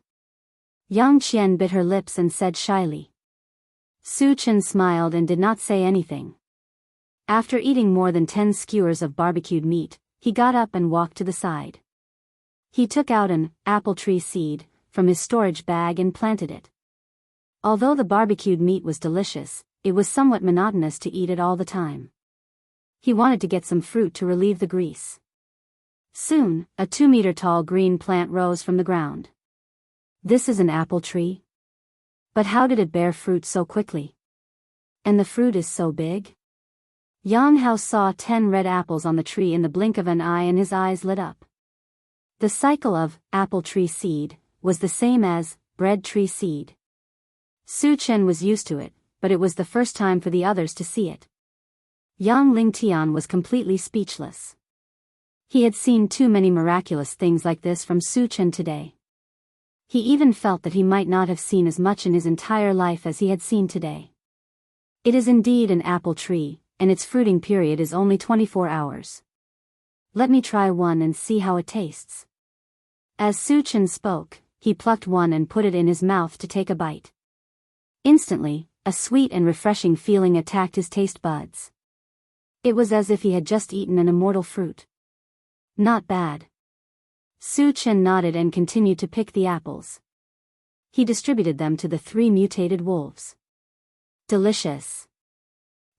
Yang Qian bit her lips and said shyly. Su Chen smiled and did not say anything. After eating more than 10 skewers of barbecued meat, he got up and walked to the side. He took out an apple tree seed from his storage bag and planted it. Although the barbecued meat was delicious, it was somewhat monotonous to eat it all the time. He wanted to get some fruit to relieve the grease. Soon, a 2-meter-tall green plant rose from the ground. This is an apple tree? But how did it bear fruit so quickly? And the fruit is so big? Yang Hao saw 10 red apples on the tree in the blink of an eye and his eyes lit up. The cycle of apple tree seed was the same as bread tree seed. Su Chen was used to it, but it was the first time for the others to see it. Yang Lingtian was completely speechless. He had seen too many miraculous things like this from Su Chen today. He even felt that he might not have seen as much in his entire life as he had seen today. It is indeed an apple tree, and its fruiting period is only 24 hours. Let me try one and see how it tastes. As Su Chen spoke, he plucked one and put it in his mouth to take a bite. Instantly, a sweet and refreshing feeling attacked his taste buds. It was as if he had just eaten an immortal fruit. Not bad. Su Chen nodded and continued to pick the apples. He distributed them to the 3 mutated wolves. Delicious.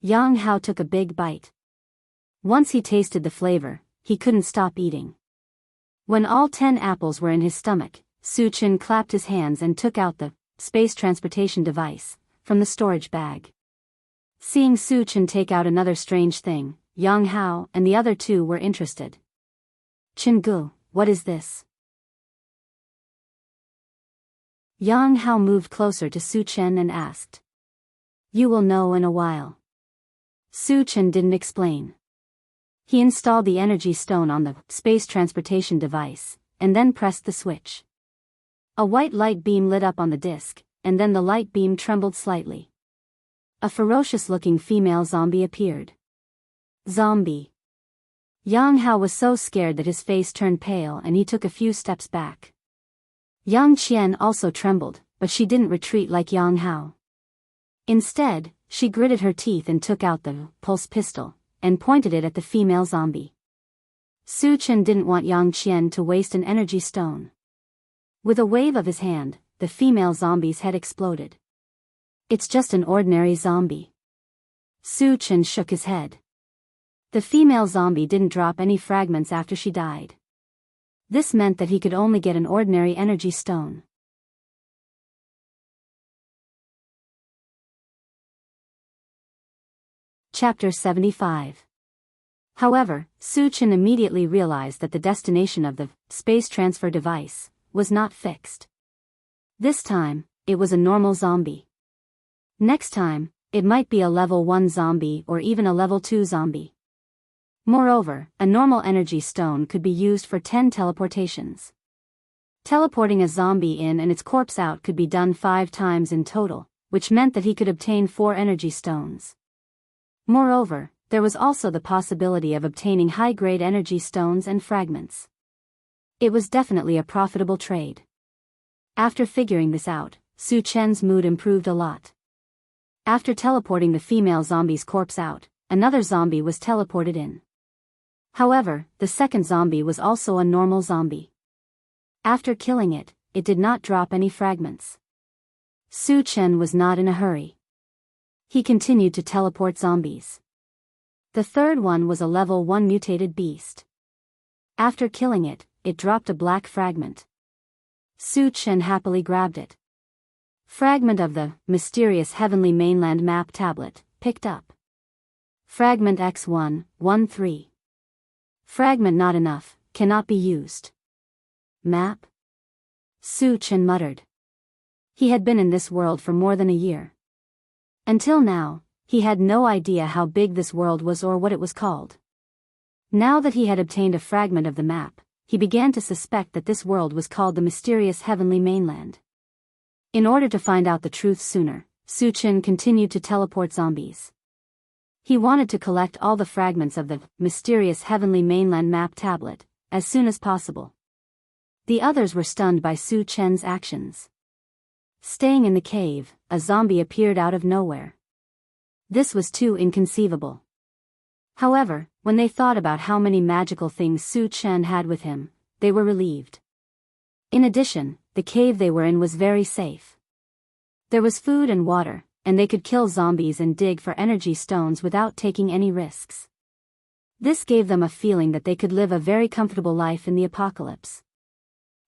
Yang Hao took a big bite. Once he tasted the flavor, he couldn't stop eating. When all 10 apples were in his stomach, Su-chin clapped his hands and took out the space transportation device from the storage bag. Seeing Su-chin take out another strange thing, Yang Hao and the other two were interested. "Chin-gu, what is this?" Yang Hao moved closer to Su-chin and asked. "You will know in a while." Su-chin didn't explain. He installed the energy stone on the space transportation device, and then pressed the switch. A white light beam lit up on the disc, and then the light beam trembled slightly. A ferocious-looking female zombie appeared. Zombie. Yang Hao was so scared that his face turned pale and he took a few steps back. Yang Qian also trembled, but she didn't retreat like Yang Hao. Instead, she gritted her teeth and took out the pulse pistol and pointed it at the female zombie. Su-chin didn't want Yang Qian to waste an energy stone. With a wave of his hand, the female zombie's head exploded. "It's just an ordinary zombie." Su-chin shook his head. The female zombie didn't drop any fragments after she died. This meant that he could only get an ordinary energy stone. Chapter 75. However, Su-chin immediately realized that the destination of the space transfer device was not fixed. This time, it was a normal zombie. Next time, it might be a level 1 zombie or even a level 2 zombie. Moreover, a normal energy stone could be used for 10 teleportations. Teleporting a zombie in and its corpse out could be done 5 times in total, which meant that he could obtain 4 energy stones. Moreover, there was also the possibility of obtaining high-grade energy stones and fragments. It was definitely a profitable trade. After figuring this out, Su-chin's mood improved a lot. After teleporting the female zombie's corpse out, another zombie was teleported in. However, the second zombie was also a normal zombie. After killing it, it did not drop any fragments. Su-chin was not in a hurry. He continued to teleport zombies. The third one was a level 1 mutated beast. After killing it, it dropped a black fragment. Su-chin happily grabbed it. Fragment of the mysterious heavenly mainland map tablet, picked up. Fragment X113. Fragment not enough, cannot be used. Map? Su-chin muttered. He had been in this world for more than a year. Until now, he had no idea how big this world was or what it was called. Now that he had obtained a fragment of the map, he began to suspect that this world was called the mysterious heavenly mainland. In order to find out the truth sooner, Su-chin continued to teleport zombies. He wanted to collect all the fragments of the mysterious heavenly mainland map tablet as soon as possible. The others were stunned by Su-chin's actions. Staying in the cave, a zombie appeared out of nowhere. This was too inconceivable. However, when they thought about how many magical things Su-chin had with him, they were relieved. In addition, the cave they were in was very safe. There was food and water, and they could kill zombies and dig for energy stones without taking any risks. This gave them a feeling that they could live a very comfortable life in the apocalypse.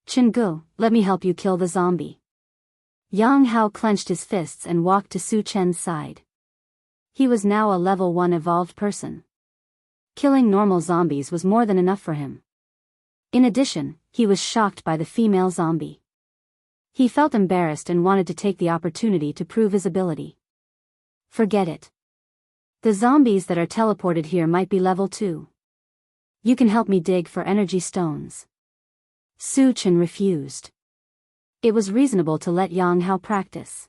"Chin-gu, let me help you kill the zombie." Yang Hao clenched his fists and walked to Su-chin's side. He was now a level 1 evolved person. Killing normal zombies was more than enough for him. In addition, he was shocked by the female zombie. He felt embarrassed and wanted to take the opportunity to prove his ability. "Forget it. The zombies that are teleported here might be level 2. You can help me dig for energy stones." Su-chin refused. It was reasonable to let Yang Hao practice.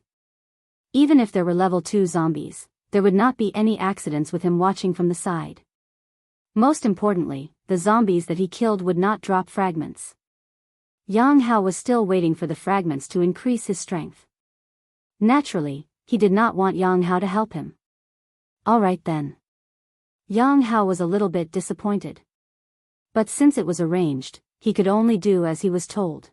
Even if there were level 2 zombies, there would not be any accidents with him watching from the side. Most importantly, the zombies that he killed would not drop fragments. Yang Hao was still waiting for the fragments to increase his strength. Naturally, he did not want Yang Hao to help him. All right then. Yang Hao was a little bit disappointed. But since it was arranged, he could only do as he was told.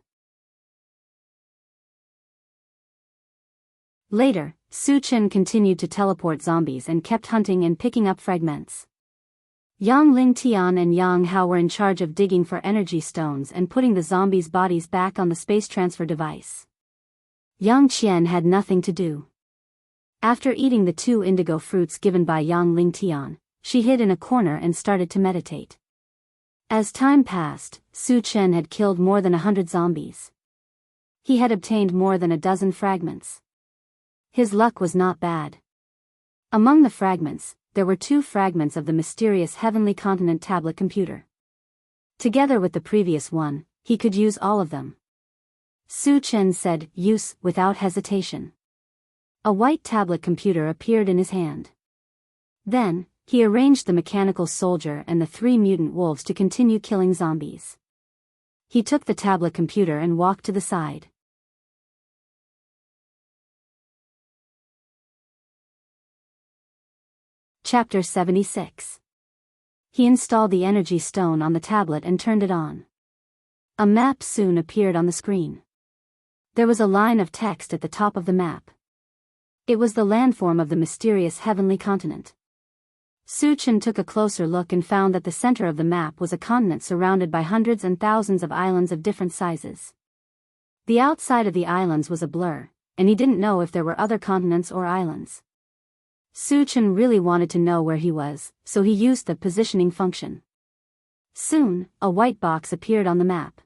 Later, Su-chin continued to teleport zombies and kept hunting and picking up fragments. Yang Lingtian and Yang Hao were in charge of digging for energy stones and putting the zombies' bodies back on the space transfer device. Yang Qian had nothing to do. After eating the 2 indigo fruits given by Yang Lingtian, she hid in a corner and started to meditate. As time passed, Su Chen had killed more than 100 zombies. He had obtained more than a dozen fragments. His luck was not bad. Among the fragments, there were 2 fragments of the mysterious Heavenly Continent tablet computer. Together with the previous one, he could use all of them. Su Chen said, "Use," without hesitation. A white tablet computer appeared in his hand. Then, he arranged the mechanical soldier and the 3 mutant wolves to continue killing zombies. He took the tablet computer and walked to the side. Chapter 76. He installed the energy stone on the tablet and turned it on. A map soon appeared on the screen. There was a line of text at the top of the map. It was the landform of the mysterious Heavenly Continent. Su Chen took a closer look and found that the center of the map was a continent surrounded by hundreds and thousands of islands of different sizes. The outside of the islands was a blur, and he didn't know if there were other continents or islands. Su Chen really wanted to know where he was, so he used the positioning function. Soon, a white box appeared on the map.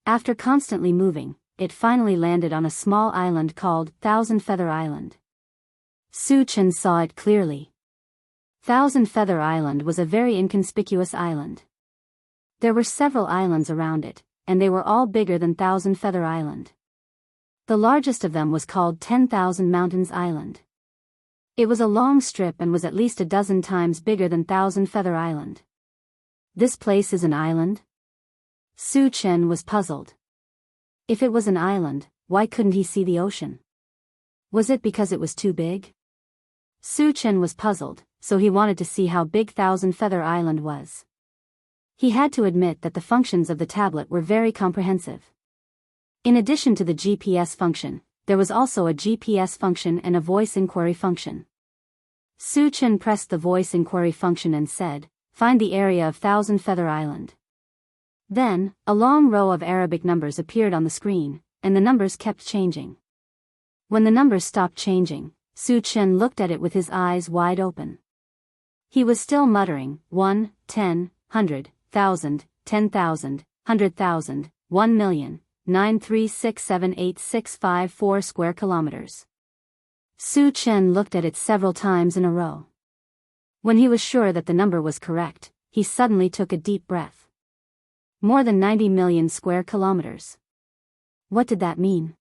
After constantly moving, it finally landed on a small island called Thousand Feather Island. Su Chen saw it clearly. Thousand Feather Island was a very inconspicuous island. There were several islands around it, and they were all bigger than Thousand Feather Island. The largest of them was called 10,000 Mountains Island. It was a long strip and was at least a dozen times bigger than Thousand Feather Island. This place is an island? Su Chen was puzzled. If it was an island, why couldn't he see the ocean? Was it because it was too big? Su Chen was puzzled, so he wanted to see how big Thousand Feather Island was. He had to admit that the functions of the tablet were very comprehensive. In addition to the GPS function, there was also a GPS function and a voice inquiry function. Su Chen pressed the voice inquiry function and said, "Find the area of Thousand Feather Island." Then, a long row of Arabic numbers appeared on the screen, and the numbers kept changing. When the numbers stopped changing, Su Chen looked at it with his eyes wide open. He was still muttering, 1, 10, 100, 1,000, 10,000, 100,000, 1,000,000, 9367865 square kilometers. Su Chen looked at it several times in a row. When he was sure that the number was correct, he suddenly took a deep breath. More than 90 million square kilometers. What did that mean?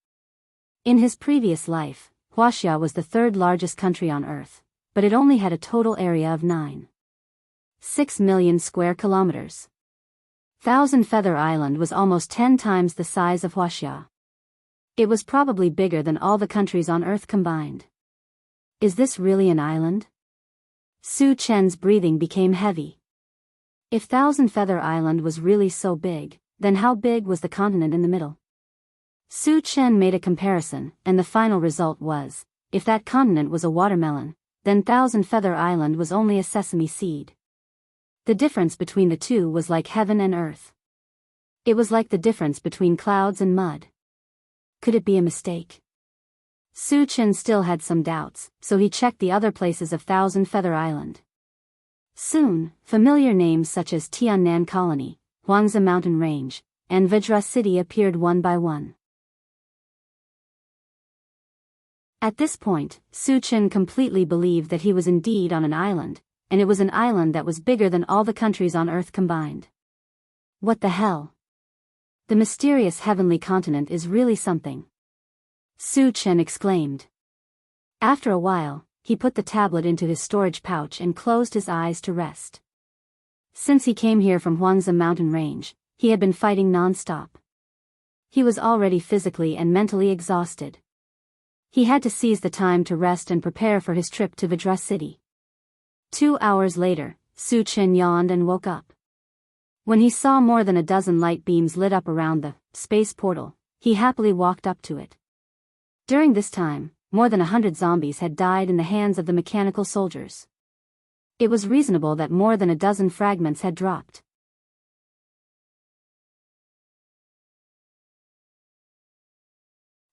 In his previous life, Huaxia was the 3rd largest country on Earth, but it only had a total area of 9.6 million square kilometers. Thousand Feather Island was almost 10 times the size of Huaxia. It was probably bigger than all the countries on Earth combined. Is this really an island? Su Chen's breathing became heavy. If Thousand Feather Island was really so big, then how big was the continent in the middle? Su Chen made a comparison, and the final result was, if that continent was a watermelon, then Thousand Feather Island was only a sesame seed. The difference between the two was like heaven and earth. It was like the difference between clouds and mud. Could it be a mistake? Su Chen still had some doubts, so he checked the other places of Thousand Feather Island. Soon, familiar names such as Tiannan Colony, Huangzi Mountain Range, and Vajra City appeared one by one. At this point, Su Chen completely believed that he was indeed on an island, and it was an island that was bigger than all the countries on Earth combined. What the hell? The mysterious heavenly continent is really something. Su Chen exclaimed. After a while, he put the tablet into his storage pouch and closed his eyes to rest. Since he came here from Huangzi Mountain Range, he had been fighting non-stop. He was already physically and mentally exhausted. He had to seize the time to rest and prepare for his trip to Vajra City. 2 hours later, Su Chen yawned and woke up. When he saw more than a dozen light beams lit up around the space portal, he happily walked up to it. During this time, more than 100 zombies had died in the hands of the mechanical soldiers. It was reasonable that more than a dozen fragments had dropped.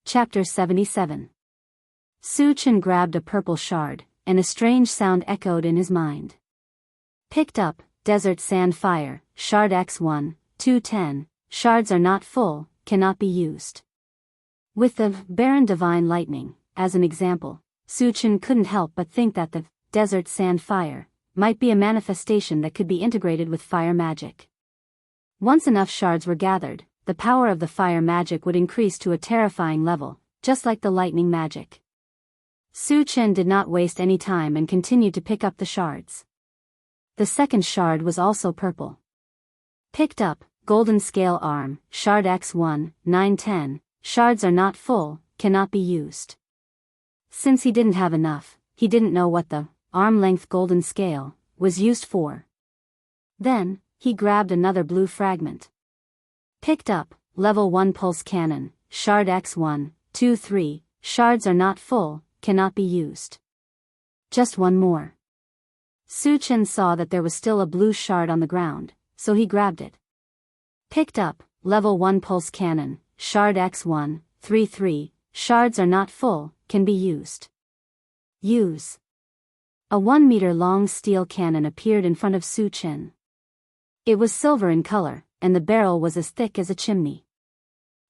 Chapter 77. Su Chen grabbed a purple shard, and a strange sound echoed in his mind. Picked up, desert sand fire, shard X1, 210, shards are not full, cannot be used. With the barren divine lightning, as an example, Su Chen couldn't help but think that the desert sand fire might be a manifestation that could be integrated with fire magic. Once enough shards were gathered, the power of the fire magic would increase to a terrifying level, just like the lightning magic. Su Chen did not waste any time and continued to pick up the shards. The second shard was also purple. Picked up, golden scale arm, shard X1, 910, shards are not full, cannot be used. Since he didn't have enough, he didn't know what the arm-length golden scale was used for. Then, he grabbed another blue fragment. Picked up, level 1 pulse cannon, shard X1, 2-3, shards are not full, cannot be used. Just one more. Su Chen saw that there was still a blue shard on the ground, so he grabbed it. Picked up, level 1 pulse cannon, shard X1, 3-3, shards are not full, can be used. Use. A 1-meter-long steel cannon appeared in front of Su Chen. It was silver in color, and the barrel was as thick as a chimney.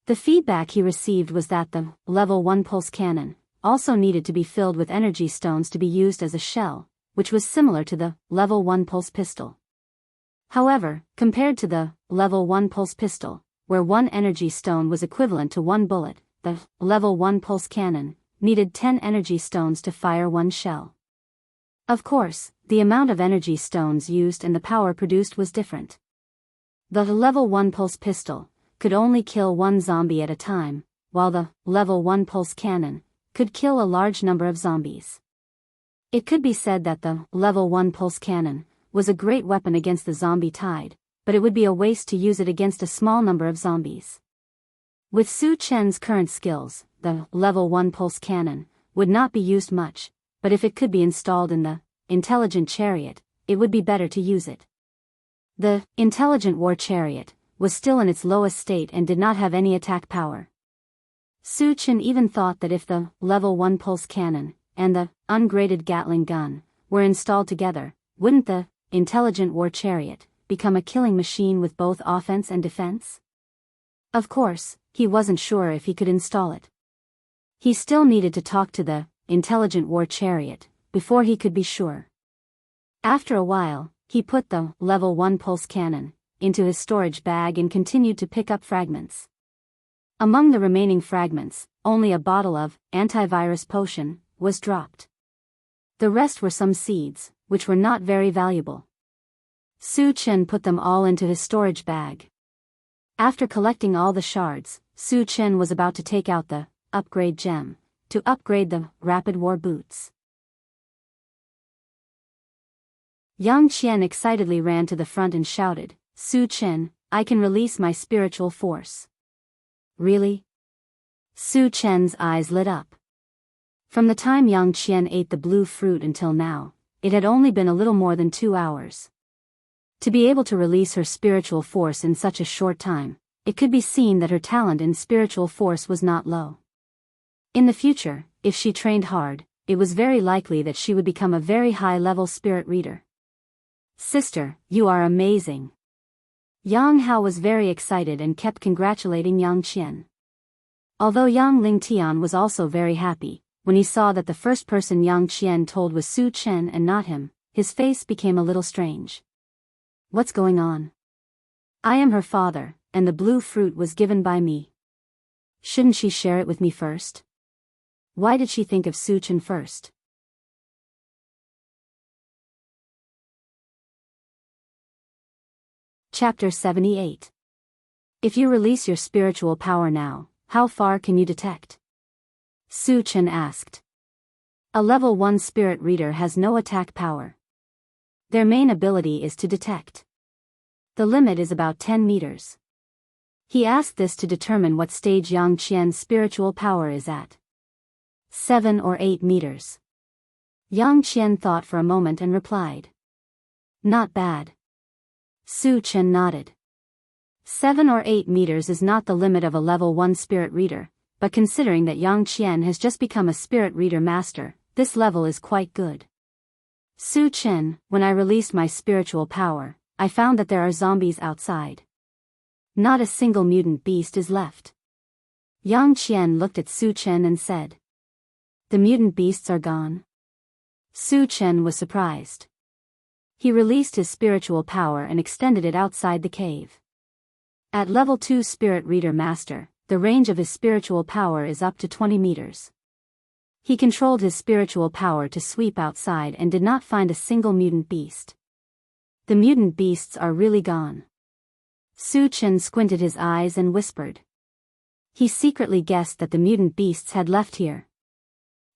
The feedback he received was that the level 1 pulse cannon also needed to be filled with energy stones to be used as a shell, which was similar to the level 1 pulse pistol. However, compared to the level 1 pulse pistol, where one energy stone was equivalent to one bullet, the level 1 pulse cannon needed 10 energy stones to fire one shell. Of course, the amount of energy stones used and the power produced was different. The level 1 pulse pistol could only kill one zombie at a time, while the level 1 pulse cannon could kill a large number of zombies. It could be said that the level 1 pulse cannon was a great weapon against the zombie tide, but it would be a waste to use it against a small number of zombies. With Su Chen's current skills, the level 1 pulse cannon would not be used much, but if it could be installed in the intelligent chariot, it would be better to use it. The intelligent war chariot was still in its lowest state and did not have any attack power. Su Chen even thought that if the level 1 pulse cannon and the ungraded Gatling gun were installed together, wouldn't the intelligent war chariot become a killing machine with both offense and defense? Of course, he wasn't sure if he could install it. He still needed to talk to the intelligent war chariot before he could be sure. After a while, he put the level 1 pulse cannon into his storage bag and continued to pick up fragments. Among the remaining fragments, only a bottle of antivirus potion was dropped. The rest were some seeds, which were not very valuable. Su Chen put them all into his storage bag. After collecting all the shards, Su Chen was about to take out the upgrade gem to upgrade the rapid war boots. Yang Qian excitedly ran to the front and shouted, "Su Chen, I can release my spiritual force." Really? Su Chen's eyes lit up. From the time Yang Qian ate the blue fruit until now, it had only been a little more than 2 hours. To be able to release her spiritual force in such a short time, it could be seen that her talent in spiritual force was not low. In the future, if she trained hard, it was very likely that she would become a very high-level spirit reader. "Sister, you are amazing." Yang Hao was very excited and kept congratulating Yang Qian. Although Yang Lingtian was also very happy, when he saw that the first person Yang Qian told was Su Chen and not him, his face became a little strange. "What's going on? I am her father, and the blue fruit was given by me. Shouldn't she share it with me first? Why did she think of Su Chen first?" Chapter 78. If you release your spiritual power now, how far can you detect? Su Chen asked. A level 1 spirit reader has no attack power. Their main ability is to detect. The limit is about 10 meters. He asked this to determine what stage Yang Qian's spiritual power is at. 7 or 8 meters. Yang Qian thought for a moment and replied, Not bad. Su Chen nodded. 7 or 8 meters is not the limit of a level 1 spirit reader, but considering that Yang Qian has just become a spirit reader master, this level is quite good. Su Chen, when I released my spiritual power, I found that there are zombies outside. Not a single mutant beast is left. Yang Qian looked at Su Chen and said, "The mutant beasts are gone?" Su Chen was surprised. He released his spiritual power and extended it outside the cave. At level 2 Spirit Reader Master, the range of his spiritual power is up to 20 meters. He controlled his spiritual power to sweep outside and did not find a single mutant beast. The mutant beasts are really gone. Su Chen squinted his eyes and whispered. He secretly guessed that the mutant beasts had left here.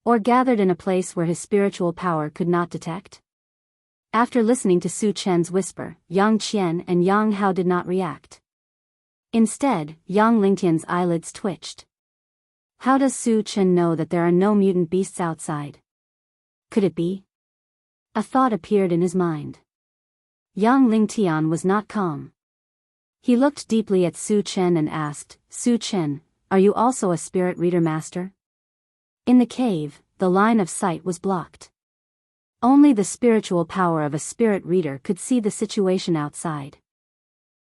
Or gathered in a place where his spiritual power could not detect. After listening to Su Chen's whisper, Yang Qian and Yang Hao did not react. Instead, Yang Lingtian's eyelids twitched. How does Su Chen know that there are no mutant beasts outside? Could it be? A thought appeared in his mind. Yang Lingtian was not calm. He looked deeply at Su Chen and asked, "Su Chen, are you also a spirit reader master?" In the cave, the line of sight was blocked. Only the spiritual power of a spirit reader could see the situation outside.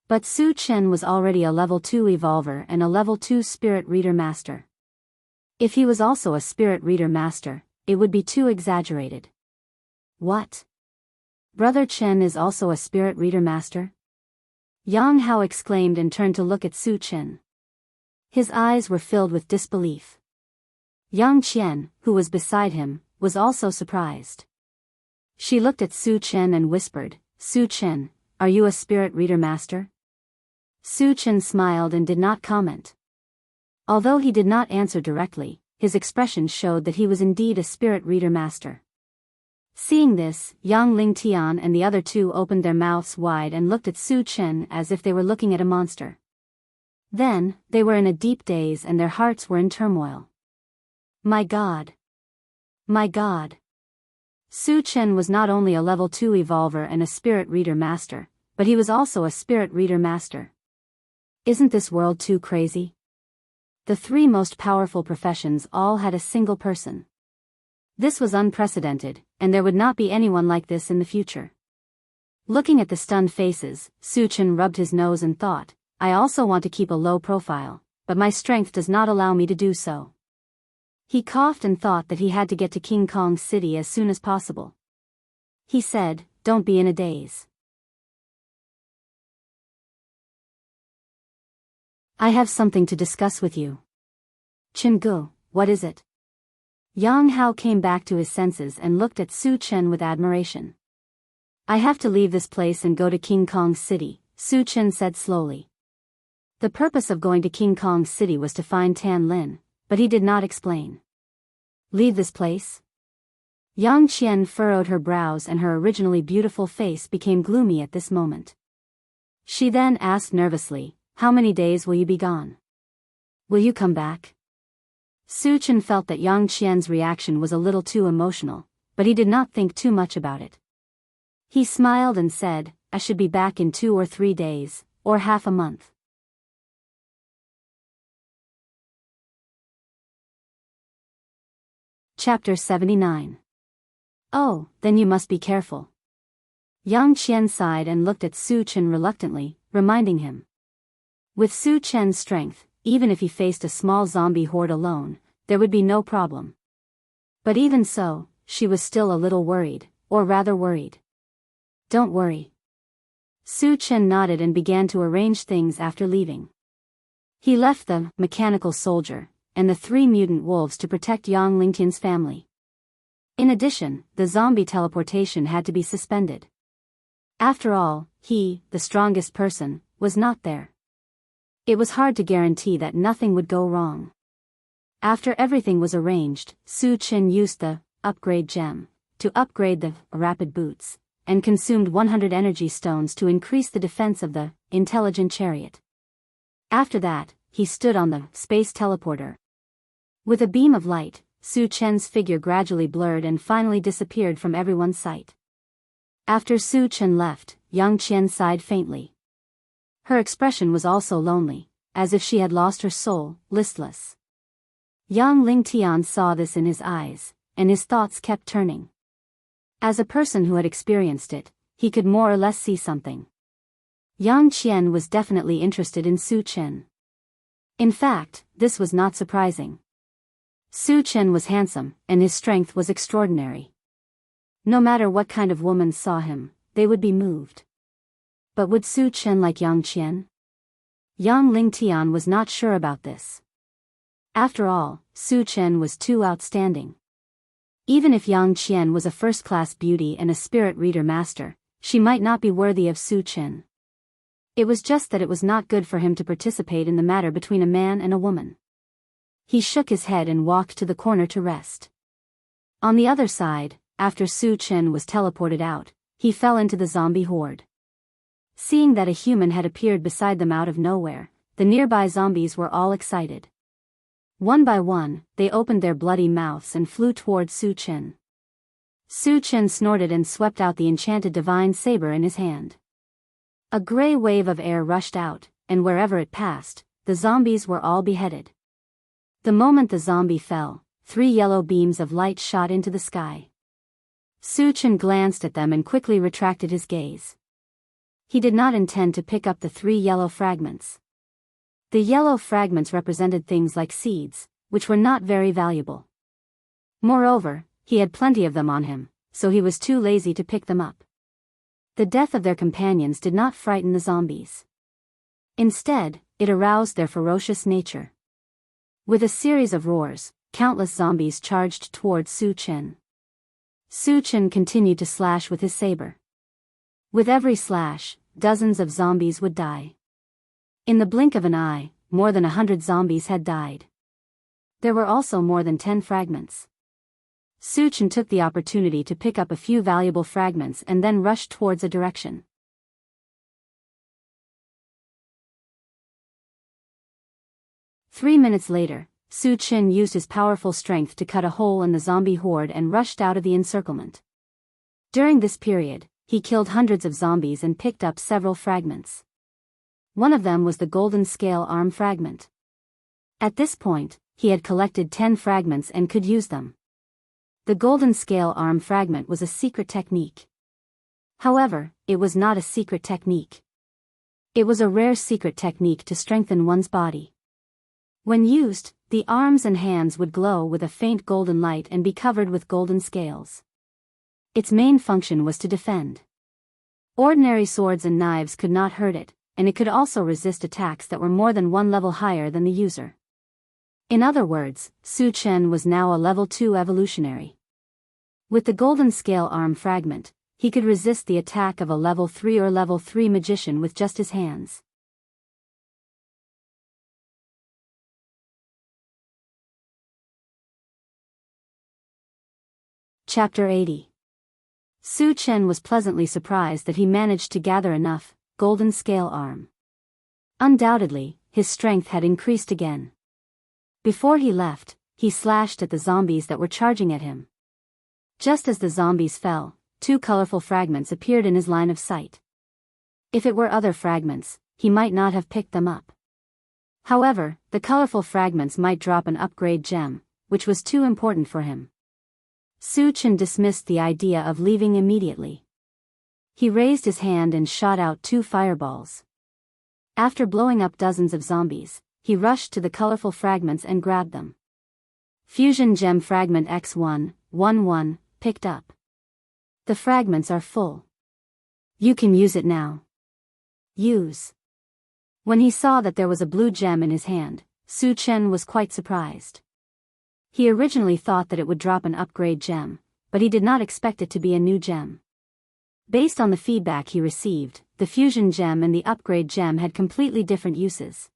But Su Chen was already a level 2 evolver and a level 2 spirit reader master. If he was also a spirit reader master, it would be too exaggerated. What? Brother Chen is also a spirit reader master? Yang Hao exclaimed and turned to look at Su Chen. His eyes were filled with disbelief. Yang Qian, who was beside him, was also surprised. She looked at Su Chen and whispered, "Su Chen, are you a spirit reader master?" Su Chen smiled and did not comment. Although he did not answer directly, his expression showed that he was indeed a spirit reader master. Seeing this, Yang Lingtian and the other two opened their mouths wide and looked at Su Chen as if they were looking at a monster. Then, they were in a deep daze and their hearts were in turmoil. My God! My God! Su Chen was not only a level 2 evolver and a spirit reader master, but he was also a spirit reader master. Isn't this world too crazy? The 3 most powerful professions all had a single person. This was unprecedented, and there would not be anyone like this in the future. Looking at the stunned faces, Su Chen rubbed his nose and thought, I also want to keep a low profile, but my strength does not allow me to do so. He coughed and thought that he had to get to King Kong City as soon as possible. He said, "Don't be in a daze. I have something to discuss with you." "Chingu, what is it?" Yang Hao came back to his senses and looked at Su Chen with admiration. "I have to leave this place and go to King Kong City," Su Chen said slowly. The purpose of going to King Kong City was to find Tan Lin, but he did not explain. "Leave this place?" Yang Qian furrowed her brows and her originally beautiful face became gloomy at this moment. She then asked nervously, "How many days will you be gone? Will you come back?" Su Chen felt that Yang Qian's reaction was a little too emotional, but he did not think too much about it. He smiled and said, "I should be back in 2 or 3 days, or half a month." Chapter 79. "Oh, then you must be careful." Yang Qian sighed and looked at Su Chen reluctantly, reminding him. With Su Chen's strength, even if he faced a small zombie horde alone, there would be no problem. But even so, she was still a little worried, or rather worried. "Don't worry." Su Chen nodded and began to arrange things after leaving. He left the mechanical soldier and the 3 mutant wolves to protect Yang Lingtian's family. In addition, the zombie teleportation had to be suspended. After all, he, the strongest person, was not there. It was hard to guarantee that nothing would go wrong. After everything was arranged, Su Chen used the upgrade gem to upgrade the rapid boots, and consumed 100 energy stones to increase the defense of the intelligent chariot. After that, he stood on the space teleporter. With a beam of light, Su Chen's figure gradually blurred and finally disappeared from everyone's sight. After Su Chen left, Yang Qian sighed faintly. Her expression was also lonely, as if she had lost her soul, listless. Yang Lingtian saw this in his eyes, and his thoughts kept turning. As a person who had experienced it, he could more or less see something. Yang Qian was definitely interested in Su Chen. In fact, this was not surprising. Su Chen was handsome, and his strength was extraordinary. No matter what kind of woman saw him, they would be moved. But would Su Chen like Yang Qian? Yang Lingtian was not sure about this. After all, Su Chen was too outstanding. Even if Yang Qian was a first-class beauty and a spirit reader master, she might not be worthy of Su Chen. It was just that it was not good for him to participate in the matter between a man and a woman. He shook his head and walked to the corner to rest. On the other side, after Su Chen was teleported out, he fell into the zombie horde. Seeing that a human had appeared beside them out of nowhere, the nearby zombies were all excited. One by one, they opened their bloody mouths and flew toward Su Chen. Su Chen snorted and swept out the enchanted divine saber in his hand. A gray wave of air rushed out, and wherever it passed, the zombies were all beheaded. The moment the zombie fell, 3 yellow beams of light shot into the sky. Su Chen glanced at them and quickly retracted his gaze. He did not intend to pick up the 3 yellow fragments. The yellow fragments represented things like seeds, which were not very valuable. Moreover, he had plenty of them on him, so he was too lazy to pick them up. The death of their companions did not frighten the zombies. Instead, it aroused their ferocious nature. With a series of roars, countless zombies charged toward Su Chen. Su Chen continued to slash with his saber. With every slash, dozens of zombies would die. In the blink of an eye, more than 100 zombies had died. There were also more than 10 fragments. Su Chen took the opportunity to pick up a few valuable fragments and then rushed towards a direction. Three minutes later, Su Chen used his powerful strength to cut a hole in the zombie horde and rushed out of the encirclement. During this period, he killed hundreds of zombies and picked up several fragments. One of them was the golden scale arm fragment. At this point, he had collected 10 fragments and could use them. The golden scale arm fragment was a secret technique. However, it was not a secret technique. It was a rare secret technique to strengthen one's body. When used, the arms and hands would glow with a faint golden light and be covered with golden scales. Its main function was to defend. Ordinary swords and knives could not hurt it, and it could also resist attacks that were more than 1 level higher than the user. In other words, Su Chen was now a level 2 evolutionary. With the golden scale arm fragment, he could resist the attack of a level 3 or level 3 magician with just his hands. Chapter 80. Su Chen was pleasantly surprised that he managed to gather enough golden scale arm. Undoubtedly, his strength had increased again. Before he left, he slashed at the zombies that were charging at him. Just as the zombies fell, 2 colorful fragments appeared in his line of sight. If it were other fragments, he might not have picked them up. However, the colorful fragments might drop an upgrade gem, which was too important for him. Su Chen dismissed the idea of leaving immediately. He raised his hand and shot out 2 fireballs. After blowing up dozens of zombies, he rushed to the colorful fragments and grabbed them. Fusion Gem Fragment X111, picked up. The fragments are full. You can use it now. Use. When he saw that there was a blue gem in his hand, Su Chen was quite surprised. He originally thought that it would drop an upgrade gem, but he did not expect it to be a new gem. Based on the feedback he received, the fusion gem and the upgrade gem had completely different uses.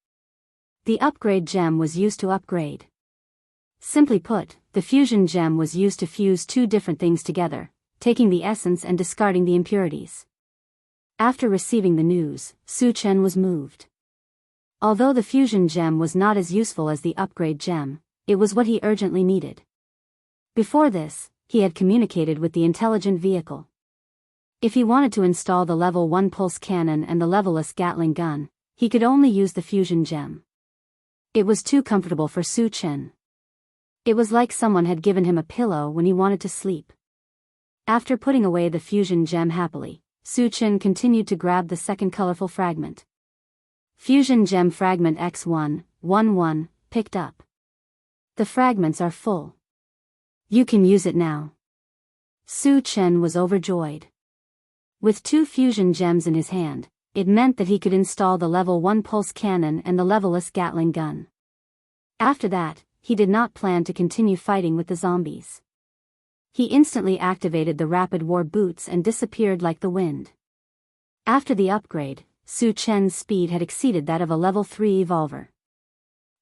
The upgrade gem was used to upgrade. Simply put, the fusion gem was used to fuse 2 different things together, taking the essence and discarding the impurities. After receiving the news, Su Chen was moved. Although the fusion gem was not as useful as the upgrade gem, it was what he urgently needed. Before this, he had communicated with the intelligent vehicle. If he wanted to install the level 1 pulse cannon and the levelless Gatling gun, he could only use the fusion gem. It was too comfortable for Su Chen. It was like someone had given him a pillow when he wanted to sleep. After putting away the fusion gem happily, Su Chen continued to grab the second colorful fragment. Fusion gem fragment X111, picked up. The fragments are full. You can use it now. Su Chen was overjoyed. With 2 fusion gems in his hand, it meant that he could install the level 1 pulse cannon and the levelless Gatling gun. After that, he did not plan to continue fighting with the zombies. He instantly activated the rapid war boots and disappeared like the wind. After the upgrade, Su Chen's speed had exceeded that of a level 3 evolver.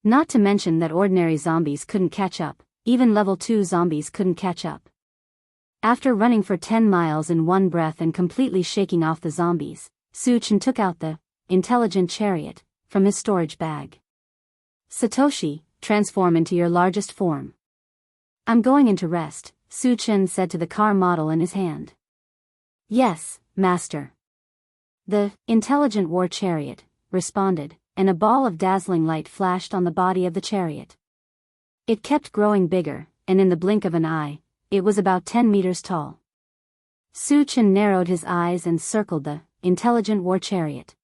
Not to mention that ordinary zombies couldn't catch up, even level 2 zombies couldn't catch up. After running for 10 miles in one breath and completely shaking off the zombies, Su Chen took out the intelligent chariot from his storage bag. Satoshi, transform into your largest form. I'm going into rest, Su Chen said to the car model in his hand. Yes, master. The intelligent war chariot responded, and a ball of dazzling light flashed on the body of the chariot. It kept growing bigger, and in the blink of an eye, it was about 10 meters tall. Su Chen narrowed his eyes and circled the intelligent war chariot.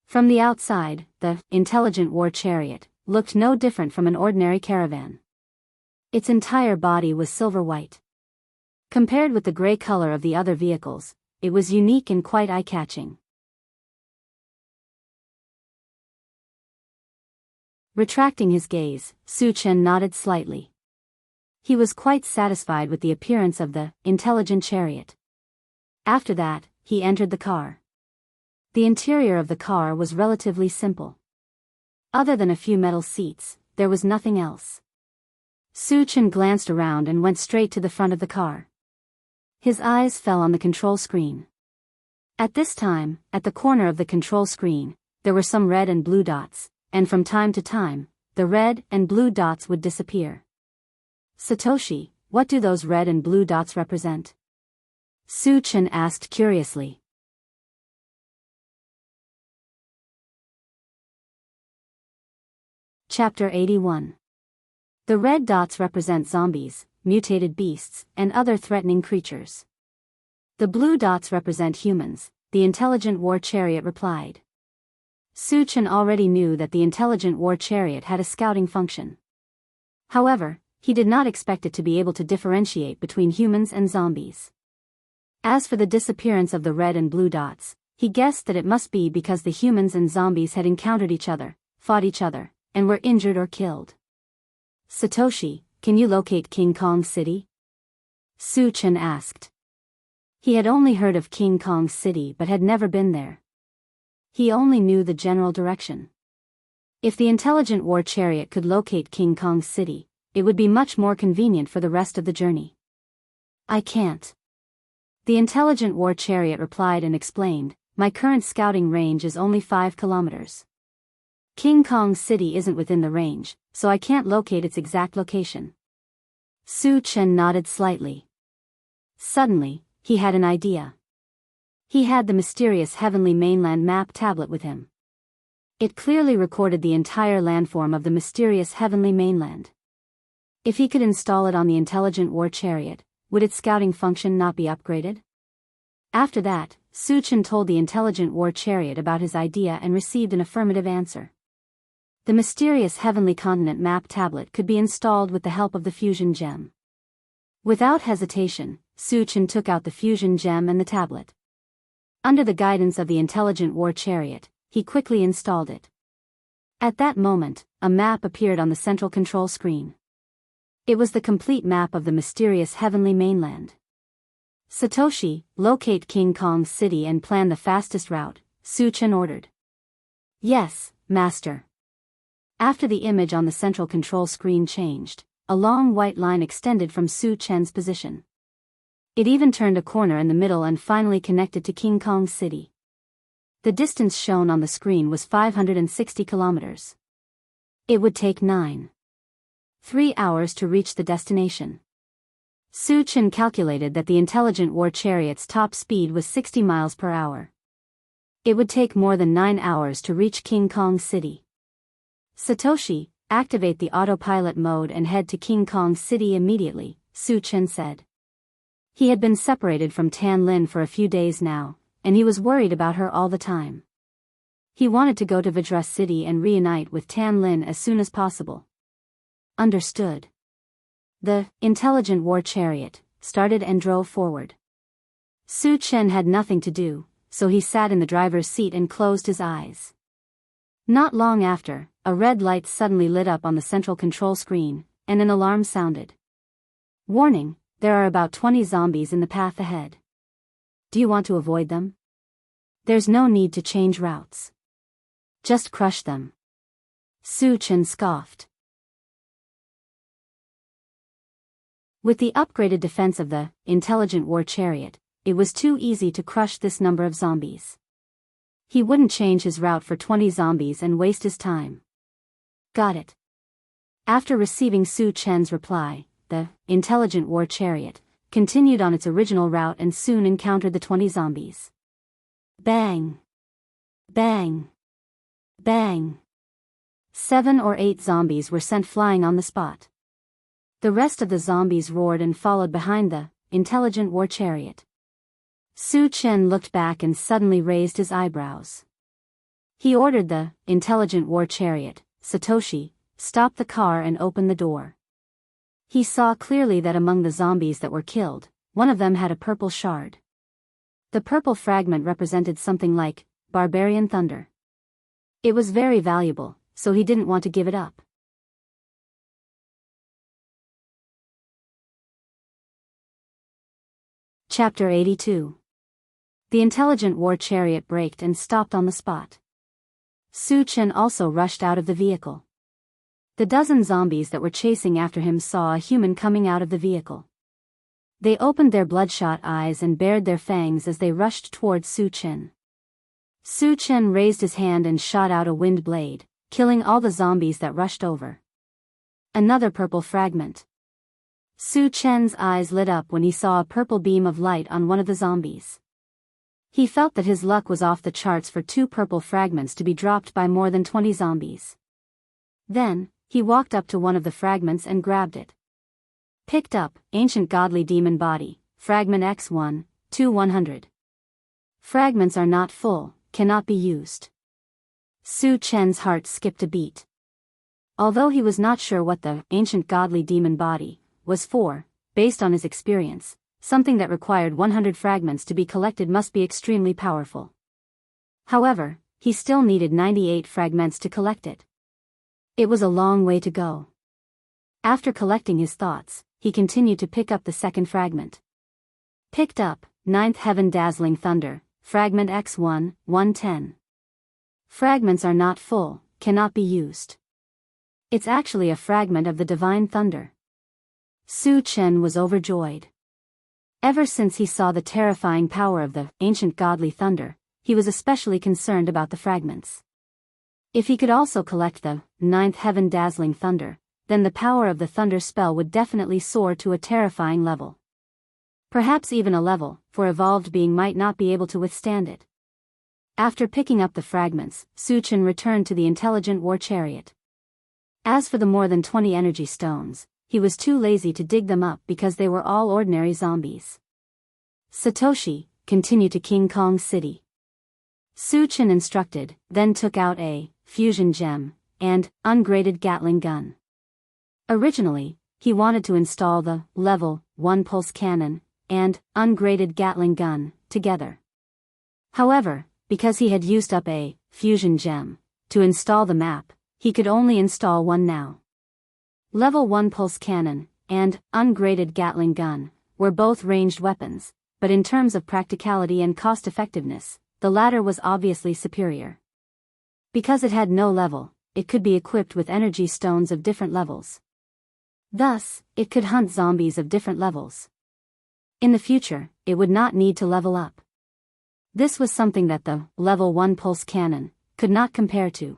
From the outside, the intelligent war chariot looked no different from an ordinary caravan. Its entire body was silver white. Compared with the gray color of the other vehicles, it was unique and quite eye-catching. Retracting his gaze, Su Chen nodded slightly. He was quite satisfied with the appearance of the intelligent chariot. After that, he entered the car. The interior of the car was relatively simple. Other than a few metal seats, there was nothing else. Su Chen glanced around and went straight to the front of the car. His eyes fell on the control screen. At this time, at the corner of the control screen, there were some red and blue dots, and from time to time, the red and blue dots would disappear. Satoshi, what do those red and blue dots represent? Su Chen asked curiously. Chapter 81. The red dots represent zombies, mutated beasts, and other threatening creatures. The blue dots represent humans, the intelligent war chariot replied. Su Chen already knew that the intelligent war chariot had a scouting function. However, he did not expect it to be able to differentiate between humans and zombies. As for the disappearance of the red and blue dots, he guessed that it must be because the humans and zombies had encountered each other, fought each other, and were injured or killed. Satoshi, can you locate King Kong City? Su Chen asked. He had only heard of King Kong City but had never been there. He only knew the general direction. If the intelligent war chariot could locate King Kong City, it would be much more convenient for the rest of the journey. I can't. The intelligent war chariot replied and explained, my current scouting range is only 5 kilometers. King Kong City isn't within the range, so I can't locate its exact location. Su Chen nodded slightly. Suddenly, he had an idea. He had the mysterious Heavenly Mainland map tablet with him. It clearly recorded the entire landform of the mysterious Heavenly Mainland. If he could install it on the intelligent war chariot, would its scouting function not be upgraded? After that, Su Chen told the intelligent war chariot about his idea and received an affirmative answer. The mysterious Heavenly Continent map tablet could be installed with the help of the fusion gem. Without hesitation, Su Chen took out the fusion gem and the tablet. Under the guidance of the intelligent war chariot, he quickly installed it. At that moment, a map appeared on the central control screen. It was the complete map of the mysterious Heavenly Mainland. Satoshi, locate King Kong City and plan the fastest route, Su Chen ordered. Yes, master. After the image on the central control screen changed, a long white line extended from Su Chen's position. It even turned a corner in the middle and finally connected to King Kong City. The distance shown on the screen was 560 kilometers. It would take 3 hours to reach the destination. Su Chen calculated that the intelligent war chariot's top speed was 60 miles per hour. It would take more than 9 hours to reach King Kong City. Satoshi, activate the autopilot mode and head to King Kong City immediately, Su Chen said. He had been separated from Tan Lin for a few days now, and he was worried about her all the time. He wanted to go to Vajra City and reunite with Tan Lin as soon as possible. Understood. The intelligent war chariot started and drove forward. Su Chen had nothing to do, so he sat in the driver's seat and closed his eyes. Not long after, a red light suddenly lit up on the central control screen, and an alarm sounded. Warning, there are about 20 zombies in the path ahead. Do you want to avoid them? There's no need to change routes. Just crush them. Su Chen scoffed. With the upgraded defense of the intelligent war chariot, it was too easy to crush this number of zombies. He wouldn't change his route for 20 zombies and waste his time. Got it. After receiving Su Chen's reply, the intelligent war chariot continued on its original route and soon encountered the 20 zombies. Bang! Bang! Bang! 7 or 8 zombies were sent flying on the spot. The rest of the zombies roared and followed behind the intelligent war chariot. Su Chen looked back and suddenly raised his eyebrows. He ordered the intelligent war chariot, Satoshi, stop the car and open the door. He saw clearly that among the zombies that were killed, one of them had a purple shard. The purple fragment represented something like barbarian thunder. It was very valuable, so he didn't want to give it up. Chapter 82. The intelligent war chariot braked and stopped on the spot. Su Chen also rushed out of the vehicle. The dozen zombies that were chasing after him saw a human coming out of the vehicle. They opened their bloodshot eyes and bared their fangs as they rushed towards Su Chen. Su Chen raised his hand and shot out a wind blade, killing all the zombies that rushed over. Another purple fragment. Su Chen's eyes lit up when he saw a purple beam of light on one of the zombies. He felt that his luck was off the charts for 2 purple fragments to be dropped by more than 20 zombies. Then, he walked up to one of the fragments and grabbed it. Picked up, Ancient Godly Demon Body, Fragment X1, 2-100. Fragments are not full, cannot be used. Su Chen's heart skipped a beat. Although he was not sure what the Ancient Godly Demon Body was for, based on his experience, something that required 100 fragments to be collected must be extremely powerful. However, he still needed 98 fragments to collect it. It was a long way to go. After collecting his thoughts, he continued to pick up the second fragment. Picked up, 9th Heaven Dazzling Thunder, Fragment X1, 110. Fragments are not full, cannot be used. It's actually a fragment of the Divine Thunder. Su Chen was overjoyed. Ever since he saw the terrifying power of the Ancient Godly Thunder, he was especially concerned about the fragments. If he could also collect the 9th Heaven Dazzling Thunder, then the power of the Thunder spell would definitely soar to a terrifying level. Perhaps even a level, for evolved being might not be able to withstand it. After picking up the fragments, Su Chen returned to the intelligent war chariot. As for the more than 20 energy stones, he was too lazy to dig them up because they were all ordinary zombies. Satoshi, continue to King Kong City. Su Chen instructed, then took out a fusion gem and ungraded Gatling gun. Originally, he wanted to install the level 1 pulse cannon and ungraded Gatling gun together. However, because he had used up a fusion gem to install the map, he could only install one now. Level 1 pulse cannon and ungraded Gatling gun were both ranged weapons, but in terms of practicality and cost-effectiveness, the latter was obviously superior. Because it had no level, it could be equipped with energy stones of different levels. Thus, it could hunt zombies of different levels. In the future, it would not need to level up. This was something that the level 1 pulse cannon could not compare to.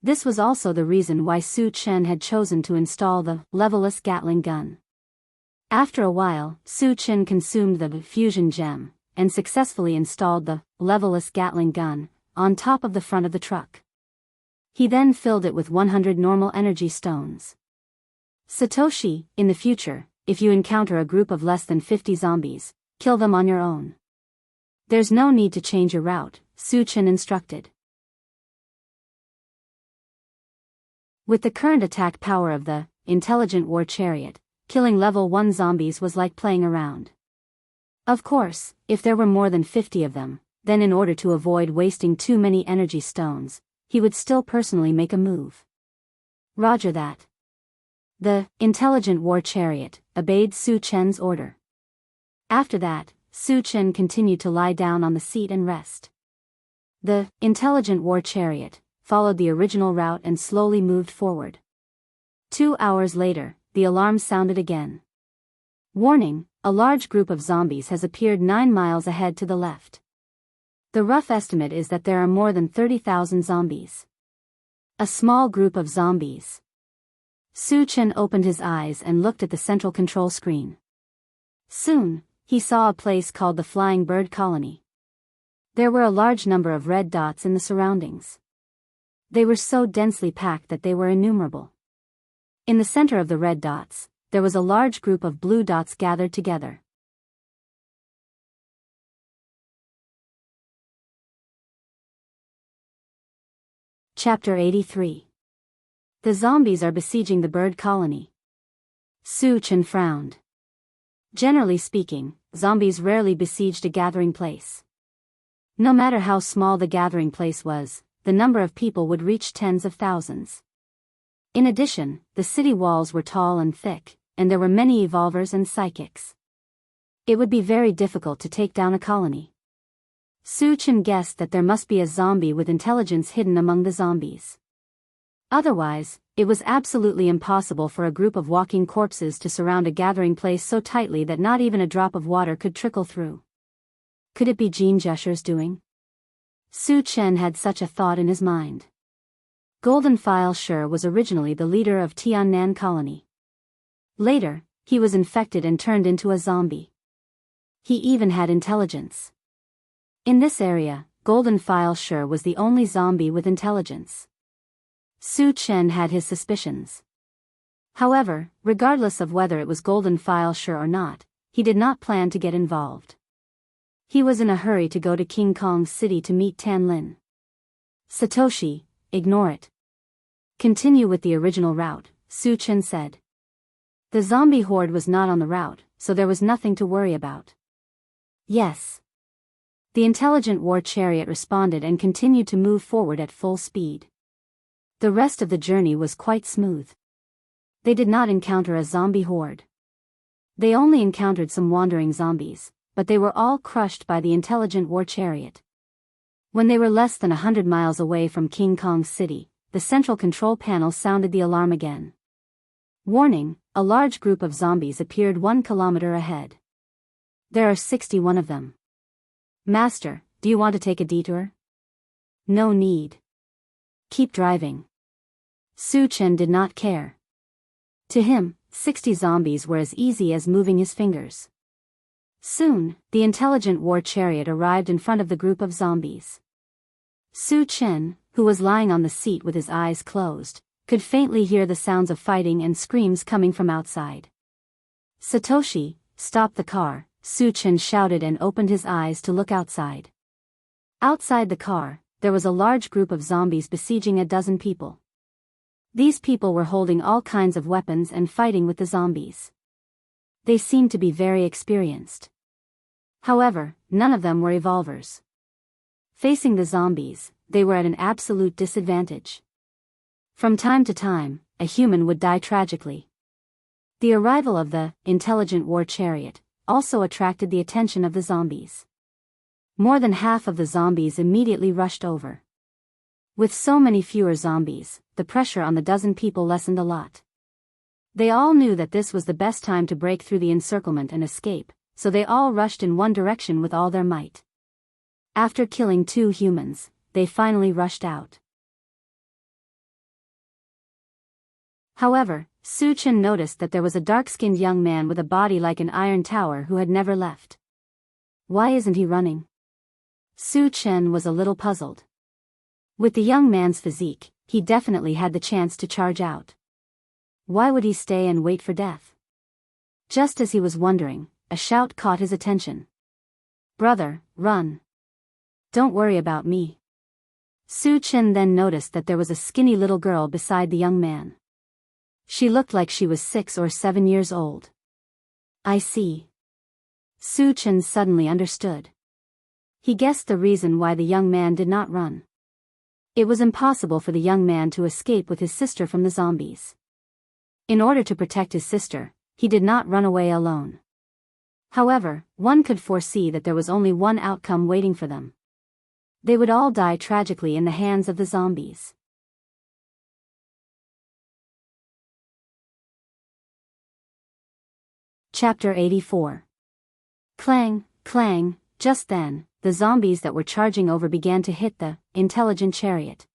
This was also the reason why Su Chen had chosen to install the levelless Gatling gun. After a while, Su Chen consumed the fusion gem and successfully installed the level-less Gatling gun on top of the front of the truck. He then filled it with 100 normal energy stones. Satoshi, in the future, if you encounter a group of less than 50 zombies, kill them on your own. There's no need to change your route, Su Chen instructed. With the current attack power of the intelligent war chariot, killing level 1 zombies was like playing around. Of course, if there were more than 50 of them, then in order to avoid wasting too many energy stones, he would still personally make a move. Roger that. The intelligent war chariot obeyed Su Chen's order. After that, Su Chen continued to lie down on the seat and rest. The intelligent war chariot followed the original route and slowly moved forward. 2 hours later, the alarm sounded again. Warning, a large group of zombies has appeared 9 miles ahead to the left. The rough estimate is that there are more than 30,000 zombies. A small group of zombies. Su Chen opened his eyes and looked at the central control screen. Soon, he saw a place called the Flying Bird Colony. There were a large number of red dots in the surroundings. They were so densely packed that they were innumerable. In the center of the red dots, there was a large group of blue dots gathered together. Chapter 83. The zombies are besieging the bird colony. Su Chen frowned. Generally speaking, zombies rarely besieged a gathering place. No matter how small the gathering place was, the number of people would reach tens of thousands. In addition, the city walls were tall and thick, and there were many evolvers and psychics. It would be very difficult to take down a colony. Su Chen guessed that there must be a zombie with intelligence hidden among the zombies. Otherwise, it was absolutely impossible for a group of walking corpses to surround a gathering place so tightly that not even a drop of water could trickle through. Could it be Jean Juscher's doing? Su Chen had such a thought in his mind. Golden File Shi was originally the leader of Tiannan Colony. Later, he was infected and turned into a zombie. He even had intelligence. In this area, Golden File Shi was the only zombie with intelligence. Su Chen had his suspicions. However, regardless of whether it was Golden File Shi or not, he did not plan to get involved. He was in a hurry to go to King Kong's city to meet Tan Lin. Satoshi, ignore it. Continue with the original route, Su Chen said. The zombie horde was not on the route, so there was nothing to worry about. Yes. The intelligent war chariot responded and continued to move forward at full speed. The rest of the journey was quite smooth. They did not encounter a zombie horde. They only encountered some wandering zombies, but they were all crushed by the intelligent war chariot. When they were less than 100 miles away from King Kong's city, the central control panel sounded the alarm again. Warning, a large group of zombies appeared 1 kilometer ahead. There are 61 of them. Master, do you want to take a detour? No need. Keep driving. Su Chen did not care. To him, 60 zombies were as easy as moving his fingers. Soon, the intelligent war chariot arrived in front of the group of zombies. Su Chen, who was lying on the seat with his eyes closed, could faintly hear the sounds of fighting and screams coming from outside. Satoshi, stop the car, Su Chen shouted and opened his eyes to look outside. Outside the car, there was a large group of zombies besieging a dozen people. These people were holding all kinds of weapons and fighting with the zombies. They seemed to be very experienced. However, none of them were evolvers. Facing the zombies, they were at an absolute disadvantage. From time to time, a human would die tragically. The arrival of the intelligent war chariot also attracted the attention of the zombies. More than half of the zombies immediately rushed over. With so many fewer zombies, the pressure on the dozen people lessened a lot. They all knew that this was the best time to break through the encirclement and escape, so they all rushed in one direction with all their might. After killing 2 humans, they finally rushed out. However, Su Chen noticed that there was a dark-skinned young man with a body like an iron tower who had never left. Why isn't he running? Su Chen was a little puzzled. With the young man's physique, he definitely had the chance to charge out. Why would he stay and wait for death? Just as he was wondering, a shout caught his attention. "Brother, run! Don't worry about me." Su Chen then noticed that there was a skinny little girl beside the young man. She looked like she was 6 or 7 years old. "I see." Su Chen suddenly understood. He guessed the reason why the young man did not run. It was impossible for the young man to escape with his sister from the zombies. In order to protect his sister, he did not run away alone. However, one could foresee that there was only one outcome waiting for them. They would all die tragically in the hands of the zombies. Chapter 84. Clang, clang. Just then, the zombies that were charging over began to hit the intelligent chariot.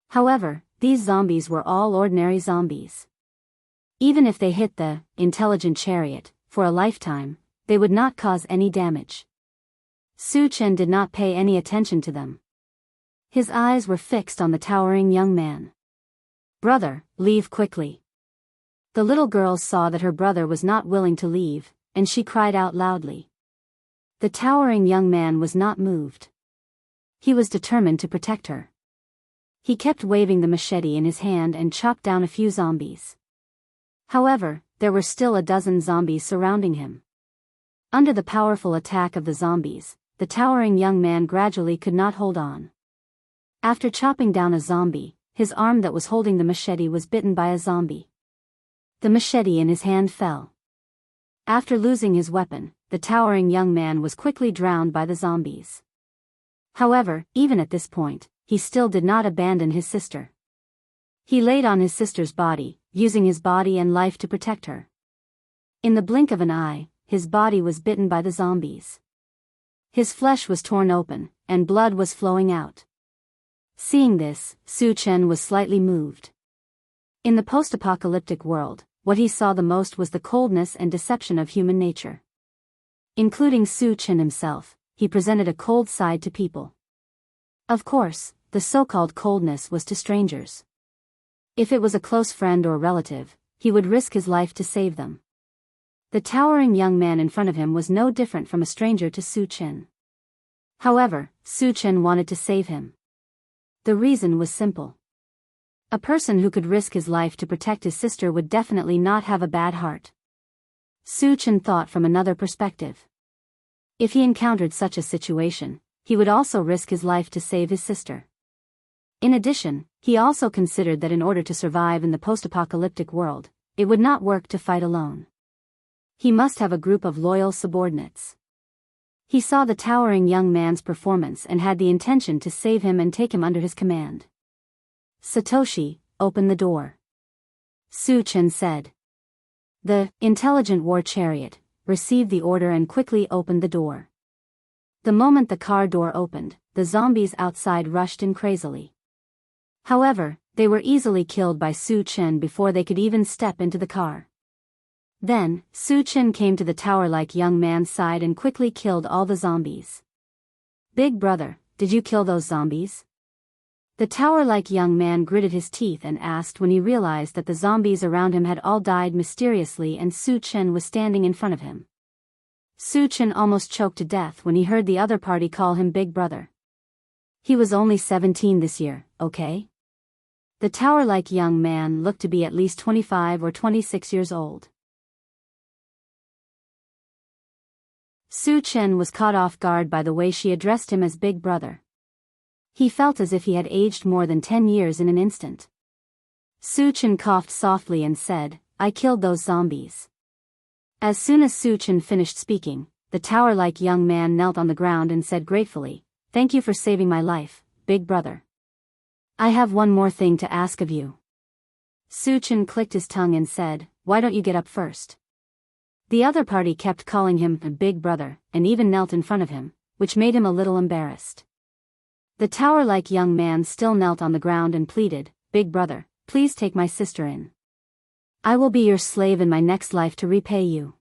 However, these zombies were all ordinary zombies. Even if they hit the intelligent chariot for a lifetime, they would not cause any damage. Su Chen did not pay any attention to them. His eyes were fixed on the towering young man. "Brother, leave quickly." The little girl saw that her brother was not willing to leave, and she cried out loudly. The towering young man was not moved. He was determined to protect her. He kept waving the machete in his hand and chopped down a few zombies. However, there were still a dozen zombies surrounding him. Under the powerful attack of the zombies, the towering young man gradually could not hold on. After chopping down a zombie, his arm that was holding the machete was bitten by a zombie. The machete in his hand fell. After losing his weapon, the towering young man was quickly drowned by the zombies. However, even at this point, he still did not abandon his sister. He laid on his sister's body, using his body and life to protect her. In the blink of an eye, his body was bitten by the zombies. His flesh was torn open, and blood was flowing out. Seeing this, Su Chen was slightly moved. In the post-apocalyptic world, what he saw the most was the coldness and deception of human nature. Including Su Chen himself, he presented a cold side to people. Of course, the so-called coldness was to strangers. If it was a close friend or relative, he would risk his life to save them. The towering young man in front of him was no different from a stranger to Su Chen. However, Su Chen wanted to save him. The reason was simple. A person who could risk his life to protect his sister would definitely not have a bad heart. Su Chen thought from another perspective. If he encountered such a situation, he would also risk his life to save his sister. In addition, he also considered that in order to survive in the post-apocalyptic world, it would not work to fight alone. He must have a group of loyal subordinates. He saw the towering young man's performance and had the intention to save him and take him under his command. "Satoshi, open the door," Su Chen said. The intelligent war chariot received the order and quickly opened the door. The moment the car door opened, the zombies outside rushed in crazily. However, they were easily killed by Su Chen before they could even step into the car. Then, Su Chen came to the tower-like young man's side and quickly killed all the zombies. "Big brother, did you kill those zombies?" The tower-like young man gritted his teeth and asked when he realized that the zombies around him had all died mysteriously and Su Chen was standing in front of him. Su Chen almost choked to death when he heard the other party call him Big Brother. He was only 17 this year, okay? The tower-like young man looked to be at least 25 or 26 years old. Su Chen was caught off guard by the way she addressed him as Big Brother. He felt as if he had aged more than 10 years in an instant. Su Chen coughed softly and said, "I killed those zombies." As soon as Su Chen finished speaking, the tower-like young man knelt on the ground and said gratefully, "Thank you for saving my life, Big Brother. I have one more thing to ask of you." Su Chen clicked his tongue and said, "Why don't you get up first?" The other party kept calling him Big Brother, and even knelt in front of him, which made him a little embarrassed. The tower-like young man still knelt on the ground and pleaded, "Big Brother, please take my sister in. I will be your slave in my next life to repay you.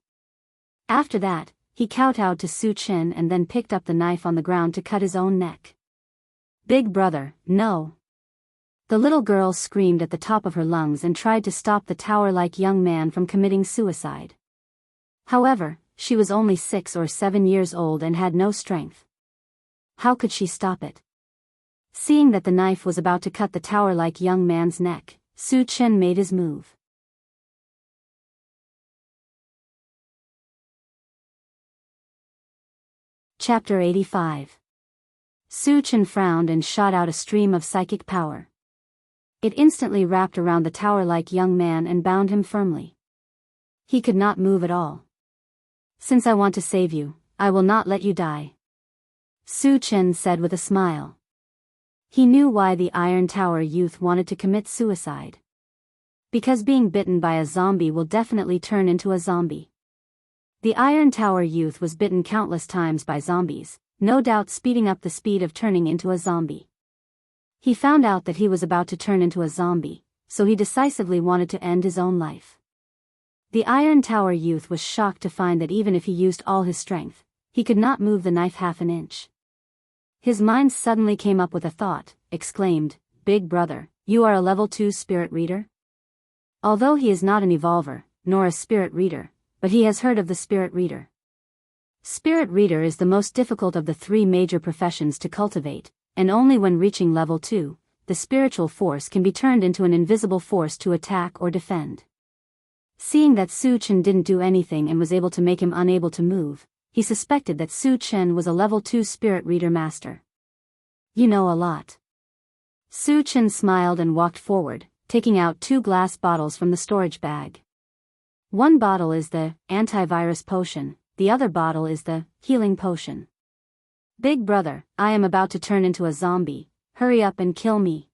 After that, he kowtowed to Su Chen and then picked up the knife on the ground to cut his own neck. Big brother, no. The little girl screamed at the top of her lungs and tried to stop the tower-like young man from committing suicide. However, she was only 6 or 7 years old and had no strength. How could she stop it? Seeing that the knife was about to cut the tower-like young man's neck, Su Chen made his move. Chapter 85. Su Chen frowned and shot out a stream of psychic power. It instantly wrapped around the tower-like young man and bound him firmly. He could not move at all. Since I want to save you, I will not let you die, Su Chen said with a smile. He knew why the Iron Tower youth wanted to commit suicide. Because being bitten by a zombie will definitely turn into a zombie. The Iron Tower youth was bitten countless times by zombies, no doubt speeding up the speed of turning into a zombie. He found out that he was about to turn into a zombie, so he decisively wanted to end his own life. The Iron Tower youth was shocked to find that even if he used all his strength, he could not move the knife half an inch. His mind suddenly came up with a thought, exclaimed, "Big brother, you are a level 2 spirit reader?" Although he is not an evolver, nor a spirit reader, but he has heard of the spirit reader. Spirit reader is the most difficult of the 3 major professions to cultivate, and only when reaching level 2, the spiritual force can be turned into an invisible force to attack or defend. Seeing that Su Chen didn't do anything and was able to make him unable to move, he suspected that Su Chen was a level 2 spirit reader master. You know a lot. Su Chen smiled and walked forward, taking out 2 glass bottles from the storage bag. One bottle is the antivirus potion, the other bottle is the healing potion. Big brother, I am about to turn into a zombie, hurry up and kill me.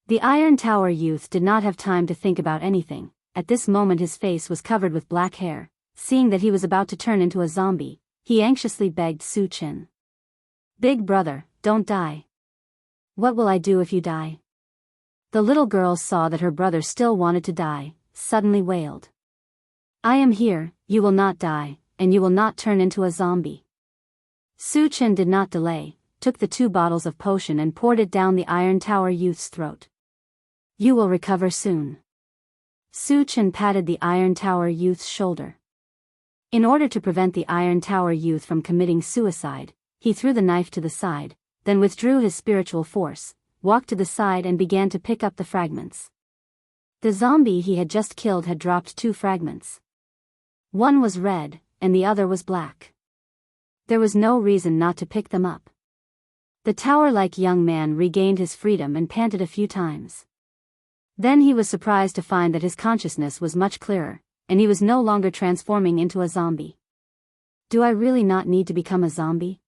The Iron Tower youth did not have time to think about anything. At this moment his face was covered with black hair. Seeing that he was about to turn into a zombie, he anxiously begged Su Chen. Big brother, don't die. What will I do if you die? The little girl saw that her brother still wanted to die, suddenly wailed. I am here, you will not die, and you will not turn into a zombie. Su Chen did not delay, took the 2 bottles of potion and poured it down the Iron Tower youth's throat. You will recover soon. Su Chen patted the Iron Tower youth's shoulder. In order to prevent the Iron Tower youth from committing suicide, he threw the knife to the side, then withdrew his spiritual force, walked to the side and began to pick up the fragments. The zombie he had just killed had dropped 2 fragments. One was red, and the other was black. There was no reason not to pick them up. The tower-like young man regained his freedom and panted a few times. Then he was surprised to find that his consciousness was much clearer, and he was no longer transforming into a zombie. Do I really not need to become a zombie?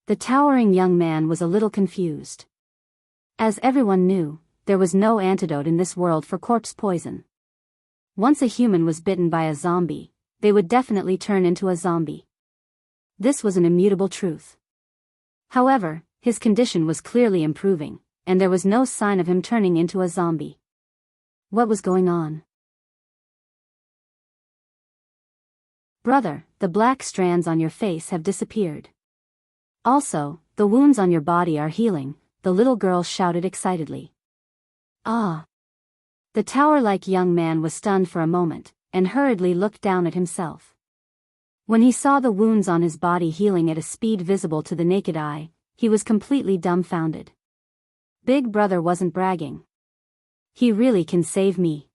The towering young man was a little confused. As everyone knew, there was no antidote in this world for corpse poison. Once a human was bitten by a zombie, they would definitely turn into a zombie. This was an immutable truth. However, his condition was clearly improving, and there was no sign of him turning into a zombie. What was going on? Brother, the black strands on your face have disappeared. Also, the wounds on your body are healing, the little girl shouted excitedly. Ah! The tower-like young man was stunned for a moment, and hurriedly looked down at himself. When he saw the wounds on his body healing at a speed visible to the naked eye, he was completely dumbfounded. Big brother wasn't bragging. He really can save me,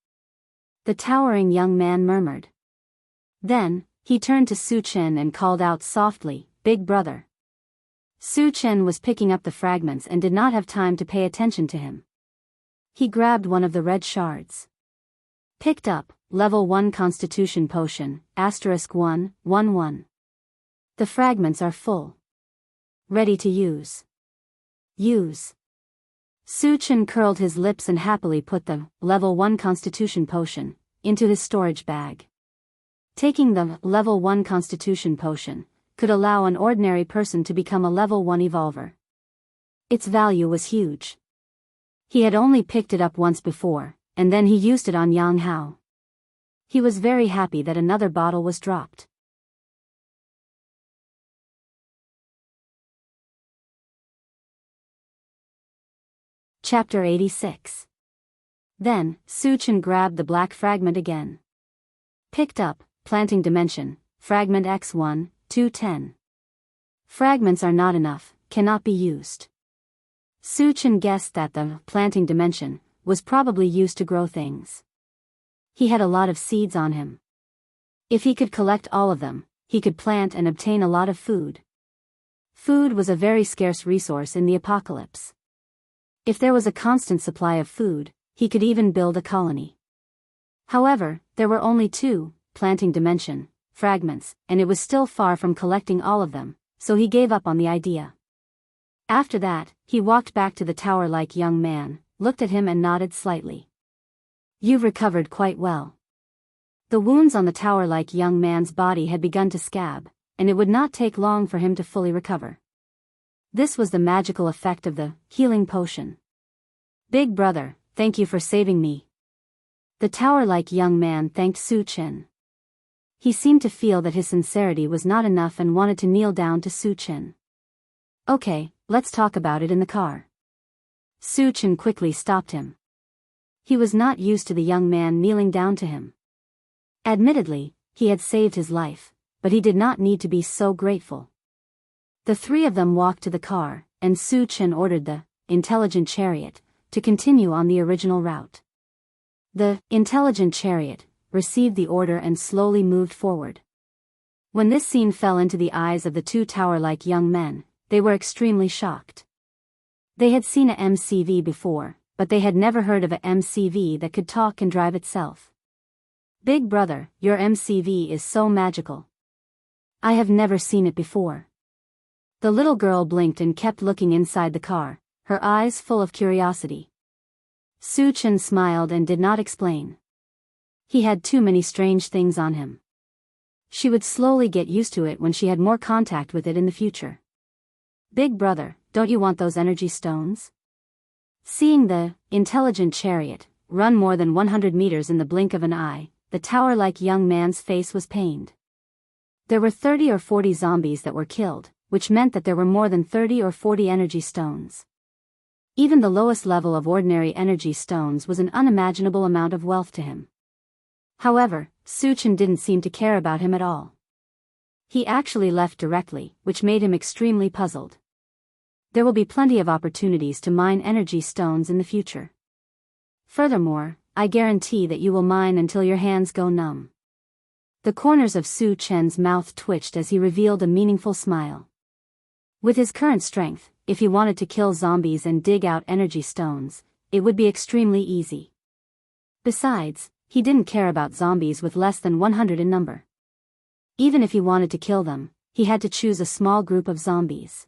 the towering young man murmured. Then, he turned to Su Chen and called out softly, Big brother. Su Chen was picking up the fragments and did not have time to pay attention to him. He grabbed one of the red shards. Picked up, level 1 constitution potion, *111. The fragments are full. Ready to use. Use. Su Chen curled his lips and happily put the level 1 constitution potion into his storage bag. Taking the level 1 constitution potion could allow an ordinary person to become a level 1 evolver. Its value was huge. He had only picked it up once before, and then he used it on Yang Hao. He was very happy that another bottle was dropped. Chapter 86. Then, Su-chan grabbed the black fragment again. Picked up, planting dimension, fragment X1, 210. Fragments are not enough, cannot be used. Su-chan guessed that the planting dimension was probably used to grow things. He had a lot of seeds on him. If he could collect all of them, he could plant and obtain a lot of food. Food was a very scarce resource in the apocalypse. If there was a constant supply of food, he could even build a colony. However, there were only 2, planting dimension, fragments, and it was still far from collecting all of them, so he gave up on the idea. After that, he walked back to the tower-like young man, looked at him and nodded slightly. You've recovered quite well. The wounds on the tower-like young man's body had begun to scab, and it would not take long for him to fully recover. This was the magical effect of the healing potion. Big brother, thank you for saving me. The tower-like young man thanked Su-chan. He seemed to feel that his sincerity was not enough and wanted to kneel down to Su-chan. Okay, let's talk about it in the car. Su-chan quickly stopped him. He was not used to the young man kneeling down to him. Admittedly, he had saved his life, but he did not need to be so grateful. The 3 of them walked to the car, and Su-chan ordered the intelligent chariot to continue on the original route. The intelligent chariot received the order and slowly moved forward. When this scene fell into the eyes of the 2 tower-like young men, they were extremely shocked. They had seen a MCV before, but they had never heard of a MCV that could talk and drive itself. Big brother, your MCV is so magical. I have never seen it before. The little girl blinked and kept looking inside the car, her eyes full of curiosity. Su-chan smiled and did not explain. He had too many strange things on him. She would slowly get used to it when she had more contact with it in the future. Big brother, don't you want those energy stones? Seeing the intelligent chariot run more than 100 meters in the blink of an eye, the tower-like young man's face was pained. There were 30 or 40 zombies that were killed, which meant that there were more than 30 or 40 energy stones. Even the lowest level of ordinary energy stones was an unimaginable amount of wealth to him. However, Su-chan didn't seem to care about him at all. He actually left directly, which made him extremely puzzled. There will be plenty of opportunities to mine energy stones in the future. Furthermore, I guarantee that you will mine until your hands go numb. The corners of Su-chan's mouth twitched as he revealed a meaningful smile. With his current strength, if he wanted to kill zombies and dig out energy stones, it would be extremely easy. Besides, he didn't care about zombies with less than 100 in number. Even if he wanted to kill them, he had to choose a small group of zombies.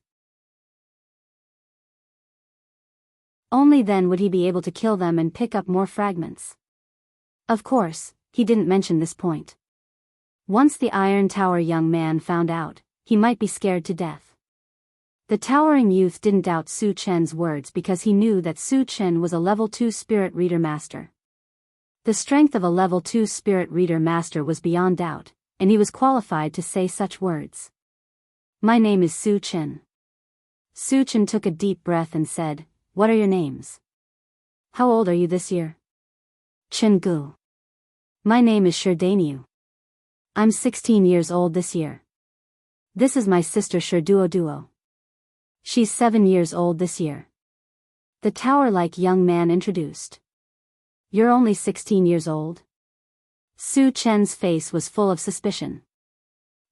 Only then would he be able to kill them and pick up more fragments. Of course, he didn't mention this point. Once the Iron Tower young man found out, he might be scared to death. The towering youth didn't doubt Su-chan's words because he knew that Su-chan was a level 2 spirit reader master. The strength of a level 2 spirit reader master was beyond doubt, and he was qualified to say such words. My name is Su-chan. Su-chan took a deep breath and said, what are your names? How old are you this year? Chen-gu. My name is Sherdaniu. I'm 16 years old this year. This is my sister Sherduo. She's 7 years old this year. The tower-like young man introduced. You're only 16 years old? Su-chan's face was full of suspicion.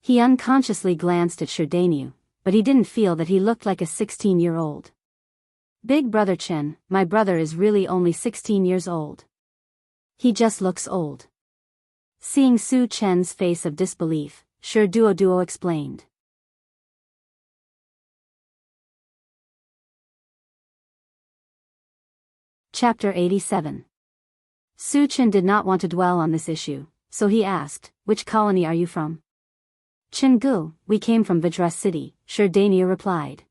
He unconsciously glanced at Sherdaniu, but he didn't feel that he looked like a 16-year-old. Big brother Chen, my brother is really only 16 years old. He just looks old. Seeing Su-chan's face of disbelief, Sherduo explained. Chapter 87. Su-chan did not want to dwell on this issue, so he asked, which colony are you from? Chen-gu, we came from Vajra City, Sherdania replied.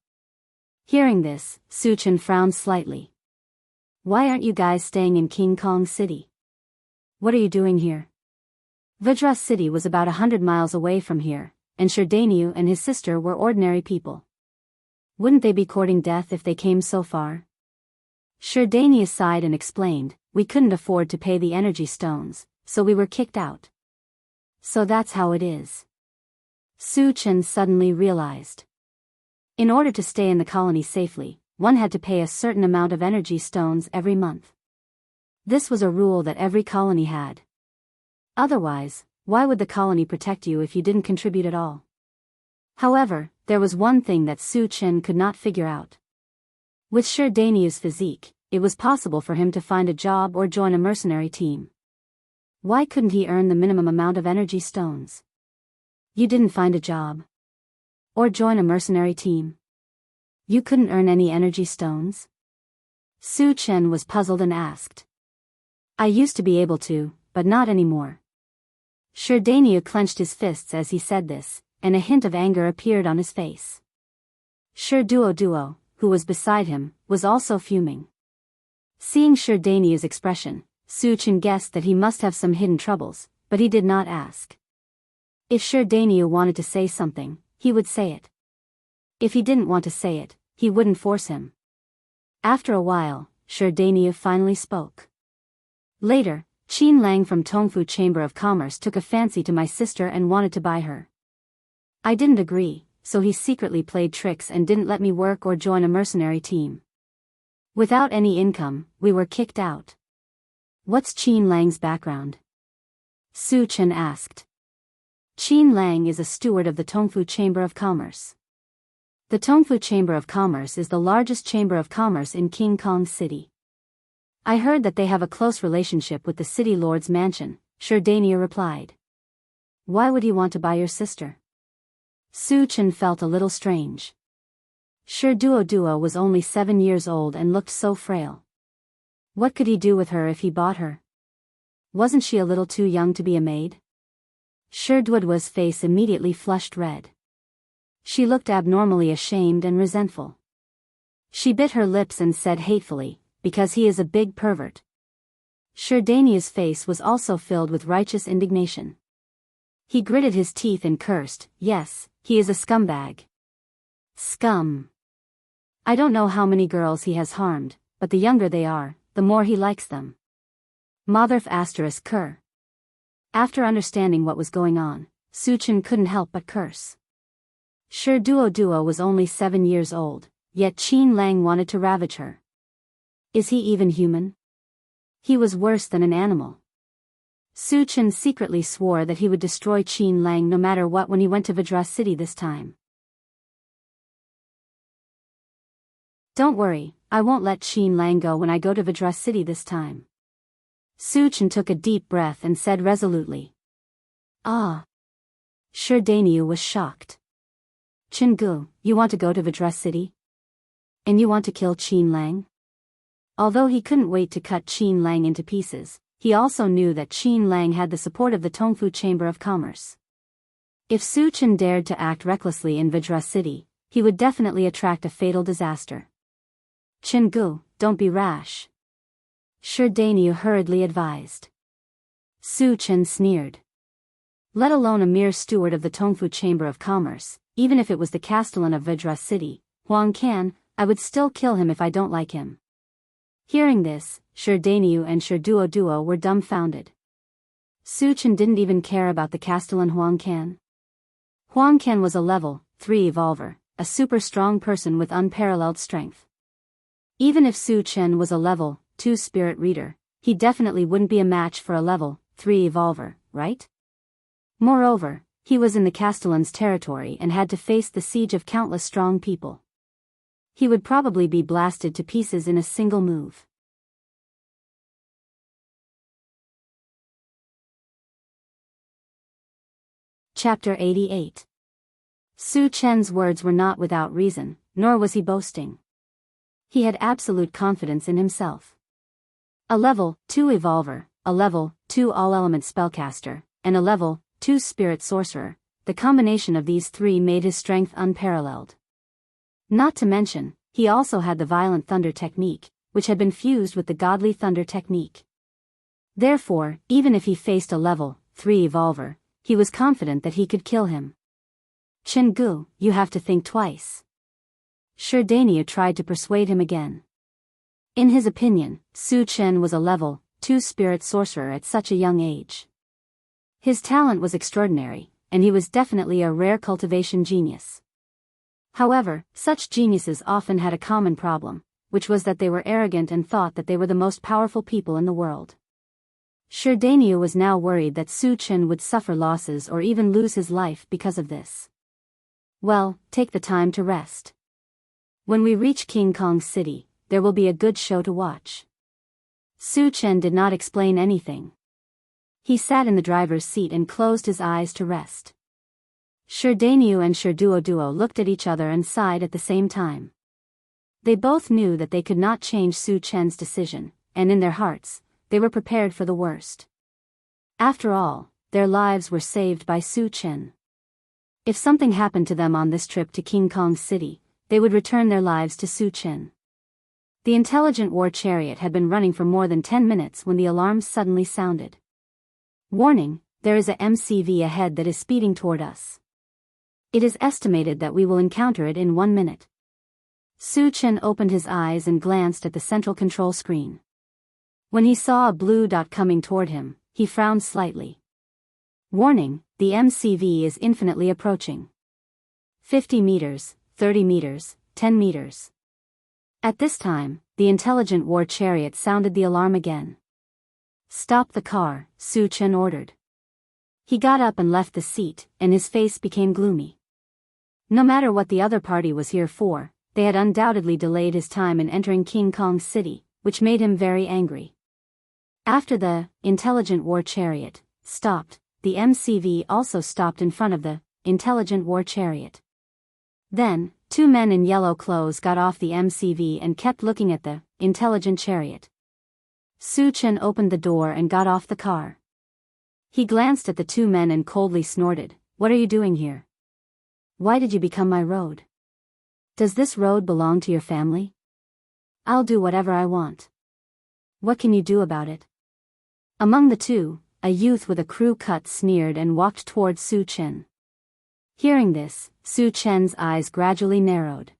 Hearing this, Su-chan frowned slightly. Why aren't you guys staying in King Kong City? What are you doing here? Vajra City was about 100 miles away from here, and Sherdaniu and his sister were ordinary people. Wouldn't they be courting death if they came so far? Sherdaniu sighed and explained, we couldn't afford to pay the energy stones, so we were kicked out. So that's how it is. Su Chen suddenly realized. In order to stay in the colony safely, one had to pay a certain amount of energy stones every month. This was a rule that every colony had. Otherwise, why would the colony protect you if you didn't contribute at all? However, there was one thing that Su Chen could not figure out. With Sherdaniu's physique, it was possible for him to find a job or join a mercenary team. Why couldn't he earn the minimum amount of energy stones? You didn't find a job? Or join a mercenary team? You couldn't earn any energy stones? Su Chen was puzzled and asked. I used to be able to, but not anymore. Sherdaniu clenched his fists as he said this, and a hint of anger appeared on his face. Sherdaniu, who was beside him, was also fuming. Seeing Sherdaniu's expression, Su Chen guessed that he must have some hidden troubles, but he did not ask. If Sherdaniu wanted to say something, he would say it. If he didn't want to say it, he wouldn't force him. After a while, Sherdaniu finally spoke. Later, Qin Lang from Tongfu Chamber of Commerce took a fancy to my sister and wanted to buy her. I didn't agree, so he secretly played tricks and didn't let me work or join a mercenary team. Without any income, we were kicked out. What's Qin Lang's background? Su Chen asked. Qin Lang is a steward of the Tongfu Chamber of Commerce. The Tongfu Chamber of Commerce is the largest chamber of commerce in King Kong City. I heard that they have a close relationship with the city lord's mansion, Sherdaniu replied. Why would he want to buy your sister? Su Chen felt a little strange. Sherdaniu was only 7 years old and looked so frail. What could he do with her if he bought her? Wasn't she a little too young to be a maid? Sherdaniu's face immediately flushed red. She looked abnormally ashamed and resentful. She bit her lips and said hatefully, because he is a big pervert. Sherdaniu's face was also filled with righteous indignation. He gritted his teeth and cursed, yes, he is a scumbag. Scum. I don't know how many girls he has harmed, but the younger they are, the more he likes them. Motherf *****. After understanding what was going on, Su Chen couldn't help but curse. Sherdaniu was only 7 years old, yet Qin Lang wanted to ravage her. Is he even human? He was worse than an animal. Su Chen secretly swore that he would destroy Qin Lang no matter what when he went to Vajra City this time. Don't worry, I won't let Qin Lang go when I go to Vajra City this time. Su Chen took a deep breath and said resolutely. Ah. Sherdaniu was shocked. Chingu, you want to go to Vajra City? And you want to kill Qin Lang? Although he couldn't wait to cut Qin Lang into pieces, he also knew that Qin Lang had the support of the Tongfu Chamber of Commerce. If Su Chen dared to act recklessly in Vajra City, he would definitely attract a fatal disaster. Chingu, don't be rash. Sherdaniu hurriedly advised. Su Chen sneered. Let alone a mere steward of the Tongfu Chamber of Commerce, even if it was the Castellan of Vajra City, Huang Can, I would still kill him if I don't like him. Hearing this, Sherdaniu and Sherdaniu were dumbfounded. Su Chen didn't even care about the Castellan Huang Can. Huang Can was a level 3 evolver, a super strong person with unparalleled strength. Even if Su Chen was a level 2 spirit reader, he definitely wouldn't be a match for a level 3 evolver, right? Moreover, he was in the Castellan's territory and had to face the siege of countless strong people. He would probably be blasted to pieces in a single move. Chapter 88. Su Chen's words were not without reason, nor was he boasting. He had absolute confidence in himself. A level 2 evolver, a level 2 all-element spellcaster, and a level 2 spirit sorcerer, the combination of these three made his strength unparalleled. Not to mention, he also had the violent thunder technique, which had been fused with the godly thunder technique. Therefore, even if he faced a level 3 Evolver, he was confident that he could kill him. Chin-gu, you have to think twice. Sherdania tried to persuade him again. In his opinion, Su Chen was a level 2 spirit sorcerer at such a young age. His talent was extraordinary, and he was definitely a rare cultivation genius. However, such geniuses often had a common problem, which was that they were arrogant and thought that they were the most powerful people in the world. Sherdania was now worried that Su Chen would suffer losses or even lose his life because of this. Well, take the time to rest. When we reach King Kong City, there will be a good show to watch. Su Chen did not explain anything. He sat in the driver's seat and closed his eyes to rest. Sherdaniu and Sherduo looked at each other and sighed at the same time. They both knew that they could not change Su Chen's decision, and in their hearts, they were prepared for the worst. After all, their lives were saved by Su Chen. If something happened to them on this trip to King Kong City, they would return their lives to Su Chen. The intelligent war chariot had been running for more than 10 minutes when the alarm suddenly sounded. Warning, there is a MCV ahead that is speeding toward us. It is estimated that we will encounter it in 1 minute. Su Chen opened his eyes and glanced at the central control screen. When he saw a blue dot coming toward him, he frowned slightly. Warning, the MCV is infinitely approaching. 50 meters, 30 meters, 10 meters. At this time, the intelligent war chariot sounded the alarm again. Stop the car, Su Chen ordered. He got up and left the seat, and his face became gloomy. No matter what the other party was here for, they had undoubtedly delayed his time in entering King Kong City, which made him very angry. After the intelligent war chariot stopped, the MCV also stopped in front of the intelligent war chariot. Then, 2 men in yellow clothes got off the MCV and kept looking at the intelligent chariot. Su Chen opened the door and got off the car. He glanced at the 2 men and coldly snorted, "What are you doing here? Why did you become my road? Does this road belong to your family? I'll do whatever I want. What can you do about it?" Among the 2, a youth with a crew cut sneered and walked towards Su Chen. Hearing this, Su Chen's eyes gradually narrowed.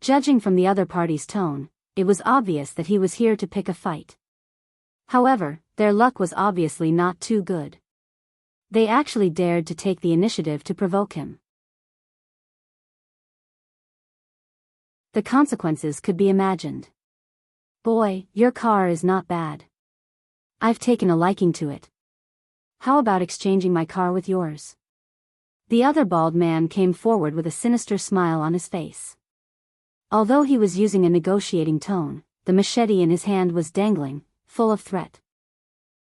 Judging from the other party's tone, it was obvious that he was here to pick a fight. However, their luck was obviously not too good. They actually dared to take the initiative to provoke him. The consequences could be imagined. "Boy, your car is not bad. I've taken a liking to it. How about exchanging my car with yours?" The other bald man came forward with a sinister smile on his face. Although he was using a negotiating tone, the machete in his hand was dangling, full of threat.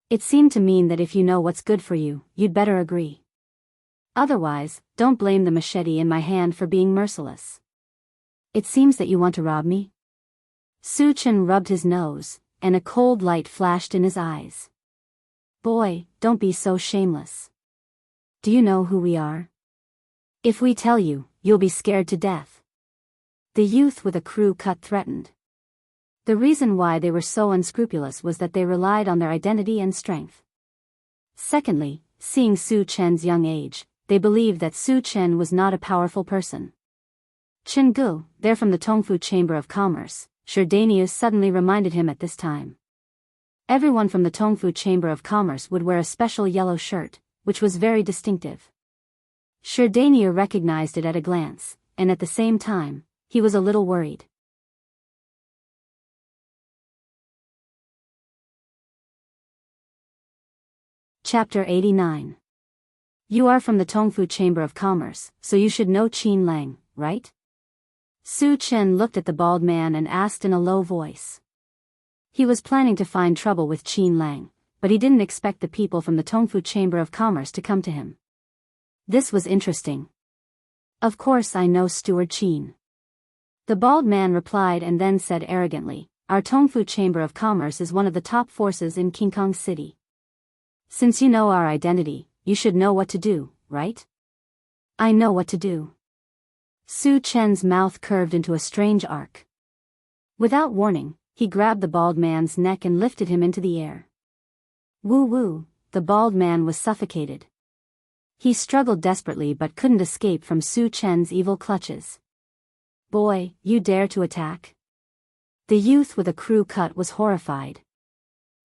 It seemed to mean that if you know what's good for you, you'd better agree. Otherwise, don't blame the machete in my hand for being merciless. It seems that you want to rob me? Su Chen rubbed his nose, and a cold light flashed in his eyes. "Boy, don't be so shameless. Do you know who we are? If we tell you, you'll be scared to death." The youth with a crew cut threatened. The reason why they were so unscrupulous was that they relied on their identity and strength. Secondly, seeing Su Chen's young age, they believed that Su Chen was not a powerful person. Chen-gu, they're from the Tongfu Chamber of Commerce, Sherdanius suddenly reminded him at this time. Everyone from the Tongfu Chamber of Commerce would wear a special yellow shirt, which was very distinctive. Sherdania recognized it at a glance, and at the same time, he was a little worried. Chapter 89. You are from the Tongfu Chamber of Commerce, so you should know Qin Lang, right? Su Chen looked at the bald man and asked in a low voice. He was planning to find trouble with Qin Lang, but he didn't expect the people from the Tongfu Chamber of Commerce to come to him. This was interesting. "Of course I know Steward Qin." The bald man replied and then said arrogantly, "Our Tongfu Chamber of Commerce is one of the top forces in King Kong City. Since you know our identity, you should know what to do, right?" "I know what to do." Su Chen's mouth curved into a strange arc. Without warning, he grabbed the bald man's neck and lifted him into the air. "Woo woo, the bald man was suffocated. He struggled desperately but couldn't escape from Su Chen's evil clutches. "Boy, you dare to attack?" The youth with a crew cut was horrified.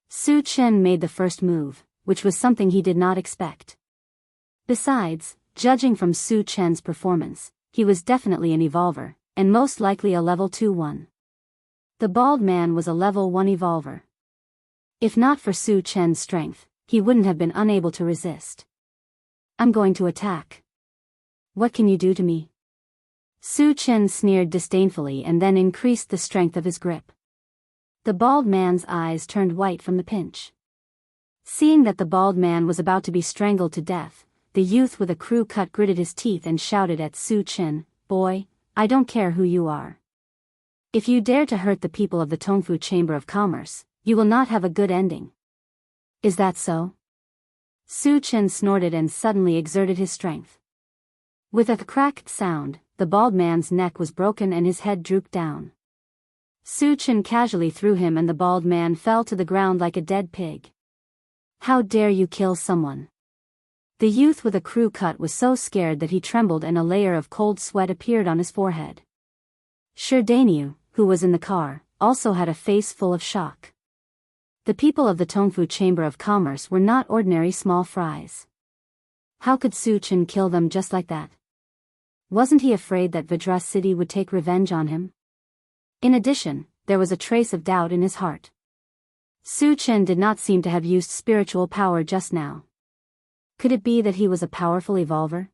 Su Chen made the first move, which was something he did not expect. Besides, judging from Su Chen's performance, he was definitely an evolver, and most likely a level 2 one. The bald man was a level 1 evolver. If not for Su Chen's strength, he wouldn't have been unable to resist. "I'm going to attack. What can you do to me?" Su Chen sneered disdainfully and then increased the strength of his grip. The bald man's eyes turned white from the pinch. Seeing that the bald man was about to be strangled to death, the youth with a crew cut gritted his teeth and shouted at Su Chen, "Boy, I don't care who you are. If you dare to hurt the people of the Tongfu Chamber of Commerce, you will not have a good ending." "Is that so?" Su Chen snorted and suddenly exerted his strength. With a cracked sound, the bald man's neck was broken and his head drooped down. Su Chen casually threw him and the bald man fell to the ground like a dead pig. "How dare you kill someone?" The youth with a crew cut was so scared that he trembled and a layer of cold sweat appeared on his forehead. Sherdaniu, who was in the car, also had a face full of shock. The people of the Tongfu Chamber of Commerce were not ordinary small fries. How could Su Chen kill them just like that? Wasn't he afraid that Vajra City would take revenge on him? In addition, there was a trace of doubt in his heart. Su Chen did not seem to have used spiritual power just now. Could it be that he was a powerful evolver?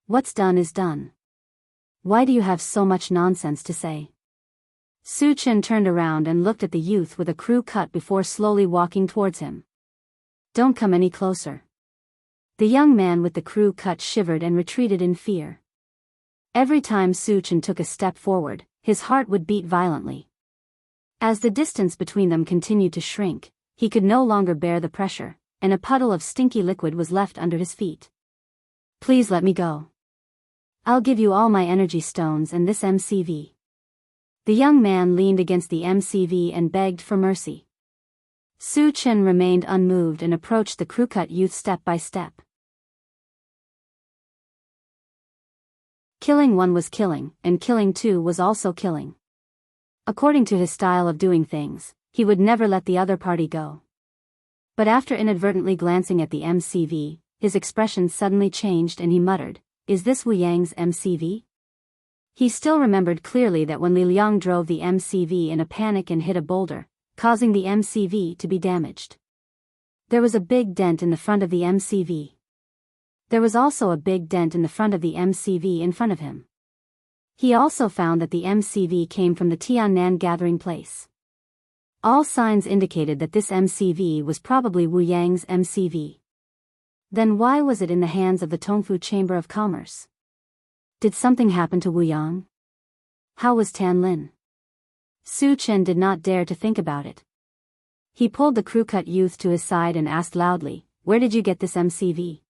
What's done is done. Why do you have so much nonsense to say? Su Chen turned around and looked at the youth with a crew cut before slowly walking towards him. "Don't come any closer." The young man with the crew cut shivered and retreated in fear. Every time Su Chen took a step forward, his heart would beat violently. As the distance between them continued to shrink, he could no longer bear the pressure, and a puddle of stinky liquid was left under his feet. "Please let me go. I'll give you all my energy stones and this MCV." The young man leaned against the MCV and begged for mercy. Su Chen remained unmoved and approached the crew-cut youth step by step. Killing one was killing, and killing two was also killing. According to his style of doing things, he would never let the other party go. But after inadvertently glancing at the MCV, his expression suddenly changed and he muttered, "Is this Wu Yang's MCV?" He still remembered clearly that when Li Liang drove the MCV in a panic and hit a boulder, causing the MCV to be damaged. There was a big dent in the front of the MCV. There was also a big dent in the front of the MCV in front of him. He also found that the MCV came from the Tiannan gathering place. All signs indicated that this MCV was probably Wu Yang's MCV. Then why was it in the hands of the Tongfu Chamber of Commerce? Did something happen to Wu Yang? How was Tan Lin? Su Chen did not dare to think about it. He pulled the crew-cut youth to his side and asked loudly, "Where did you get this MCV?"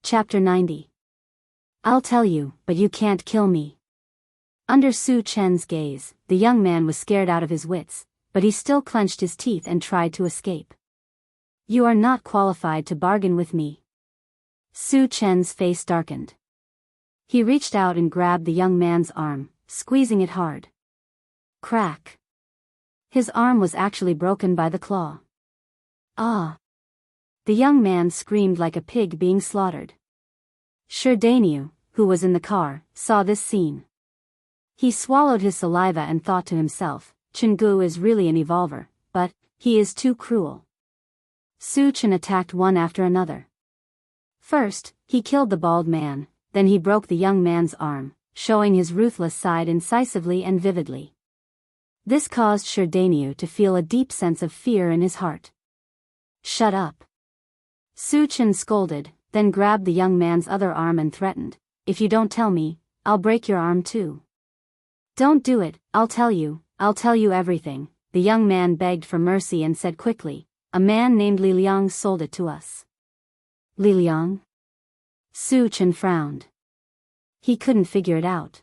Chapter 90. I'll tell you, but you can't kill me. Under Su Chen's gaze, the young man was scared out of his wits, but he still clenched his teeth and tried to escape. "You are not qualified to bargain with me." Su Chen's face darkened. He reached out and grabbed the young man's arm, squeezing it hard. Crack. His arm was actually broken by the claw. Ah! The young man screamed like a pig being slaughtered. Sherdaniu, who was in the car, saw this scene. He swallowed his saliva and thought to himself, "Chenggu is really an evolver, but he is too cruel." Su Chen attacked one after another. First, he killed the bald man, then he broke the young man's arm, showing his ruthless side incisively and vividly. This caused Sherdaniu to feel a deep sense of fear in his heart. "Shut up." Su Chen scolded, then grabbed the young man's other arm and threatened, "If you don't tell me, I'll break your arm too." "Don't do it, I'll tell you everything," the young man begged for mercy and said quickly, "A man named Li Liang sold it to us." Li Liang? Su Chen frowned. He couldn't figure it out.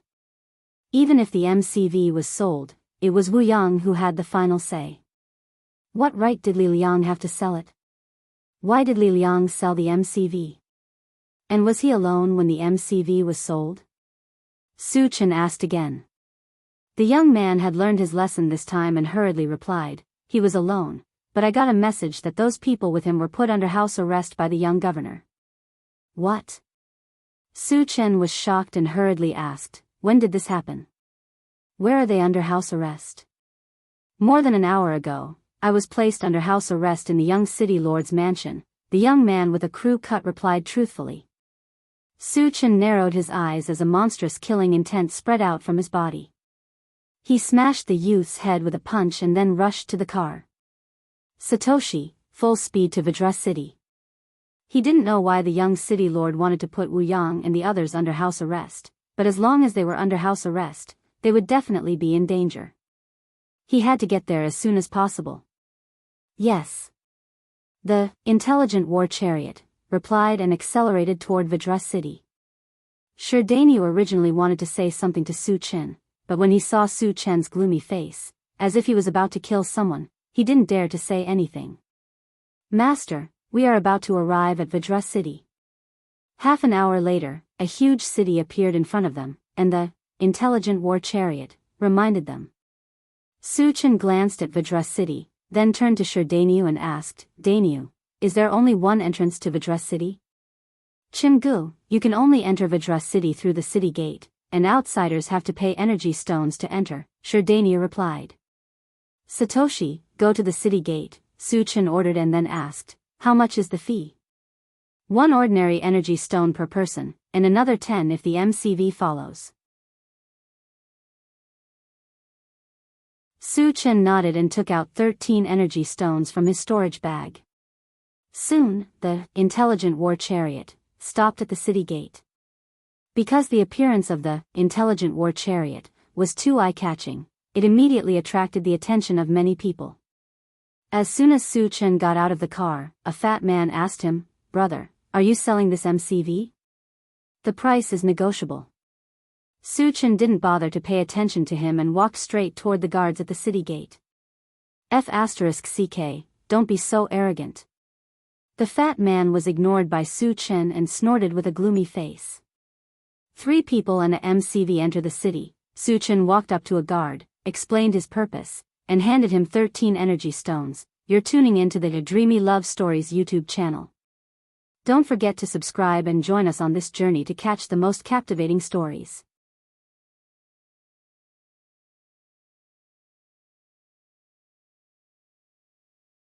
Even if the MCV was sold, it was Wu Yang who had the final say. What right did Li Liang have to sell it? Why did Li Liang sell the MCV? And was he alone when the MCV was sold? Su Chen asked again. The young man had learned his lesson this time and hurriedly replied, he was alone, but I got a message that those people with him were put under house arrest by the young governor. What? Su Chen was shocked and hurriedly asked, when did this happen? Where are they under house arrest? More than an hour ago, I was placed under house arrest in the young city lord's mansion, the young man with a crew cut replied truthfully. Su Chen narrowed his eyes as a monstrous killing intent spread out from his body. He smashed the youth's head with a punch and then rushed to the car. Satoshi, full speed to Vajra City. He didn't know why the young city lord wanted to put Wu Yang and the others under house arrest, but as long as they were under house arrest, they would definitely be in danger. He had to get there as soon as possible. Yes. The intelligent war chariot replied and accelerated toward Vajra City. Sherdaniu originally wanted to say something to Su Chen, but when he saw Su Chen's gloomy face, as if he was about to kill someone, he didn't dare to say anything. Master, we are about to arrive at Vajra City. Half an hour later, a huge city appeared in front of them, and the intelligent war chariot reminded them. Su Chen glanced at Vajra City, then turned to Sherdaniu and asked, Daniu, is there only one entrance to Vajra City? Chingu, you can only enter Vajra City through the city gate, and outsiders have to pay energy stones to enter, Sherdaniu replied. Satoshi, go to the city gate, Su Chen ordered and then asked, how much is the fee? 1 ordinary energy stone per person, and another 10 if the MCV follows. Su Chen nodded and took out 13 energy stones from his storage bag. Soon, the intelligent war chariot stopped at the city gate. Because the appearance of the intelligent war chariot was too eye-catching, it immediately attracted the attention of many people. As soon as Su Chen got out of the car, a fat man asked him, Brother, are you selling this MCV? The price is negotiable. Su Chen didn't bother to pay attention to him and walked straight toward the guards at the city gate. F***ck, don't be so arrogant. The fat man was ignored by Su Chen and snorted with a gloomy face. 3 people and a MCV enter the city. Su Chen walked up to a guard, explained his purpose, and handed him 13 energy stones. You're tuning into the Dreamy Love Stories YouTube channel. Don't forget to subscribe and join us on this journey to catch the most captivating stories.